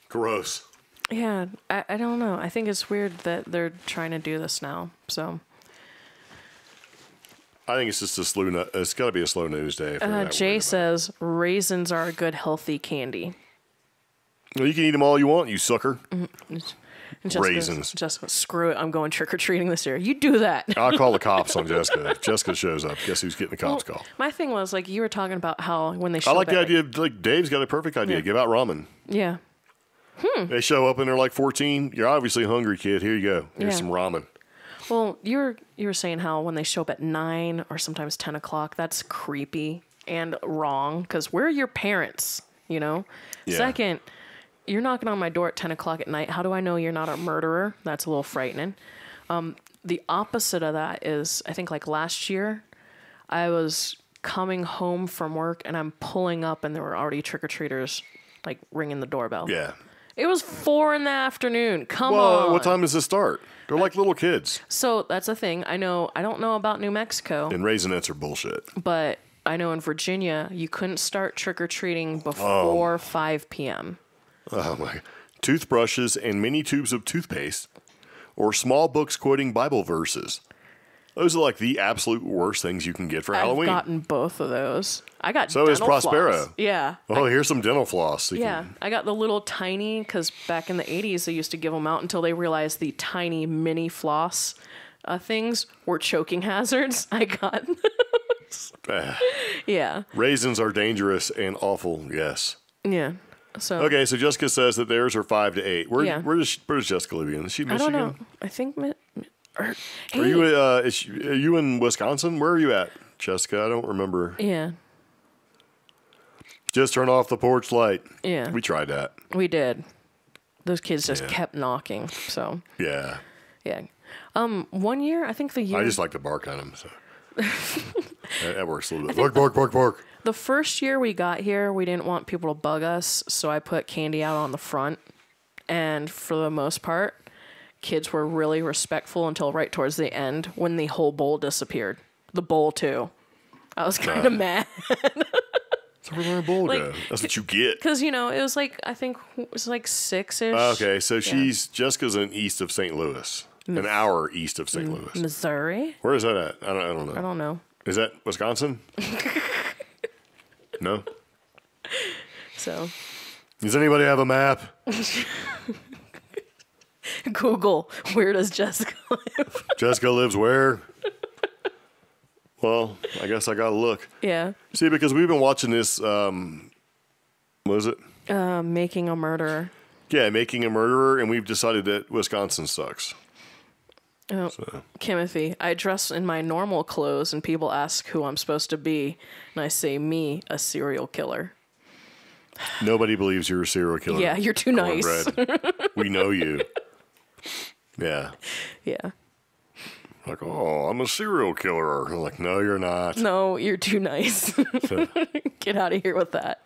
Speaker 2: Gross.
Speaker 1: yeah, I don't know. I think it's weird that they're trying to do this now, so.
Speaker 2: I think it's just it's got to be a slow news day.
Speaker 1: Jay says raisins are a good, healthy candy.
Speaker 2: Well, you can eat them all you want, you sucker.
Speaker 1: Mm-hmm.
Speaker 2: Raisins.
Speaker 1: Jessica, screw it. I'm going trick-or-treating this year. You do that.
Speaker 2: I'll call the cops on Jessica. If Jessica shows up, guess who's getting the cops call?
Speaker 1: My thing was, like, you were talking about how when they show
Speaker 2: I like
Speaker 1: up
Speaker 2: the idea of, like, Dave's got a perfect idea.
Speaker 1: Yeah.
Speaker 2: Give out ramen.
Speaker 1: Yeah.
Speaker 2: They show up and they're like 14. You're obviously hungry, kid. Here you go. Here's some ramen.
Speaker 1: Well, you were saying how when they show up at 9 or sometimes 10 o'clock, that's creepy and wrong because we're your parents, you know?
Speaker 2: Yeah.
Speaker 1: Second, you're knocking on my door at 10 o'clock at night. How do I know you're not a murderer? That's a little frightening. The opposite of that is, I think, like last year, I was coming home from work and I'm pulling up and there were already trick-or-treaters, like, ringing the doorbell.
Speaker 2: Yeah.
Speaker 1: It was 4 in the afternoon. Come
Speaker 2: Well,
Speaker 1: on.
Speaker 2: what time does it start? They're like little kids.
Speaker 1: So that's a thing. I don't know about New Mexico,
Speaker 2: And Raisinets are bullshit.
Speaker 1: but I know in Virginia you couldn't start trick-or-treating before 5 p.m.
Speaker 2: Oh my. Toothbrushes and mini tubes of toothpaste or small books quoting Bible verses. Those are like the absolute worst things you can get for Halloween.
Speaker 1: I've gotten both of those. I got
Speaker 2: So is
Speaker 1: dental
Speaker 2: Prospero.
Speaker 1: floss. Yeah.
Speaker 2: Oh, here's some dental floss.
Speaker 1: Yeah, I got the little tiny, because back in the 80s, they used to give them out until they realized the tiny mini floss things were choking hazards. I got those. Yeah.
Speaker 2: Raisins are dangerous and awful, yes.
Speaker 1: Yeah. So.
Speaker 2: Okay, so Jessica says that theirs are 5 to 8.
Speaker 1: Yeah.
Speaker 2: Where does Jessica live in? Is she Michigan?
Speaker 1: I don't know. I think. Hey.
Speaker 2: Are you in Wisconsin? Where are you at, Jessica? I don't remember.
Speaker 1: Yeah.
Speaker 2: Just turn off the porch light.
Speaker 1: Yeah.
Speaker 2: We tried that.
Speaker 1: We did. Those kids just kept knocking. So.
Speaker 2: Yeah.
Speaker 1: Yeah. 1 year, I think the year.
Speaker 2: I just like to bark at them. So. that works a little bit. Bark.
Speaker 1: The first year we got here, we didn't want people to bug us, so I put candy out on the front. And for the most part, kids were really respectful until right towards the end when the whole bowl disappeared. The bowl, too. I was kind of mad.
Speaker 2: So where did bowl go? That's what you get.
Speaker 1: Because, it was like, I think it was like 6-ish.
Speaker 2: Okay, so Jessica's in east of St. Louis. An hour east of St. Louis.
Speaker 1: Missouri?
Speaker 2: Where is that at? I don't know.
Speaker 1: I don't know.
Speaker 2: Is that Wisconsin? No?
Speaker 1: So.
Speaker 2: Does anybody have a map?
Speaker 1: Google, where does Jessica live?
Speaker 2: Jessica lives where? Well, I guess I gotta look.
Speaker 1: Yeah.
Speaker 2: See, because we've been watching this, what is it?
Speaker 1: Making a Murderer.
Speaker 2: Yeah, Making a Murderer, and we've decided that Wisconsin sucks.
Speaker 1: Oh, so. Timothy, I dress in my normal clothes and people ask who I'm supposed to be, and I say, me, a serial killer.
Speaker 2: Nobody believes you're a serial killer.
Speaker 1: Yeah, you're too nice.
Speaker 2: We know you. Yeah.
Speaker 1: Yeah.
Speaker 2: Like, oh, I'm a serial killer. I'm like, no, you're not.
Speaker 1: No, you're too nice. So. Get out of here with that.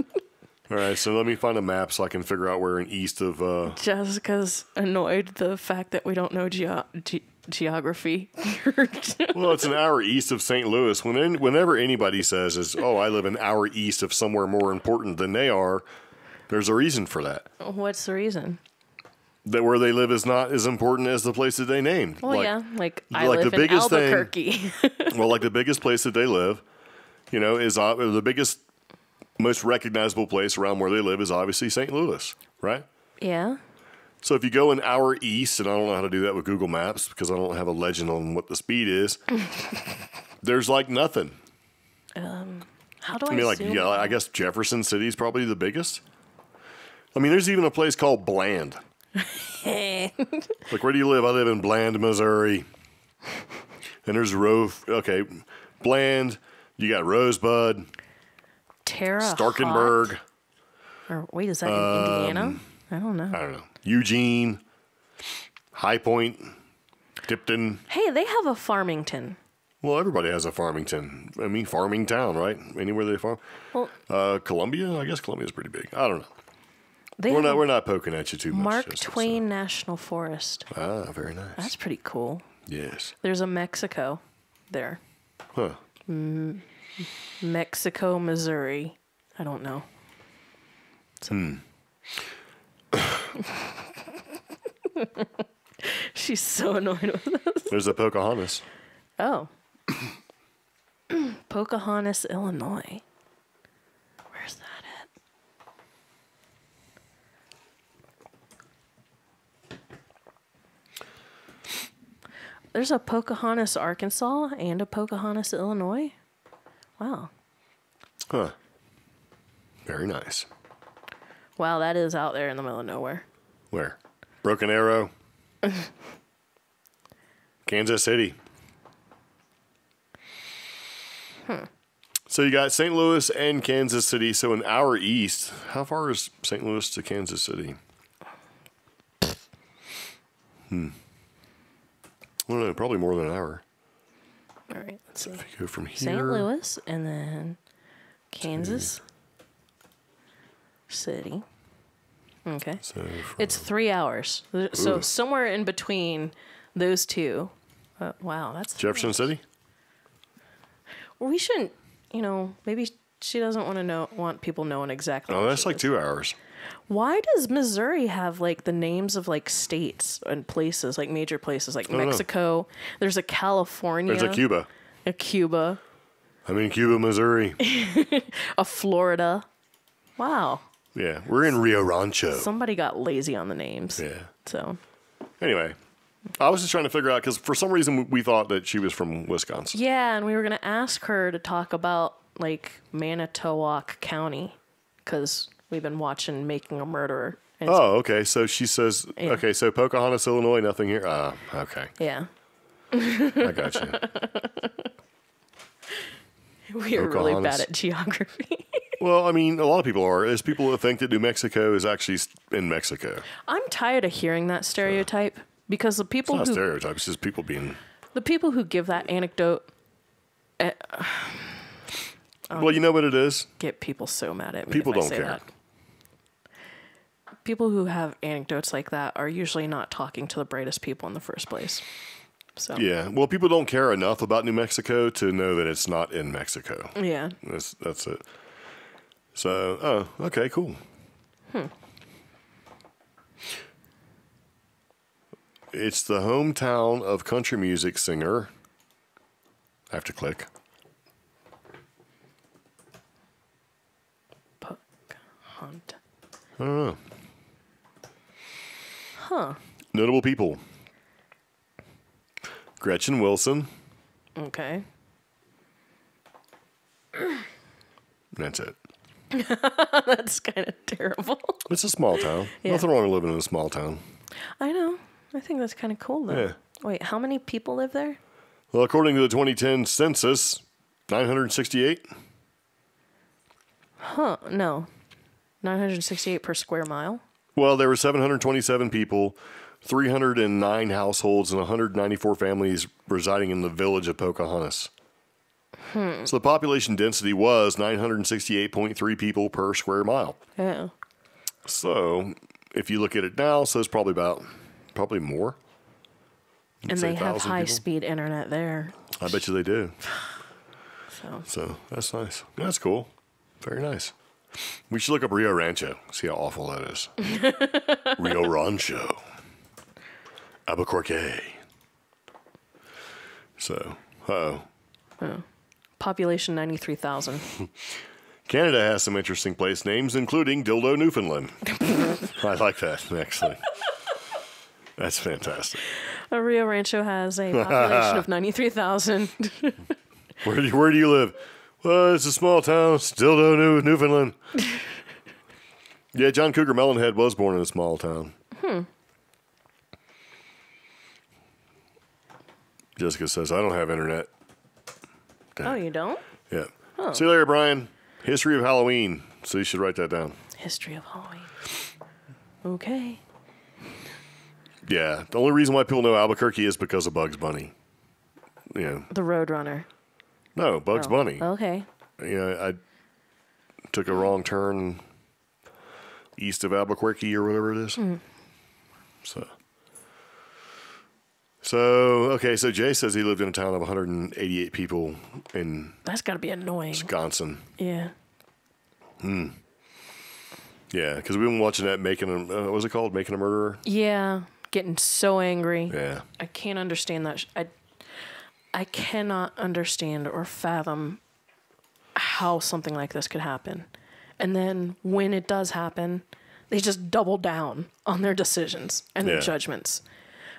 Speaker 2: All right, so let me find a map so I can figure out where in east of...
Speaker 1: Jessica's annoyed the fact that we don't know geography.
Speaker 2: Well, it's an hour east of St. Louis. Whenever anybody says, oh, I live an hour east of somewhere more important than they are, there's a reason for that.
Speaker 1: What's the reason?
Speaker 2: That where they live is not as important as the place that they named.
Speaker 1: Well, I live in Albuquerque.
Speaker 2: Well, like the biggest place that they live, is the biggest, most recognizable place around where they live is obviously St. Louis, right?
Speaker 1: Yeah.
Speaker 2: So if you go an hour east, and I don't know how to do that with Google Maps because I don't have a legend on what the speed is, there's like nothing.
Speaker 1: How do I
Speaker 2: I guess Jefferson City is probably the biggest. I mean, there's even a place called Bland. Like, where do you live? I live in Bland, Missouri. And there's Bland. You got Rosebud. Starkenburg.
Speaker 1: Or wait, is that in Indiana? I don't know.
Speaker 2: Eugene. High Point. Tipton.
Speaker 1: Hey, they have a Farmington.
Speaker 2: Well, everybody has a Farmington. I mean, farming town, right? Anywhere they farm. Well, Columbia? I guess Columbia's pretty big. I don't know. We're not poking at you too much.
Speaker 1: Mark Twain National Forest.
Speaker 2: Ah, very nice.
Speaker 1: That's pretty cool.
Speaker 2: Yes.
Speaker 1: There's a Mexico there.
Speaker 2: Huh.
Speaker 1: Mexico, Missouri. I don't know. She's so annoyed with us.
Speaker 2: There's a Pocahontas.
Speaker 1: Oh. Pocahontas, Illinois. Where's that at? There's a Pocahontas, Arkansas, and a Pocahontas, Illinois. Wow.
Speaker 2: Huh. Very nice.
Speaker 1: Wow, that is out there in the middle of nowhere.
Speaker 2: Where? Broken Arrow. Kansas City. So you got St. Louis and Kansas City. So an hour east. How far is St. Louis to Kansas City? I don't know. Probably more than an hour.
Speaker 1: All right. Let's see.
Speaker 2: If you go from here.
Speaker 1: St. Louis and then Kansas City. Okay.
Speaker 2: So
Speaker 1: it's 3 hours. So somewhere in between those two. Wow, that's
Speaker 2: Jefferson City?
Speaker 1: We shouldn't, maybe she doesn't want people knowing exactly.
Speaker 2: Oh, that's like 2 hours.
Speaker 1: Why does Missouri have like the names of like states and places, like major places, like Mexico? There's a California.
Speaker 2: There's a Cuba.
Speaker 1: A Cuba.
Speaker 2: I'm in Cuba, Missouri.
Speaker 1: A Florida. Wow.
Speaker 2: Yeah, we're in Rio Rancho.
Speaker 1: Somebody got lazy on the names.
Speaker 2: Yeah.
Speaker 1: So.
Speaker 2: Anyway, I was just trying to figure out, because for some reason we thought that she was from Wisconsin.
Speaker 1: Yeah, and we were going to ask her to talk about like Manitowoc County, because we've been watching Making a Murderer.
Speaker 2: Oh, okay. So she says, okay, so Pocahontas, Illinois, nothing here. Okay.
Speaker 1: Yeah.
Speaker 2: I got you.
Speaker 1: We are really bad at geography.
Speaker 2: Well, I mean, a lot of people are. There's people that think that New Mexico is actually in Mexico.
Speaker 1: I'm tired of hearing that stereotype because the people
Speaker 2: It's not a stereotype. It's just people being...
Speaker 1: The people who give that anecdote...
Speaker 2: well, you know what it is?
Speaker 1: Get people so mad at me.
Speaker 2: People
Speaker 1: if I
Speaker 2: don't
Speaker 1: say
Speaker 2: care.
Speaker 1: That. People who have anecdotes like that are usually not talking to the brightest people in the first place. So.
Speaker 2: Yeah. Well, people don't care enough about New Mexico to know that it's not in Mexico.
Speaker 1: Yeah.
Speaker 2: That's it. So, okay, cool. It's the hometown of country music singer. I have to click.
Speaker 1: Hunt.
Speaker 2: I don't know.
Speaker 1: Huh.
Speaker 2: Notable people. Gretchen Wilson.
Speaker 1: Okay.
Speaker 2: That's it.
Speaker 1: That's kind of terrible.
Speaker 2: It's a small town.
Speaker 1: Yeah.
Speaker 2: Nothing wrong with living in a small town.
Speaker 1: I know. I think that's kind of cool, though.
Speaker 2: Yeah.
Speaker 1: Wait, how many people live there?
Speaker 2: Well, according to the 2010 census, 968.
Speaker 1: Huh, no. 968 per square mile?
Speaker 2: Well, there were 727 people, 309 households, and 194 families residing in the village of Pocahontas. So the population density was 968.3 people per square mile.
Speaker 1: Yeah.
Speaker 2: So if you look at it now, so it's probably more.
Speaker 1: And they have high-speed internet there.
Speaker 2: I bet you they do.
Speaker 1: So
Speaker 2: that's nice. That's cool. Very nice. We should look up Rio Rancho. See how awful that is. Rio Rancho. Albuquerque. So,
Speaker 1: population 93,000.
Speaker 2: Canada has some interesting place names, including Dildo, Newfoundland. I like that, actually. That's fantastic.
Speaker 1: Rio Rancho has a population of 93,000.
Speaker 2: Where do you live? Well, it's a small town. It's Dildo, Newfoundland. Yeah, John Cougar Melonhead was born in a small town. Jessica says, I don't have internet. Damn.
Speaker 1: Oh, you don't?
Speaker 2: Yeah. Oh. See you later, Brian. History of Halloween. So you should write that down.
Speaker 1: History of Halloween. Okay.
Speaker 2: Yeah. The only reason why people know Albuquerque is because of Bugs Bunny. Yeah.
Speaker 1: The Roadrunner.
Speaker 2: No, Bugs Bunny.
Speaker 1: Okay.
Speaker 2: You know, I took a wrong turn east of Albuquerque or whatever it is. So Jay says he lived in a town of 188 people in...
Speaker 1: That's got to be annoying.
Speaker 2: Wisconsin.
Speaker 1: Yeah.
Speaker 2: Yeah, because we've been watching that what was it called? Making a Murderer?
Speaker 1: Yeah. Getting so angry.
Speaker 2: Yeah.
Speaker 1: I can't understand that. I cannot understand or fathom how something like this could happen. And then when it does happen, they just double down on their decisions and their judgments.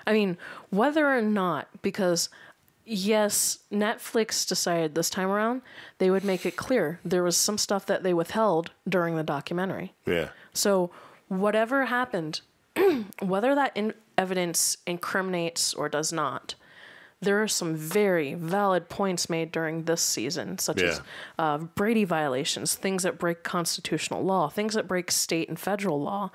Speaker 1: I mean, whether or not, because yes, Netflix decided this time around they would make it clear there was some stuff that they withheld during the documentary.
Speaker 2: Yeah.
Speaker 1: So whatever happened, whether that evidence incriminates or does not, there are some very valid points made during this season, such as Brady violations, things that break constitutional law, things that break state and federal law,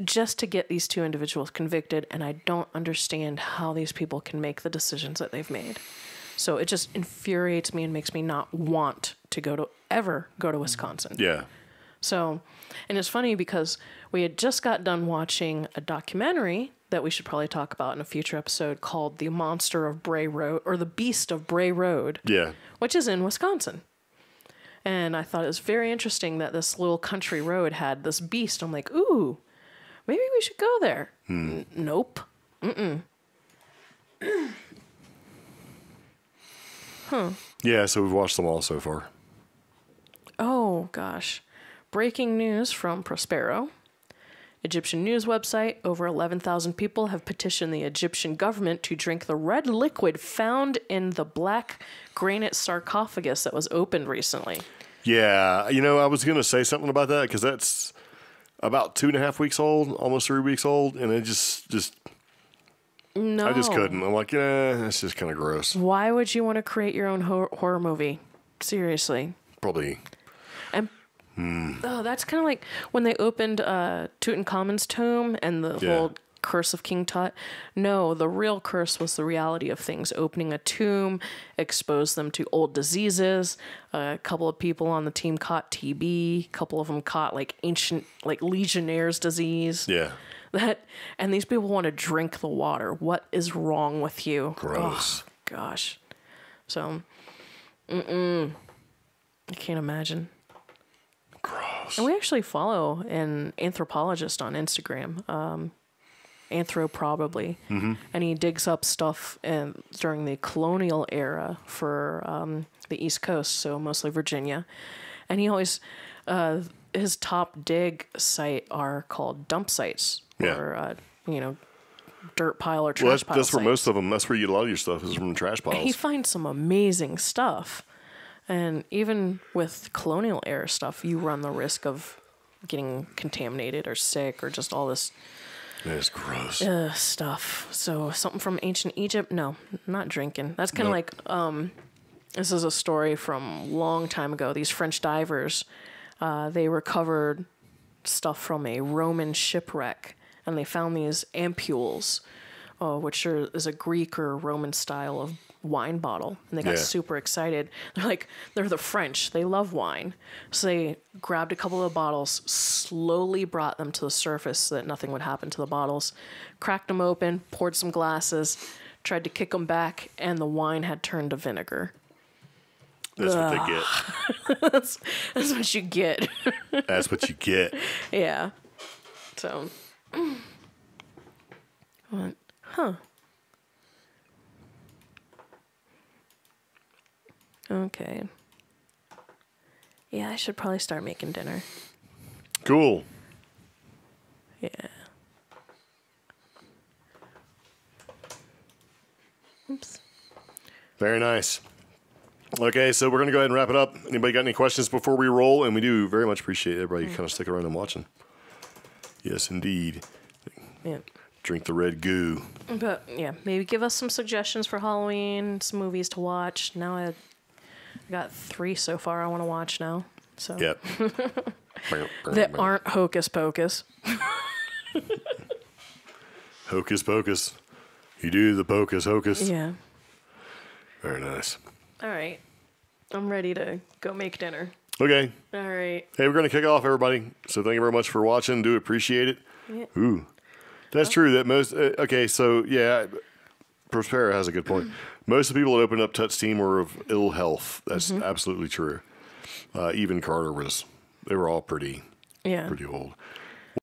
Speaker 1: just to get these two individuals convicted. And I don't understand how these people can make the decisions that they've made. So it just infuriates me and makes me not want to ever go to Wisconsin.
Speaker 2: Yeah.
Speaker 1: So, and it's funny because we had just got done watching a documentary that we should probably talk about in a future episode called The Monster of Bray Road, or The Beast of Bray Road.
Speaker 2: Yeah.
Speaker 1: Which is in Wisconsin. And I thought it was very interesting that this little country road had this beast. I'm like, ooh, maybe we should go there. Nope.
Speaker 2: Yeah, so we've watched them all so far.
Speaker 1: Oh, gosh. Breaking news from Prospero. Egyptian news website. Over 11,000 people have petitioned the Egyptian government to drink the red liquid found in the black granite sarcophagus that was opened recently.
Speaker 2: Yeah, I was going to say something about that because that's about 2.5 weeks old, almost 3 weeks old, and it just
Speaker 1: No.
Speaker 2: I just couldn't. I'm like, yeah, that's just kind of gross.
Speaker 1: Why would you want to create your own horror movie? Seriously.
Speaker 2: Probably.
Speaker 1: And oh, that's kind of like when they opened Tutankhamun's tomb and the whole curse of King Tut. No, the real curse was the reality of things. Opening a tomb exposed them to old diseases. A couple of people on the team caught TB. A couple of them caught like ancient, like Legionnaire's disease.
Speaker 2: Yeah.
Speaker 1: And these people want to drink the water. What is wrong with you?
Speaker 2: Gross.
Speaker 1: Oh, gosh. So, I can't imagine.
Speaker 2: Gross.
Speaker 1: And we actually follow an anthropologist on Instagram, Anthro probably, and he digs up stuff during the colonial era for the East Coast, so mostly Virginia, and he always his top dig site are called dump sites, or dirt pile or trash pile.
Speaker 2: That's where
Speaker 1: sites.
Speaker 2: most of them. That's where you get a lot of your stuff is from trash piles.
Speaker 1: And he finds some amazing stuff. And even with colonial era stuff, you run the risk of getting contaminated or sick or just all this
Speaker 2: It's gross.
Speaker 1: stuff. So something from ancient Egypt, no, not drinking. That's kind of like, this is a story from a long time ago. These French divers, they recovered stuff from a Roman shipwreck, and they found these ampules, which is a Greek or Roman style of wine bottle, and they got super excited. They're the French, they love wine, so they grabbed a couple of bottles, slowly brought them to the surface so that nothing would happen to the bottles, cracked them open, poured some glasses, tried to kick them back, and the wine had turned to vinegar.
Speaker 2: That's what they get.
Speaker 1: that's what you get.
Speaker 2: That's what you get.
Speaker 1: Yeah. So what? Okay. Yeah, I should probably start making dinner.
Speaker 2: Cool.
Speaker 1: Yeah. Oops.
Speaker 2: Very nice. Okay, so we're going to go ahead and wrap it up. Anybody got any questions before we roll? And we do very much appreciate everybody kind of sticking around and watching. Yes, indeed.
Speaker 1: Yeah.
Speaker 2: Drink the red goo.
Speaker 1: But yeah, maybe give us some suggestions for Halloween, some movies to watch. Now I got 3 so far I want to watch now. So
Speaker 2: Yep.
Speaker 1: that aren't Hocus Pocus.
Speaker 2: Hocus Pocus. You do the Pocus Hocus.
Speaker 1: Yeah.
Speaker 2: Very nice.
Speaker 1: All right. I'm ready to go make dinner.
Speaker 2: Okay.
Speaker 1: All right.
Speaker 2: Hey, we're going to kick off, everybody. So thank you very much for watching. Do appreciate it.
Speaker 1: Yeah.
Speaker 2: Ooh. That's true. That most... okay, so, yeah, Prospera has a good point. Most of the people that opened up Tut's team were of ill health. That's absolutely true. Even Carter was... They were all pretty old.